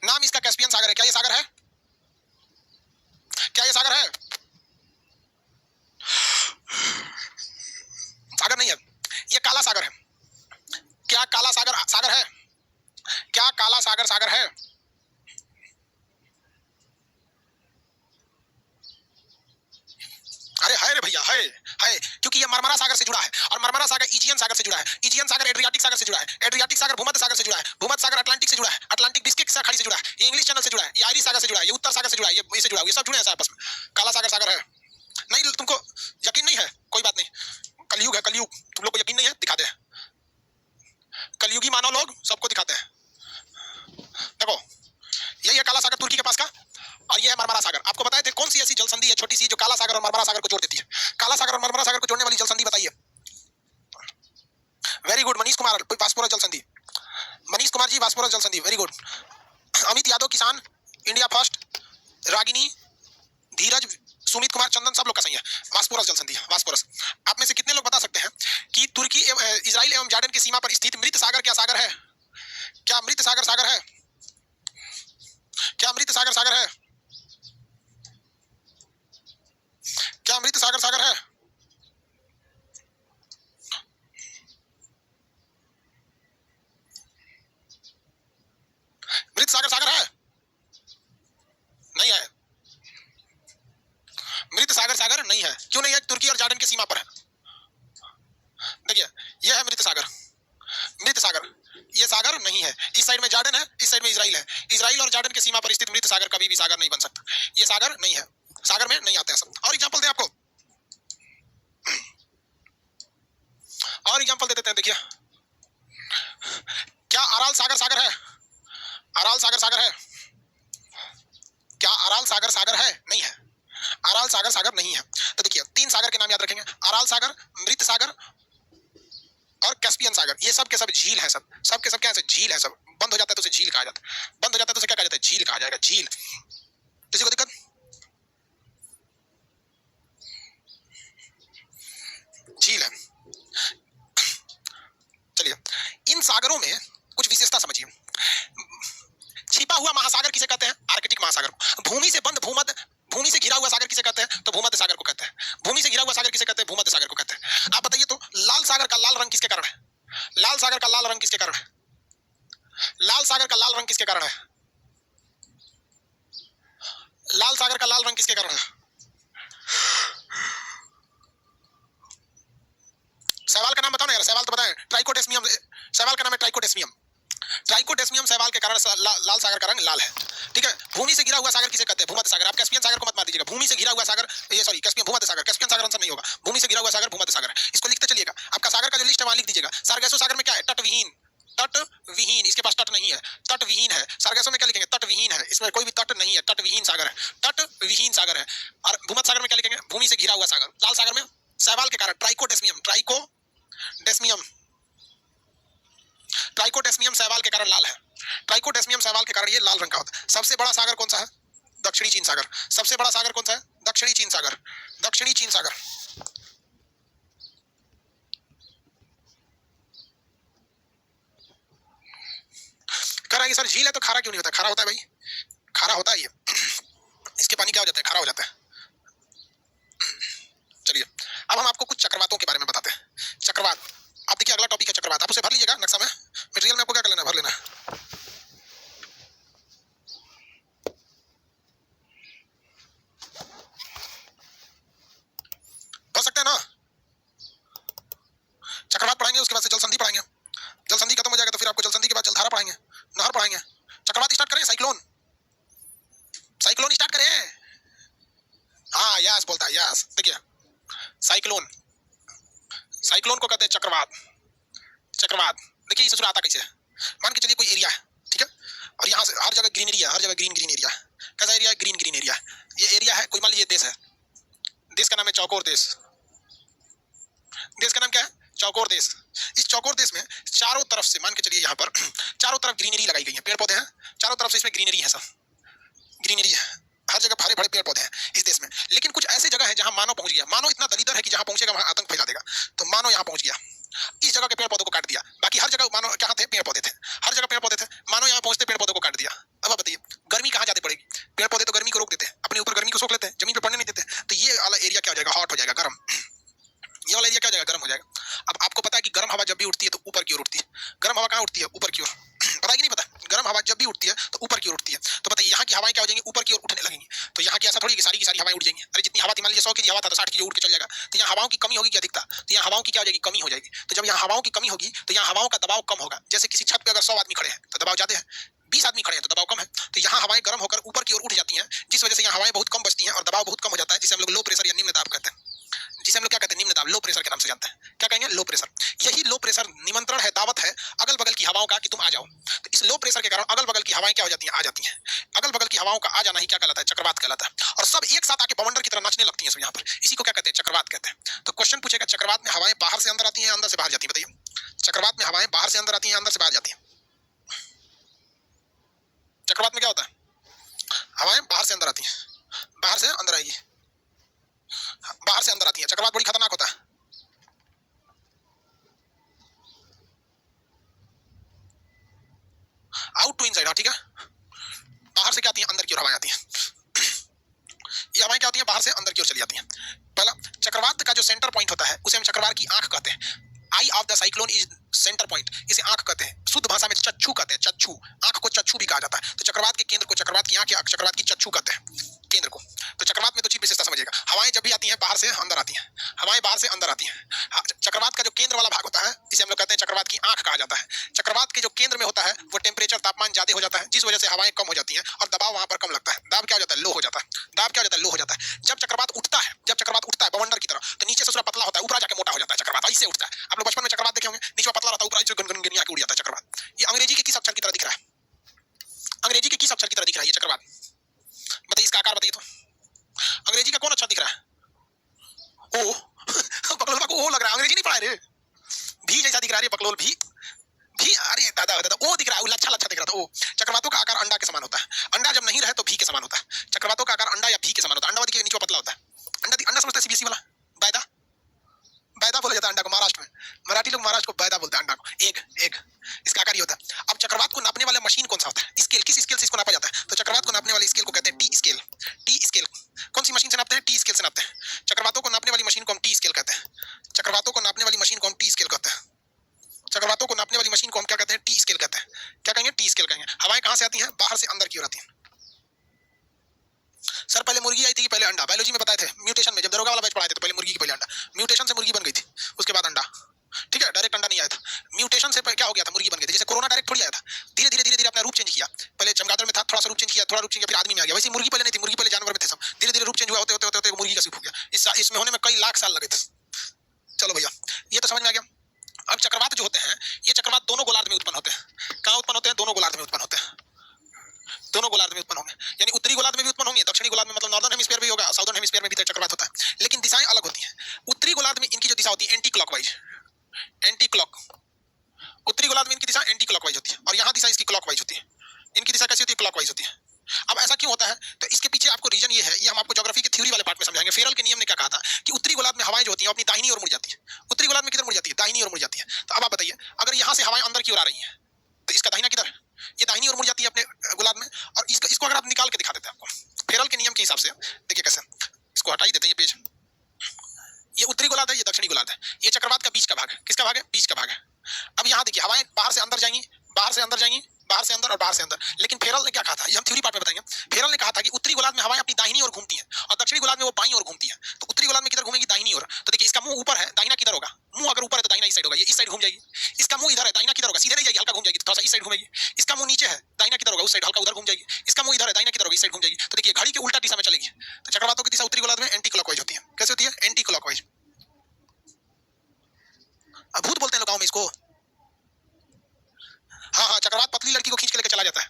नाम इसका कैस्पियन सागर है। क्या ये सागर है? क्या ये सागर है? सागर नहीं है, ये काला सागर है। क्या काला सागर सागर है? क्या काला सागर सागर है? अरे है रे भैया, है, क्योंकि ये मरमरा सागर से जुड़ा है और मरमरा सागर इजियन सागर से जुड़ा है, इजियन सागर एड्रियाटिक सागर से जुड़ा है, एड्रियाटिक सागर भूमध्य सागर से जुड़ा है, भूमध्य सागर अटलांटिक से जुड़ा है, अटलांटिक बिस्किट खाड़ी से जुड़ा है, ये इंग्लिश चैनल से जुड़ा है, ये आयरिश सागर से जुड़ा है, ये उत्तर सागर से जुड़ा है, ये इससे जुड़ा है, ये सब जुड़े हैं आपस में। काला सागर सागर है। नहीं तुमको यकीन नहीं है, कोई बात नहीं, कलयुग है कलयुग, तुम लोग को यकीन नहीं है, दिखाते हैं। कलयुगी मानव लोग सबको दिखाते हैं। देखो यही है काला सागर तुर्की के पास का, और ये है मरमरा सागर। आपको बताए थे कौन सी ऐसी जल संधि है छोटी सी जो काला सागर और मरमरा सागर को जोड़ देती है? काला सागर और मरमरा सागर को जोड़ने वाली जल संधि बताइए। Very good Manish Kumar, Bosporus जल संधि। मनीष कुमार जी बास्पोरस जल संधि, वेरी गुड। अमित यादव किसान, इंडिया फर्स्ट, रागिनी, धीरज, सुमित कुमार, चंदन, सब लोग का सही है, बास्पोरस जल संधि है, बास्पोरस। आप में से कितने लोग बता सकते हैं कि तुर्की इजराइल एवं जॉर्डन की सीमा पर स्थित मृत सागर क्या सागर है? क्या मृत सागर सागर है? क्या मृत सागर सागर है? क्या मृत सागर सागर है? मृत सागर सागर है? नहीं है, मृत सागर सागर नहीं है। क्यों नहीं है? तुर्की और जॉर्डन की सीमा पर है। देखिए यह है मृत सागर, मृत सागर, ये सागर नहीं है। इस साइड में जॉर्डन है, इस साइड में इजराइल है। इजराइल और जॉर्डन की सीमा पर स्थित मृत सागर कभी भी सागर नहीं बन सकता, ये सागर नहीं है, सागर में नहीं आता है सब। और एग्जांपल दें आपको, और एग्जांपल दे देते हैं। देखिए क्या अराल सागर सागर है? अराल सागर सागर है? क्या अराल सागर सागर है? नहीं है, अराल सागर सागर नहीं है। तो देखिए 3 सागर के नाम याद रखेंगे, अराल सागर, मृत सागर और कैस्पियन सागर। ये सब के सब झील है, सब के सब क्या है? झील है। सब बंद हो जाता है तो उसे झील कहा जाता है, बंद हो जाता है तो उसे क्या कहा जाता है? झील कहा जाएगा, झील। किसी को दिक्कत? झील है। चलिए इन सागरों में कुछ विशेषता समझिए। छिपा हुआ महासागर किसे कहते हैं? आर्कटिक महासागर। भूमि से बंद भूमध्य, भूमि से घिरा हुआ सागर किसे कहते हैं? तो भूमध्य सागर को कहते हैं। भूमि से घिरा हुआ सागर किसे कहते हैं? भूमध्य सागर को कहते हैं। आप बताइए तो लाल सागर का लाल रंग किसके कारण है? लाल सागर का लाल रंग किसके कारण है? लाल सागर का लाल रंग किसके कारण है? लाल सागर का लाल रंग किसके कारण है? सवाल का नाम बताओ ना यार, सवाल तो बताएं। ट्राइकोडेस्मियम, सवाल का नाम है ट्राइकोडेस्मियम। ट्राइकोडेस्मियम शैवाल के कारण लाल सागर का रंग लाल है। ठीक है। भूमि से घिरा हुआ सागर किसे कहते हैं? भूमध्य सागर। आप कैस्पियन सागर को मत मार दीजिएगा, भूमि से घिरा हुआ सागर, ये सॉरी कैस्पियन, भूमध्य सागर। कैस्पियन सागर आंसर नहीं होगा, भूमि से घिरा हुआ सागर भूमध्य सागर। इसको लिखते चलिएगा, आपका सागर का जो लिस्ट है वहां लिख दीजिएगा। सारगैसो सागर में क्या है? तटविहीन, तटविहीन, इसके पास तट नहीं है, तटविहीन है। सारगैसो में क्या लिखेंगे? तटविहीन है, इसमें कोई भी तट नहीं है, तटविहीन सागर है, तटविहीन सागर है। और भूमध्य सागर में क्या लिखेंगे? भूमि से घिरा हुआ सागर। लाल सागर में शैवाल के कारण ट्राइकोडेस्मियम, ट्राइकोडेस्मियम, ट्राइकोडेस्मियम शैवाल के कारण लाल है। ट्राइकोडेस्मियम शैवाल के कारण ये लाल रंग का होता है। सबसे बड़ा सागर कौन सा है? दक्षिणी चीन सागर। सबसे बड़ा सागर कौन सा है? दक्षिणी चीन सागर, दक्षिणी चीन सागर। कह रहा है सर झील है तो खारा क्यों नहीं होता? खारा होता है भाई, खारा होता है ये। इसके पानी क्या हो जाता है? खारा हो जाता है। चलिए अब हम आपको कुछ चक्रवातों के बारे में बताते हैं। चक्रवात, आप देखिए अगला टॉपिक है चक्रवात। आप उसे भर लीजिएगा नक्शा में, मटेरियल में आपको क्या कर लेना, भर लेना है। पढ़ाएंगे, उसके बाद से जल संधि पढ़ाएंगे। जल संधि खत्म हो जाएगा तो फिर आपको जल संधि के बाद जलधारा पढ़ाएंगे, नहर पढ़ाएंगे। चक्रवात स्टार्ट करें, साइक्लोन, साइक्लोन स्टार्ट करें। हाँ यस बोलता है, यस। देखिए साइक्लोन, साइक्लोन को कहते हैं चक्रवात। चक्रवात देखिए इसे शुरू आता कैसे है। मान के चलिए कोई एरिया है, ठीक है, और यहाँ से हर जगह ग्रीनरी है, हर जगह ग्रीन ग्रीन एरिया है। कैसा एरिया है? Green green area. ये एरिया है, कोई मान लीजिए देश है, देश का नाम है चौकोर देश। देश का नाम क्या है? चौकोर देश। इस चौकोर देश में चारों तरफ से मान के चलिए यहाँ पर चारों तरफ ग्रीनरी लगाई गई है, पेड़ पौधे हैं चारों तरफ से, इसमें ग्रीनरी है, सब ग्रीनरी है, हर जगह हरे भरे पेड़ पौधे हैं इस देश में। लेकिन कुछ ऐसी जगह है जहां मानव पहुंच गया, मानव इतना दलिदर है कि जहां पहुंचेगा वहां आतंक फैला देगा, तो मानव यहां पहुंच गया, इस जगह के पेड़ पौधों को काट दिया। बाकी हर जगह मानव कहां थे? पेड़ पौधे थे, हर जगह पेड़ पौधे थे, मानव यहां पहुंचते पेड़ पौधों को काट दिया। अब आप बताइए गर्मी कहां जाती पड़ेगी? पेड़ पौधे तो गर्मी को रोक देते हैं, अपने ऊपर गर्मी को सोख लेते हैं, जमीन पे पड़ने नहीं देते, तो ये वाला एरिया क्या हो जाएगा? हॉट हो जाएगा, गर्म। ये वाला एरिया क्या हो जाएगा? गर्म हो जाएगा। अब आपको पता है कि गर्म हवा जब भी उठती है तो ऊपर की ओर उठती है। गर्म हवा कहां उठती है? ऊपर की ओर। पता है कि नहीं पता? गर्म हवा जब भी उठती है तो ऊपर की ओर उठती है। तो बताइए यहाँ की हवाएं क्या हो जाएंगी? ऊपर की ओर उठने लगेंगी। तो यहाँ की ऐसा थोड़ी कि सारी की सारी हवाएं उठ जाएंगी। अरे जितनी हवा थी, मान लीजिए 100 kg हवा था तो 60 kg उठ के चल जाएगा। तो यहाँ हवाओं की कमी होगी कि अधिकता? तो यहाँ हवाओं की क्या हो जाएगी? कमी हो जाएगी। तो जब यहाँ हवाओं की कमी होगी तो यहाँ हवाओं का दबाव कम होगा। जैसे किसी छत पे अगर 100 आदमी खड़े हैं तो दबाव ज्यादा है, 20 आदमी खड़े हैं तो दबाव कम है। तो यहाँ हवाएं गर्म होकर ऊपर की ओर उठ जाती हैं, जिस वजह से यहाँ हवाएं बहुत कम बचती हैं और दबाव बहुत कम हो जाता है, जिसे हम लोग लो प्रेशर या निम्न दाब कहते हैं। जिसे हम लोग क्या कहते हैं? निम्न दाब, लो प्रेशर के नाम से जानते हैं। क्या कहेंगे? Low pressure. यही लो प्रेशर निमंत्रण है, दावत है अगल बगल की हवाओं का कि तुम आ जाओ। तो इस लो प्रेशर के कारण अगल बगल की हवाएं क्या हो जाती हैं? आ जाती हैं। अगल बगल की हवाओं का आ जाना ही क्या कहलाता है? चक्रवात कहलाता है। और सब एक साथ आके बवंडर की तरह नाचने लगती हैं सब यहाँ पर, इसी को क्या कहते हैं? चक्रवात कहते हैं। तो क्वेश्चन पूछेगा, चक्रवात में हवाएं बाहर से अंदर आती हैं, अंदर से बाहर जाती है? बताइए, चक्रवात में हवाएं बाहर से अंदर आती हैं, अंदर से बाहर जाती हैं? चक्रवात में क्या होता है? हवाएं बाहर से अंदर आती हैं, बाहर से अंदर आएगी, बाहर से अंदर आती है। चक्रवात बड़ी खतरनाक होता है। आउट टू इनसाइड, हाँ ठीक है। बाहर से क्या आती है? अंदर की ओर हवाएं आती हैं। ये हवाएं क्या होती हैं? बाहर से अंदर की ओर चली जाती हैं। पहला, चक्रवात का जो सेंटर पॉइंट होता है उसे हम चक्रवात की आंख कहते हैं। Eye of the cyclone is centre point, इसे आंख कहते हैं। शुद्ध भाषा में चक्षु कहते हैं, चक्षु। आंख को चक्षु भी कहा जाता है। तो चक्रवात के केंद्र को चक्रवात की आंख या चक्रवात की चक्षु कहते हैं, केंद्र को। तो चक्रवात में दो चीज विशेषता समझिएगा, हवाएं जब भी आती हैं बाहर से अंदर आती हैं, हवाएं बाहर से अंदर आती हैं। चक्रवात का जो केंद्र वाला भाग होता है इसे हम लोग कहते हैं चक्रवात की आंख कहा जाता है। चक्रवात के जो केंद्र में होता है वो टेम्परेचर, तापमान ज्यादा हो जाता है, जिस वजह से हवाएं कम हो जाती हैं और दबाव वहां पर कम लगता है। दाब क्या हो जाता है? लो हो जाता है। दाब क्या हो जाता है? लो हो जाता है। जब चक्रवात उठता है, जब चक्रवात उठता है बवंडर की तरह, तो नीचे से थोड़ा पतला होता है, ऊपर जाके मोटा हो जाता है। चक्रवात ऐसे उठता है। आप लोग बचपन में चक्रवात देखे होंगे, नीचे पतला रहता है, ऊपर गनगनिया के उड़ जाता है चक्रवात। ये अंग्रेजी के किस अक्षर की तरह दिख रहा है? अंग्रेजी के किस अक्षर की तरह दिख रहा है ये चक्रवात? बताइए, इसका आकार बताइए तो। अंग्रेजी का कौन अक्षर दिख रहा है? ओ बकलोल को ओ लग रहा है, अंग्रेजी नहीं पढ़ा रे। भी जैसा दिख रहा है बकलोल, भी भी, अरे दादा दादा, ओ दिख रहा है, लच्छा लच्छा दिख रहा था। ओ, चक्रवातों का आकार अंडा के समान होता है। अंडा जब नहीं रहे तो भी के समान होता है। चक्रवातों का आकार अंडा या भी के समान होता है। अंडा देखिए नीचे पतला होता है। अंडा समझते हैं सीबीएसई वाला, बैदा, बैदा बोला जाता है अंडा को महाराष्ट्र में। मराठी लोग महाराष्ट्र को बैदा बोलते हैं अंडा को। एग, एग, इसका आकार ये होता है। अब चक्रवात को नापने वाला मशीन कौन सा होता है? स्केल, किस स्केल से इसको नापा जाता है? तो चक्रवात को नापने वाली स्केल को कहते हैं टी स्केल। टी स्केल कौन सी मशीन से नापते हैं? टी स्केल से नापते हैं। चक्रवातों को नापने वाली मशीन को हम टी स्केल कहते हैं। चक्रवातों को नापने वाली मशीन को हम टी स्केल कहते हैं। चक्रवातों को नापने वाली मशीन को हम क्या कहते हैं? टी स्केल कहते हैं। क्या कहेंगे? टी स्केल कहेंगे। हवाएं कहां से आती हैं? बाहर से अंदर की ओर आती हैं। सर पहले मुर्गी आई थी कि पहले अंडा? बायोलॉजी में बताए थे, म्यूटेशन में जब दरोगा वाला बैच पढ़ाए थे तो पहले मुर्गी की पहले अंडा, म्यूटेशन से मुर्गी बन गई थी, उसके बाद अंडा। ठीक है, डायरेक्ट अंडा नहीं आया था, म्यूटेशन से क्या हो गया था? मुर्गी बन गई थी। जैसे कोरोना डायरेक्ट थोड़ी आया था, धीरे धीरे धीरे धीरे अपना रूप चेंज किया। पहले चमगादड़ में था, थोड़ा सा रूप चेंज किया, थोड़ा रूप चेंज किया, फिर आदमी में आ गया। वैसे मुर्गी पहले नहीं थी, मुर्गी पहले जानवर में थे सब। धीरे धीरे रूप चेंज हुआ, होते होते होते मुर्गी का रूप हो गया। इसमें होने में कई लाख साल लगे थे। चलो भैया, ये तो समझ में आ गया। अब चक्रवात जो होते हैं, ये चक्रवात दोनों गोलार्ध में उत्पन्न होते हैं। कहाँ उत्पन्न होते हैं? दोनों गोलार्ध में उत्पन्न होते हैं। दोनों गोलार्ध में उत्पन्न होंगे, यानी उत्तरी गोलार्ध में भी उत्पन्न होंगे, दक्षिणी गोलार्ध में मतलब नॉर्दर्न हेमिस्फीयर भी होगा, साउदर्न हेमिस्फीयर में भी चक्रवात होता है, लेकिन दिशाएं अलग होती हैं। उत्तरी गोलार्ध में इनकी जो दिशा होती है एंटी क्लॉकवाइज, एंटी क्लॉक। उत्तरी गोलार्ध में इनकी दिशा एंटी क्लॉकवाइज होती है और यहाँ दिशा इसकी क्लॉकवाइज होती है। इनकी दिशा कैसी होती है? क्लॉकवाइज होती है। अब ऐसा क्यों होता है? तो इसके पीछे आपको रीजन ये है, ये हम आपको ज्योग्राफी के थ्योरी वाले पार्ट में समझाएंगे। फेरल के नियम ने क्या कहा था कि उत्तरी गोलार्ध में हवाएं जो होती हैं अपनी दाहिनी ओर मुड़ जाती है। उत्तरी गोलार्ध में किधर मुड़ जाती है? दाहिनी ओर मुड़ जाती है। तो अब आप बताइए, अगर यहाँ से हवाएं अंदर की ओर आ रही हैं तो इसका दाहिना किधर? ये दाहिनी ओर मुड़ जाती है अपने गोलार्ध में। और इसको अगर आप निकाल के दिखा देते हैं आपको फेरल के नियम के हिसाब से, देखिए कैसे, इसको हटा ही देते हैं ये पेज। ये उत्तरी गोलार्ध है, ये दक्षिणी गोलार्ध है, ये चक्रवात का बीच का भाग है। किसका भाग है? बीच का भाग है। अब यहाँ देखिए, हवाएं बाहर से अंदर जाएंगी, बाहर से अंदर जाएंगी, बाहर से अंदर और बाहर से अंदर। लेकिन फेरल ने क्या कहा था, ये हम थ्योरी पार्ट में बताएंगे। फेरल ने कहा था कि उत्तरी गोलार्ध में हवाएं अपनी दाहिनी ओर घूमती हैं और दक्षिणी गोलार्ध में वो बाईं ओर घूमती हैं। तो उत्तरी गोलार्ध में किधर घूमेगी? दाहिनी ओर। तो देखिए, इसका मुंह ऊपर है, दाहिना किधर होगा? मुंह अगर ऊपर है तो दाहिना इस साइड होगा, ये इस साइड घूम जाएगी। इसका मुंह इधर है, दाहिना किधर होगा, सीधे नहीं जाएगी, हल्का घूम जाएगी, थोड़ा सा इस साइड घूमेगी। इसका मुंह नीचे है, दाहिना किधर होगा, उस साइड हल्का उधर घूम जाएगी। इसका मुंह इधर है, दाहिना किधर होगा, इस साइड घूम जाएगी। तो देखिए घड़ी के उल्टा दिशा में चलेगी। तो चक्रवातों की दिशा उत्तरी गोलार्ध में एंटी क्लॉकवाइज होती है। कैसे होती है? Anti clockwise. भूत बोलते हैं लोग गांव में इसको। हाँ हाँ, चक्रवात पतली लड़की को खींच के लेके चला जाता है।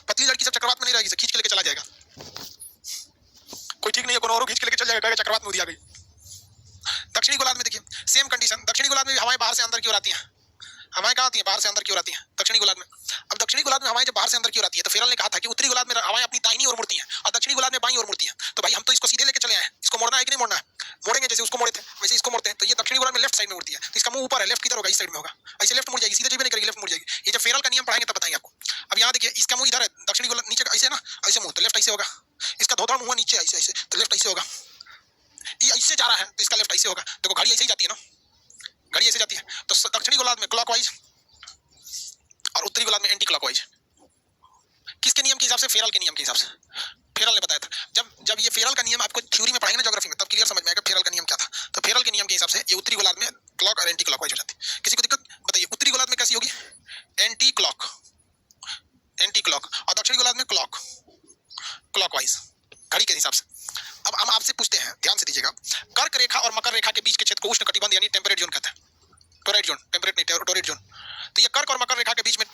पतली लड़की सब चक्रवात में नहीं रहेगी, खींच के लेके चला जाएगा। कोई ठीक नहीं है, कौन और खींच के लेके चल जाएगा, चक्रवात में उड़ी आ गई। दक्षिणी गोलार्ध में देखिए सेम कंडीशन। दक्षिणी गोलार्ध में हवाएं बाहर से अंदर की ओर आती हैं। हवाएं कहाँ आती हैं? बाहर से अंदर की ओर आती हैं दक्षिणी गोलार्ध में। अब दक्षिणी गोलार्ध में हवाएं जब बाहर से अंदर की ओर आती है तो फेरल ने कहा था कि उत्तरी गोलार्ध में हवाएं अपनी दाहिनी ओर मुड़ती हैं और दक्षिणी गोलार्ध में बाईं ओर मुड़ती हैं। तो भाई हम तो इसको सीधे लेके चले आए, इसको मोड़ना है कि नहीं मोड़ना है? मोड़ेंगे, जैसे उसको मोड़े थे वैसे इसको मोड़ते हैं। तो ये दक्षिणी गोलार्ध में लेफ्ट साइड में मुड़ती है, तो इसका मुंह ऊपर है, लेफ्ट किधर होगा, इस साइड में होगा। ऐसे लेफ्ट मुड़ जाएगी, सीधे नहीं करेगी, लेफ्ट मुड़ जाएगी। ये जब फेरल का नियम पढ़ाएंगे तब बताएंगे आपको। अब यहाँ देखिए इसका मुंह इधर है, दक्षिणी गोलार्ध नीचे ऐसे ना, ऐसे मुंह, तो लेफ्ट ऐसे होगा। इसका धोधा मुंह नीचे ऐसे ऐसे, तो लेफ्ट ऐसे होगा। ये ऐसे जा रहा है तो इसका लेफ्ट ऐसे होगा। देखो घड़ी ऐसे ही जाती है ना, घड़ी ऐसे जाती है। तो दक्षिणी गोलार्ध में क्लॉकवाइज और उत्तरी गोलार्ध में एंटी क्लॉकवाइज। किसके नियम के हिसाब से? फेरल के नियम के हिसाब से। फेरल ने बताया था। जब ये फेरल का नियम आपको थ्योरी में पढ़ाएंगे ना ज्योग्राफी में, तब क्लियर समझ में आएगा फेरल का नियम क्या था। तो फेरल के नियम के हिसाब से ये उत्तरी गोलार्ध में क्लॉक और एंटी क्लॉकवाइज हो जाती है। किसी को दिक्कत बताइए? उत्तरी गोलार्ध में कैसी होगी? एंटी क्लॉक, एंटी क्लॉक, और दक्षिणी गोलार्ध में क्लॉक, क्लॉकवाइज, घड़ी के हिसाब से। अब हम आपसे पूछते हैं, ध्यान से दीजिएगा, कर्क रेखा और मकर रेखा के बीच के क्षेत्र को उष्ण कटिबंध यानी टेम्परेट जोन कहते हैं। टोरेट जोन, टेम्परेट नहीं, टोरेट जोन। तो ये कर्क और मकर रेखा के बीच में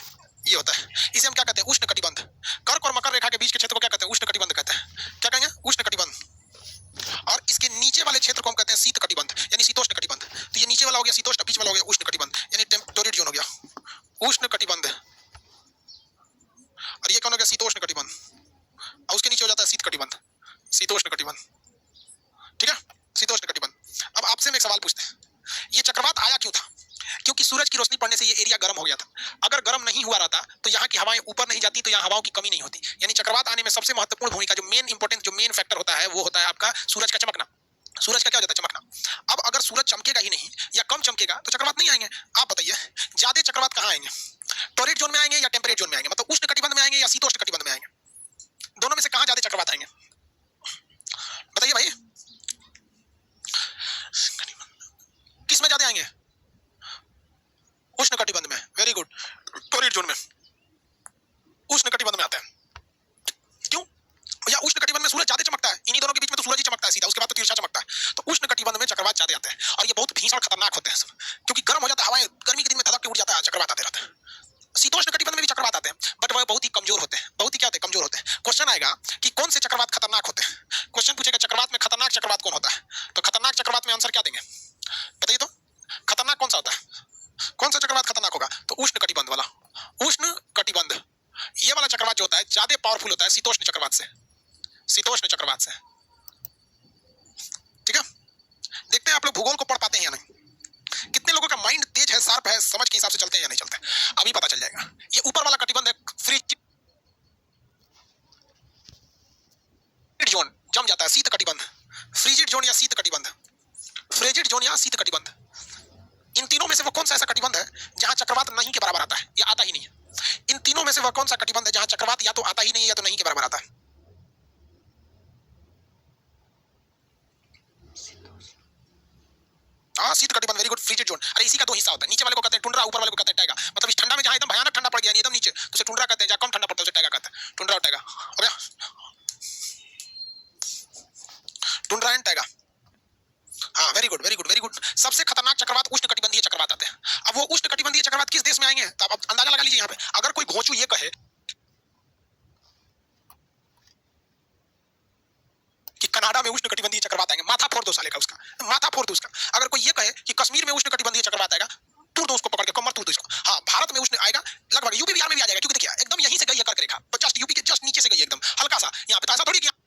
ये होता है, इसे हम क्या कहते हैं? उष्ण कटिबंध। कर्क और मकर रेखा के बीच के क्षेत्र को क्या कहते हैं? उष्ण कटिबंध कहते हैं। क्या कहेंगे? उष्ण कटिबंध। और इसके नीचे वाले क्षेत्र को हम कहते हैं शीत कटिबंध यानी शीतोष्ण कटिबंध। तो ये नीचे वाला हो गया शीतोष्ण, बीच वाला हो गया उष्ण कटिबंध यानी टोरेट जोन हो गया, उष्ण कटिबंध। और ये कौन हो गया? शीतोष्ण कटिबंध। और उसके नीचे हो जाता है शीत कटिबंध, शीतोष्ण कटिबंध। ठीक है, शीतोष्ण कटिबंध। अब आपसे मैं एक सवाल पूछते हैं, ये चक्रवात आया क्यों था? क्योंकि सूरज की रोशनी पड़ने से ये एरिया गर्म हो गया था। अगर गर्म नहीं हुआ रहता तो यहाँ की हवाएं ऊपर नहीं जाती, तो यहाँ हवाओं की कमी नहीं होती। यानी चक्रवात आने में सबसे महत्वपूर्ण भूमिका, जो मेन इंपॉर्टेंट, जो मेन फैक्टर होता है, वो होता है आपका सूरज का चमकना। सूरज का क्या हो जाता है? चमकना। अब अगर सूरज चमकेगा ही नहीं या कम चमकेगा तो चक्रवात नहीं आएंगे। आप बताइए ज्यादा चक्रवात कहाँ आएंगे? टोरेट जोन में आएंगे या टेम्परेट जोन में आएंगे? मतलब उष्ण कटिबंध में आएंगे या शीतोष्ण कटिबंध में आएंगे? दोनों में से कहाँ ज्यादा चक्रवात आएंगे? बताइए भाई, किस में ज्यादा आएंगे? उष्ण कटिबंध में। Very good. टोरेट जोन में, उष्ण कटिबंध में आता है। क्यों? या उष्ण कटिबंध में सूरज ज्यादा चमकता है, इन्हीं दोनों के बीच में तो सूरज ही चमकता है सीधा, उसके बाद तो तिरछा चमकता है। तो उष्ण कटिबंध में चक्रवात ज्यादा आते हैं और ये बहुत भीषण खतरनाक होते हैं सब, क्योंकि गर्म हो जाता है, हवाएं गर्मी के दिन में धड़क के उड़ जाता है, चक्रवात आते रहते हैं। शीतोष्ण कटिबंध में भी चक्रवात आते हैं, बट वह बहुत ही कमजोर होते हैं। बहुत ही क्या होते हैं? कमजोर होते हैं। क्वेश्चन आएगा कि कौन से चक्रवात खतरनाक होते हैं? क्वेश्चन पूछेगा चक्रवात में खतरनाक चक्रवात कौन होता है? तो खतरनाक चक्रवात में आंसर क्या देंगे? बताइए तो, खतरनाक कौन सा होता है? कौन सा चक्रवात खतरनाक होगा? तो उष्ण कटिबंध वाला। उष्ण कटिबंध ये वाला चक्रवात जो होता है ज्यादा पावरफुल होता है शीतोष्ण चक्रवात से, शीतोष्ण चक्रवात से। ठीक है, देखते हैं आप लोग भूगोल को पढ़ पाते हैं या नहीं, कितने लोगों का माइंड तेज है, शार्प है, समझ के हिसाब से चलते हैं या नहीं चलते, अभी पता चल जाएगा। ये ऊपर वाला कटिबंध है फ्रिजिड जोन, जम जाता है, शीत कटिबंध। फ्रिजिड जोन या शीत कटिबंध, फ्रिजिड जोन या शीत कटिबंध, इन तीनों में से वो कौन सा ऐसा कटिबंध है जहां चक्रवात नहीं के बराबर आता है या आता ही नहीं है? इन तीनों में से वह कौन सा कटिबंध है जहां चक्रवात या तो आता ही नहीं है या तो नहीं के बराबर आता है? हाँ, शीत कटिबंध। Very good, frigid zone. अरे इसी का दो हिस्सा होता है, नीचे वाले को कहते हैं टुंड्रा, ऊपर वाले को कहते हैं टैगा। मतलब इस ठंडा में जहां एकदम भयानक ठंडा पड़ गया, एकदम नीचे, तो उसे टुंड्रा कहते हैं, जहां कम ठंडा पड़ता है उसे टैगा कहते हैं। टुंड्रा और टैगा हो गया, टुंड्रा एंड टैगा। हाँ, very good, very good, very good. सबसे खतरनाक चक्रवात उष्ण कटिबंधीय चक्रवात आते हैं। अब वो उष्ण कटिबंधीय चक्रवात किस देश में आएंगे? तो आप अंदाजा लगा लीजिए। यहाँ पे अगर कोई घोंचू ये कहे कि कनाडा में उष्ण कटिबंधीय चक्रवात आएंगे, माथा फोड़ दो साले का, उसका माथा फोड़ दो उसका। अगर कोई ये कहे कि कश्मीर में उष्ण कटिबंधीय चक्रवात आएगा, तोड़ दो उसको, पकड़ के कमर तोड़ दो इसको। हाँ, भारत में उष्ण आएगा, लगभग यूपी बिहार में भी आ जाएगा, क्योंकि देखिए एकदम यहीं से गई है कर्क रेखा, जस्ट यूपी के जस्ट नीचे से गई एकदम हल्का सा, यहाँ पे तो ऐसा थोड़ी किया।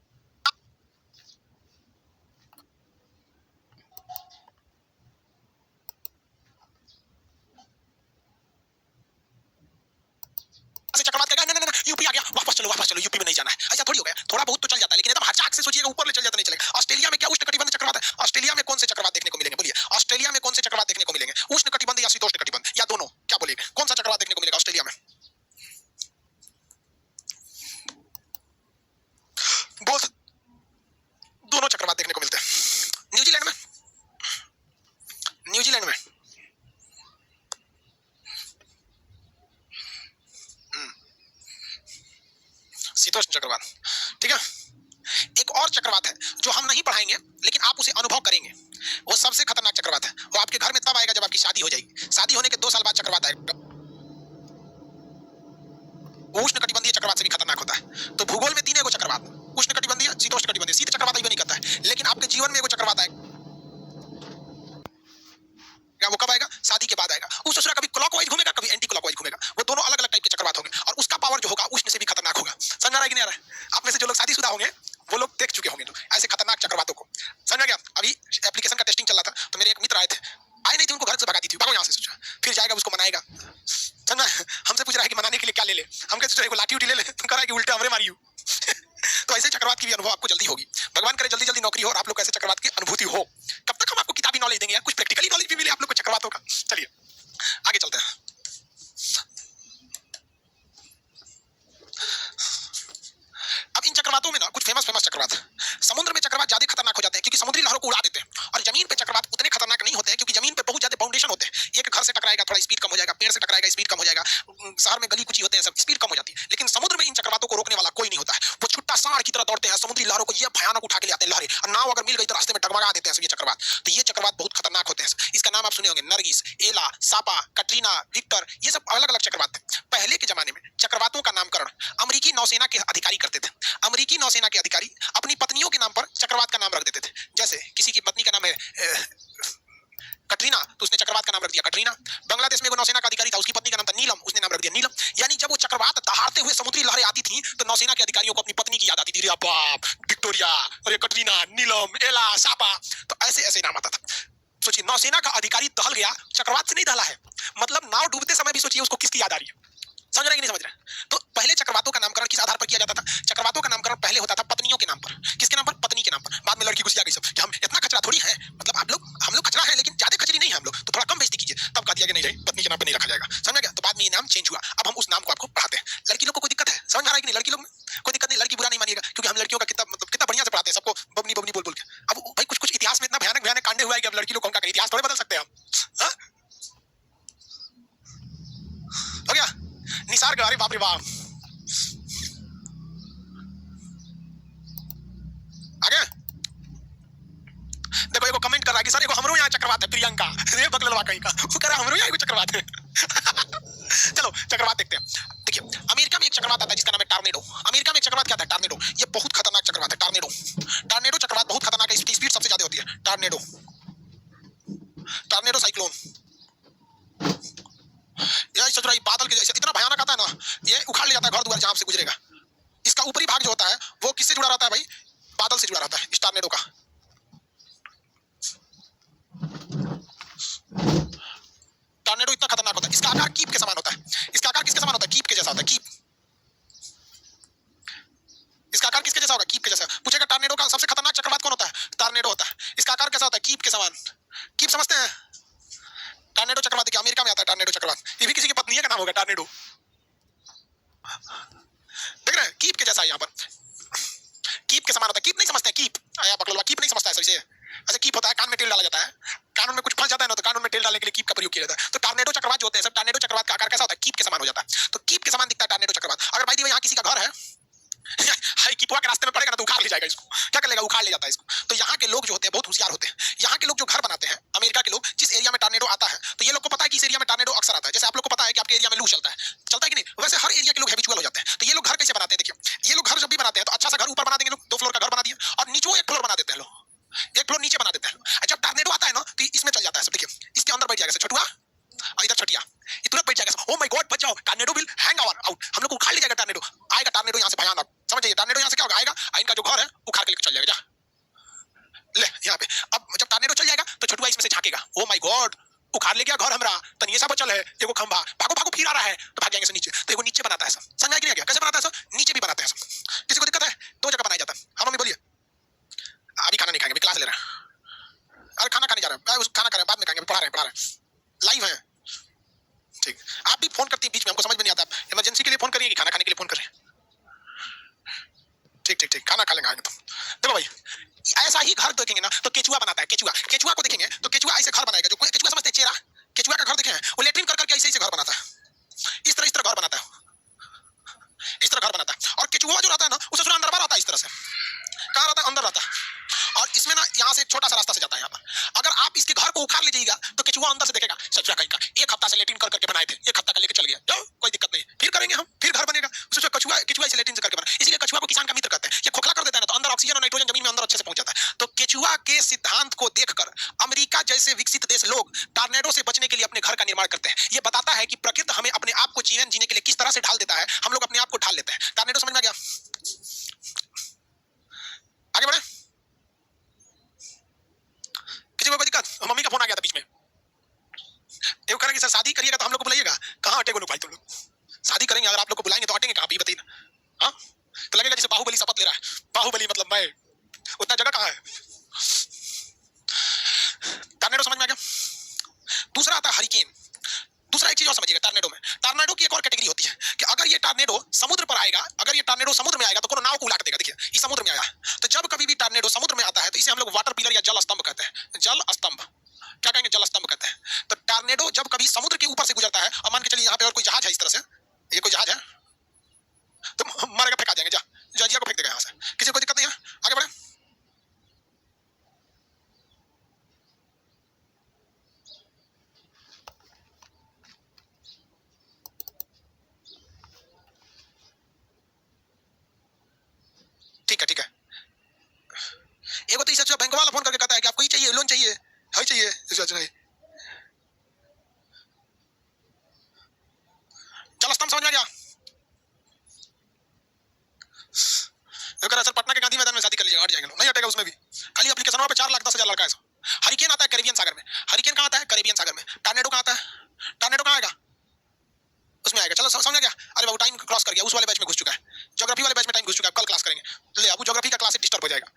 चक्रवात कहेगा नहीं नहीं नहीं यूपी आ गया, वापस चलो, यूपी में नहीं जाना है, ऐसा थोड़ी हो गया। थोड़ा बहुत तो चल जाता है, लेकिन एकदम हचाक से सोचिएगा ऊपर ले चल जाता नहीं चलेगा। ऑस्ट्रेलिया में क्या उष्ण कटिबंध चक्रवात है? ऑस्ट्रेलिया में कौन से चक्रवात देखने को मिलेंगे? बोलिए, ऑस्ट्रेलिया में कौन से चक्रवात देखने को मिलेंगे? उष्ण कटिबंध या शीतोष्ण कटिबंध या दोनों? क्या बोलेंगे, कौन सा चक्रवात देखने को मिलेगा ऑस्ट्रेलिया में? बोथ, दोनों चक्रवात देखने को मिलते हैं। न्यूजीलैंड में, न्यूजीलैंड में शीतोष्ण चक्रवात, ठीक है। एक और चक्रवात है जो हम नहीं पढ़ाएंगे लेकिन आप उसे अनुभव करेंगे, वो सबसे खतरनाक चक्रवात है। वो आपके घर में तब आएगा जब आपकी शादी हो जाएगी। शादी होने के 2 साल बाद चक्रवात आएगा। उष्णकटिबंधीय चक्रवात से भी खतरनाक होता है। तो भूगोल में 3 एगो चक्रवात, उष्णकटिबंधीय, शीतोष्णकटिबंधीय। शीत चक्रवात ही नहीं करता है, लेकिन आपके जीवन में एगो चक्रवात आएगा। वो कब आएगा? शादी के बाद आएगा। उस ससुरा कभी क्लॉकवाइज घूमेगा, कभी एंटी क्लॉकवाइज घूमेगा। वो दोनों अलग अलग टाइप के चक्रवात होंगे और उसका पावर जो होगा उष्ण से भी खतरनाक होगा। समझ आ रहा है कि नहीं आ रहा है? आप में से जो लोग शादीशुदा होंगे वो लोग देख चुके होंगे ऐसे खतरनाक चक्रवातों को। समझ आ गया? अभी एप्लीकेशन का टेस्टिंग चल रहा था तो मेरे एक मित्र आए थे, आए नहीं थे, उनको घर से भगा दी थी, भागो यहाँ से। सोचा फिर जाएगा उसको मनाएगा। समझा? हमसे पूछ रहा है कि मनाने के लिए क्या ले ले। हम कहते सोचा लाठी उठी ले ले, तो कह रहा है कि उल्टे हमरे मारियो। तो ऐसे चक्रवात की भी अनुभव आपको जल्दी होगी। भगवान करे जल्दी जल्दी नौकरी हो और आप लोग ऐसे चक्रवात की अनुभूति हो। कब तक हम आपको किताबी नॉलेज देंगे यार, कुछ प्रैक्टिकली नॉलेज भी मिले आप लोग को चक्रवातों का। चलिए आगे चलते हैं। अब इन चक्रवातों में ना कुछ फेमस चक्रवात है। समुद्र में चक्रवात ज्यादा खतरनाक हो जाते हैं क्योंकि समुद्री लहरों को उड़ा देते हैं, और जमीन पे चक्रवात उतने खतरनाक नहीं होते हैं क्योंकि जमीन पे बहुत ज्यादा फाउंडेशन होते हैं। एक घर से टकराएगा थोड़ा स्पीड कम हो जाएगा, पेड़ से टकराएगा स्पीड कम हो जाएगा, शहर में गली कुची होते हैं सब स्पीड कम हो जाती है। लेकिन समुद्र में इन चक्रवातों को रोकने वाला कोई नहीं होता है। वो छुट्टा सांड की तरह दौड़ते हैं, समुद्री लहरों को ये भयानक उठा के ले आते हैं लहरें, और नाव अगर मिल गई तो रास्ते में डगमगा देते हैं सब ये चक्रवात। तो ये चक्रवात बहुत खतरनाक होते हैं। इसका नाम आप सुने होंगे, नरगिस, एला, सापा, कटरीना, विक्टर, ये सब अलग अलग चक्रवात थे। पहले के जमाने में चक्रवातों का नामकरण अमेरिकी नौसेना के अधिकारी करते थे। अमेरिकी नौसेना के अधिकारी अपनी पत्नियों के नाम पर चक्रवात का नाम रख देते थे। जैसे किसी की पत्नी का नाम है कटरीना, तो उसने चक्रवात का नाम रख दिया कटरीना। बांग्लादेश में एक नौसेना का अधिकारी था, उसकी पत्नी का नाम था नीलम, उसने नाम रख दिया नीलम। यानी जब वो चक्रवात दहाड़ते हुए समुद्री लहरें आती थी तो नौसेना के अधिकारियों को अपनी पत्नी की याद आती थी, बाप, विक्टोरिया, और कटरीना, नीलम, एला, सापा, तो ऐसे ऐसे नाम आता था। सोचिए नौसेना का अधिकारी दहल गया, चक्रवात से नहीं दहला है। मतलब नाव डूबते समय भी सोचिए उसको किसकी याद आ रही है। समझ रहे कि नहीं समझ रहे? तो पहले चक्रवातों का नामकरण किस आधार पर किया जाता था? चक्रवातों का नामकरण पहले होता था पत्नियों के नाम पर। किसके नाम पर? पत्नी के नाम पर। बाद में लड़की घुस गई सब कि हम इतना कचरा थोड़ी है, मतलब हम लोग कचरा है लेकिन ज्यादा कचरी नहीं है हम लोग, तो थोड़ा कम बेइज्जती कीजिए। तब कह दिया कि नहीं भाई पत्नी के नाम पर नहीं रखा जाएगा। समझ गया? तो बाद में ये नाम चेंज हुआ। अब हम उस नाम को आपको पढ़ाते हैं। लड़की लोग को कोई दिक्कत है? समझ आ रहा है कि नहीं? लड़की लोग में कोई दिक्कत नहीं, लड़की बुरा नहीं मानिएगा क्योंकि हम लड़कियों का कितना बढ़िया से पढ़ाते हैं सबको, बबनी बबनी बोल बोल के। अब भाई कुछ कुछ इतिहास में इतना भयानक कांडे हुआ है कि अब लड़की लोग का इतिहास थोड़े बदल सकते हैं हम। हो गया निसार का? अरे बाप रे बाप। आगे देखो एगो कमेंट कर रहा है कि सर एगो हमरो यहाँ चक्रवात है, प्रियंका, रे बगलवा कहीं का, वो कह रहा है हमरो यहाँ एगो चक्रवात है। चलो चक्रवात देखते हैं। देखिए अमेरिका में एक चक्रवात आता है जिसका नाम है टॉर्नेडो। अमेरिका में एक चक्रवात क्या था? टॉर्नेडो। ये बहुत खतरनाक चक्रवात है टॉर्नेडो। टॉर्नेडो चक्रवात बहुत खतरनाक है, इसकी स्पीड सबसे ज्यादा होती है। टॉर्नेडो, टॉर्नेडो साइक्लोन, ये सचुराई बादल के जैसे इतना भयानक आता है ना, ये उखाड़ ले जाता है घर द्वार जहां से गुजरेगा। इसका ऊपरी भाग जो होता है वो किससे जुड़ा रहता है भाई? बादल से जुड़ा रहता है इस टॉर्नेडो का। टॉर्नेडो इतना खतरनाक होता है, इसका आकार कीप के समान होता है। इसका आकार किसके समान होता है? कीप के जैसा होता है। कीप, इसका आकार किसके जैसा होगा? कीप के जैसा। पूछेगा टॉर्नेडो का सबसे खतरनाक चक्रवात कौन होता है? टॉर्नेडो होता है। इसका आकार कैसा होता है? कीप के समान। कीप समझते हैं? टॉर्नेडो चक्रवात देखिए अमेरिका में आता है टॉर्नेडो चक्रवात। ये भी किसी की पत्नी का नाम होगा टॉर्नेडो। देख रहे हैं? कीप के जैसा है यहाँ पर, कीप के समान होता है। कीप नहीं समझते हैं? कीप आया पकड़वा, कीप नहीं समझता है सही से। अच्छा कीप होता है कान में तेल डाला जाता है, कानून में कुछ फंस जाता है ना तो कानून में तेल डालने के लिए कीप का प्रयोग किया जाता है। तो टॉर्नेडो चक्रवात जो होते हैं सब, टॉर्नेडो चक्रवात का आकार कैसा होता है? कीप के समान हो जाता है। तो कीप के समान दिखता है टॉर्नेडो चक्रवात। अगर भाई यहाँ किसी का घर है हाई कीपुआ के रास्ते में पड़ेगा ना तो उखाड़ ले जाएगा इसको। क्या कर लेगा? उखाड़ ले जाता है इसको। तो यहाँ के लोग जो होते हैं बहुत होशियार होते हैं। यहाँ के लोग जो घर बनाते हैं, अमेरिका के लोग, जिस एरिया में टॉर्नेडो आता है तो ये लोग को पता है कि इस एरिया में टॉर्नेडो अक्सर आता है। जैसे आप लोग को पता है कि आपके एरिया में लू चलता है कि नहीं, वैसे हर एरिया के लोग हैबिचुअल हो जाते हैं। तो ये लोग घर कैसे बनाते हैं? देखिए ये लोग घर जब भी बनाते हैं तो अच्छा सा घर ऊपर बना देंगे लोग, 2 फ्लोर का घर बना दिया, और नीचे 1 फ्लोर बना देते हैं लोग, 1 फ्लोर नीचे बना देते हैं। जब टॉर्नेडो आता है ना तो इसमें चल जाता है सब। देखिए इसके अंदर बैठ जाएगा छठुआ, इधर छठिया, तुरंत बैठ जाएगा। ओ माय गॉड बच जाओ, tornado will hang our out, हम लोग को उखाड़ ले जाएगा टॉर्नेडो। आएगा टॉर्नेडो यहाँ से भयानक, समझ जाइए टॉर्नेडो यहाँ से क्या होगा? आएगा, इनका जो घर है उखाड़ के लेकर चल जाएगा। ले यहाँ पे अब जब टॉर्नेडो चल जाएगा तो छठुआ इसमें से झांकेगा, ओ माय गॉड उखाड़ ले गया घर हमरा, तनिए सा बचल है एगो खंभा, भागो भागो फिर आ रहा है, तो भाग जाएंगे से नीचे। तो एगो नीचे बनाता है सब, समझ कि नहीं गया? कैसे बनाता है सब? नीचे भी बनाते हैं सब। किसी को दिक्कत है? 2 जगह बनाया जाता है। हाँ मम्मी बोलिए। अभी खाना नहीं खाएंगे, क्लास ले रहे हैं। अरे खाना खाने जा रहे हैं, खाना खा रहे हैं, बाद में खाएंगे, पढ़ा रहे हैं लाइव है। ठीक, आप भी फोन करती है बीच में, हमको समझ में नहीं आता आप इमरजेंसी के लिए फोन करिए कि खाना खाने के लिए फोन करें। ठीक ठीक ठीक, खाना खा लेंगे आगे तो। देखो भाई ऐसा ही घर देखेंगे ना तो केचुआ बनाता है। केचुआ, केचुआ को देखेंगे तो केचुआ ऐसे घर बनाएगा। जो केचुआ समझते हैं चेहरा, केचुआ का घर देखे हैं, वो लेटरिन कर करके ऐसे ऐसे घर बनाता है, इस तरह घर बनाता है, इस तरह घर बनाता है। और केचुआ जो रहता हैं। ये बताता है कि प्रकृति हमें अपने आप को जीवन जीने के लिए किस तरह से ढाल देता है, हम लोग अपने आप को ढाल लेते हैं। टॉर्नेडो समझ में आ गया? आगे बढ़े। किसी को कोई दिक्कत? मम्मी का फोन आ गया था बीच में, ये कह रहा कि सर शादी करिएगा तो हम लोग को बुलाइएगा। कहाँ हटेगो लोग भाई, तुम लोग शादी करेंगे अगर आप लोग को बुलाएंगे तो हटेंगे कहाँ भी बताइए ना। हाँ, तो लगेगा जैसे बाहुबली शपथ ले रहा है। बाहुबली मतलब मैं, उतना जगह कहाँ है। टॉर्नेडो समझ में आ गया? दूसरा आता है हरिकेन। दूसरा एक चीज और समझिएगा, टॉर्नेडो में, टॉर्नेडो की एक और कैटेगरी होती है कि अगर ये टॉर्नेडो समुद्र पर आएगा, अगर ये टॉर्नेडो समुद्र में आएगा तो कोनो नाव को उलाट देगा। देखिए ये समुद्र में आया, तो जब कभी भी टॉर्नेडो समुद्र में आता है तो इसे हम लोग वाटर पिलर या जल स्तंभ कहते हैं। जल स्तंभ क्या कहेंगे? जल स्तंभ कहते हैं। तो टॉर्नेडो जब कभी समुद्र के ऊपर से गुजरता है, और मान के चलिए यहाँ पे और कोई जहाज है, इस तरह से ये कोई जहाज है, तो मारेगा, फेंका देंगे, जहाजिया को फेंक देगा यहाँ से, किसी को कोई दिक्कत नहीं है। आगे बढ़े। ठीक है, ठीक है। एक तो इसे बैंक वाला फोन करके कहता है कि आपको ये चाहिए, लोन चाहिए, है चाहिए, जल स्तंभ समझ में आ गया? सर पटना के गांधी मैदान में शादी कर लीजिएगा, हट जाएंगे लोग, नहीं हटेगा उसमें भी। खाली एप्लीकेशन पे 4,10,000 लड़का है। हरिकेन आता है कैरेबियन सागर में। हरिकेन कहाँ आता है? कैरेबियन सागर में। टॉर्नेडो कहाँ आता है? टॉर्नेडो कहाँ आएगा? उसमें आएगा। चलो समझ गया? अरे बाबू टाइम क्रॉस कर गया, उस वाले बैच में घुस चुका है, ज्योग्राफी वाले बैच में टाइम घुस चुका है। कल क्लास करेंगे, ले अब ज्योग्राफी का क्लास डिस्टर्ब हो जाएगा।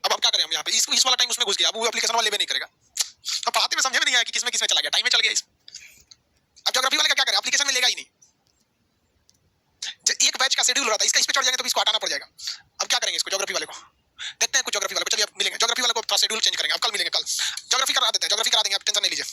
अब हम क्या करें, हम यहाँ पे इस वाला टाइम उसमें घुस गया, अब वो एप्लीकेशन वाले लेवे नहीं करेगा। अब पढ़ाते में समझ में नहीं आया कि किसमें किसमें चला गया, टाइम में चल गया। अब ज्योग्राफी वाले का क्या करें, एप्लीकेशन में लेगा ही नहीं। एक बैच का शेड्यूल हो रहा था, इसका इस पे चढ़ जाएंगे तो इसको हटाना पड़ जाएगा। अब क्या करेंगे इसको, ज्योग्राफी वाले को देखते हैं, कुछ ज्योग्राफी वाले को, चलिए अब मिलेंगे, ज्योग्राफी वाले को थोड़ा शेड्यूल चेंज करेंगे, अब कल मिलेंगे, कल ज्योग्राफी करा देते हैं, ज्योग्राफी करा देंगे, आप टेंशन नहीं लीजिए।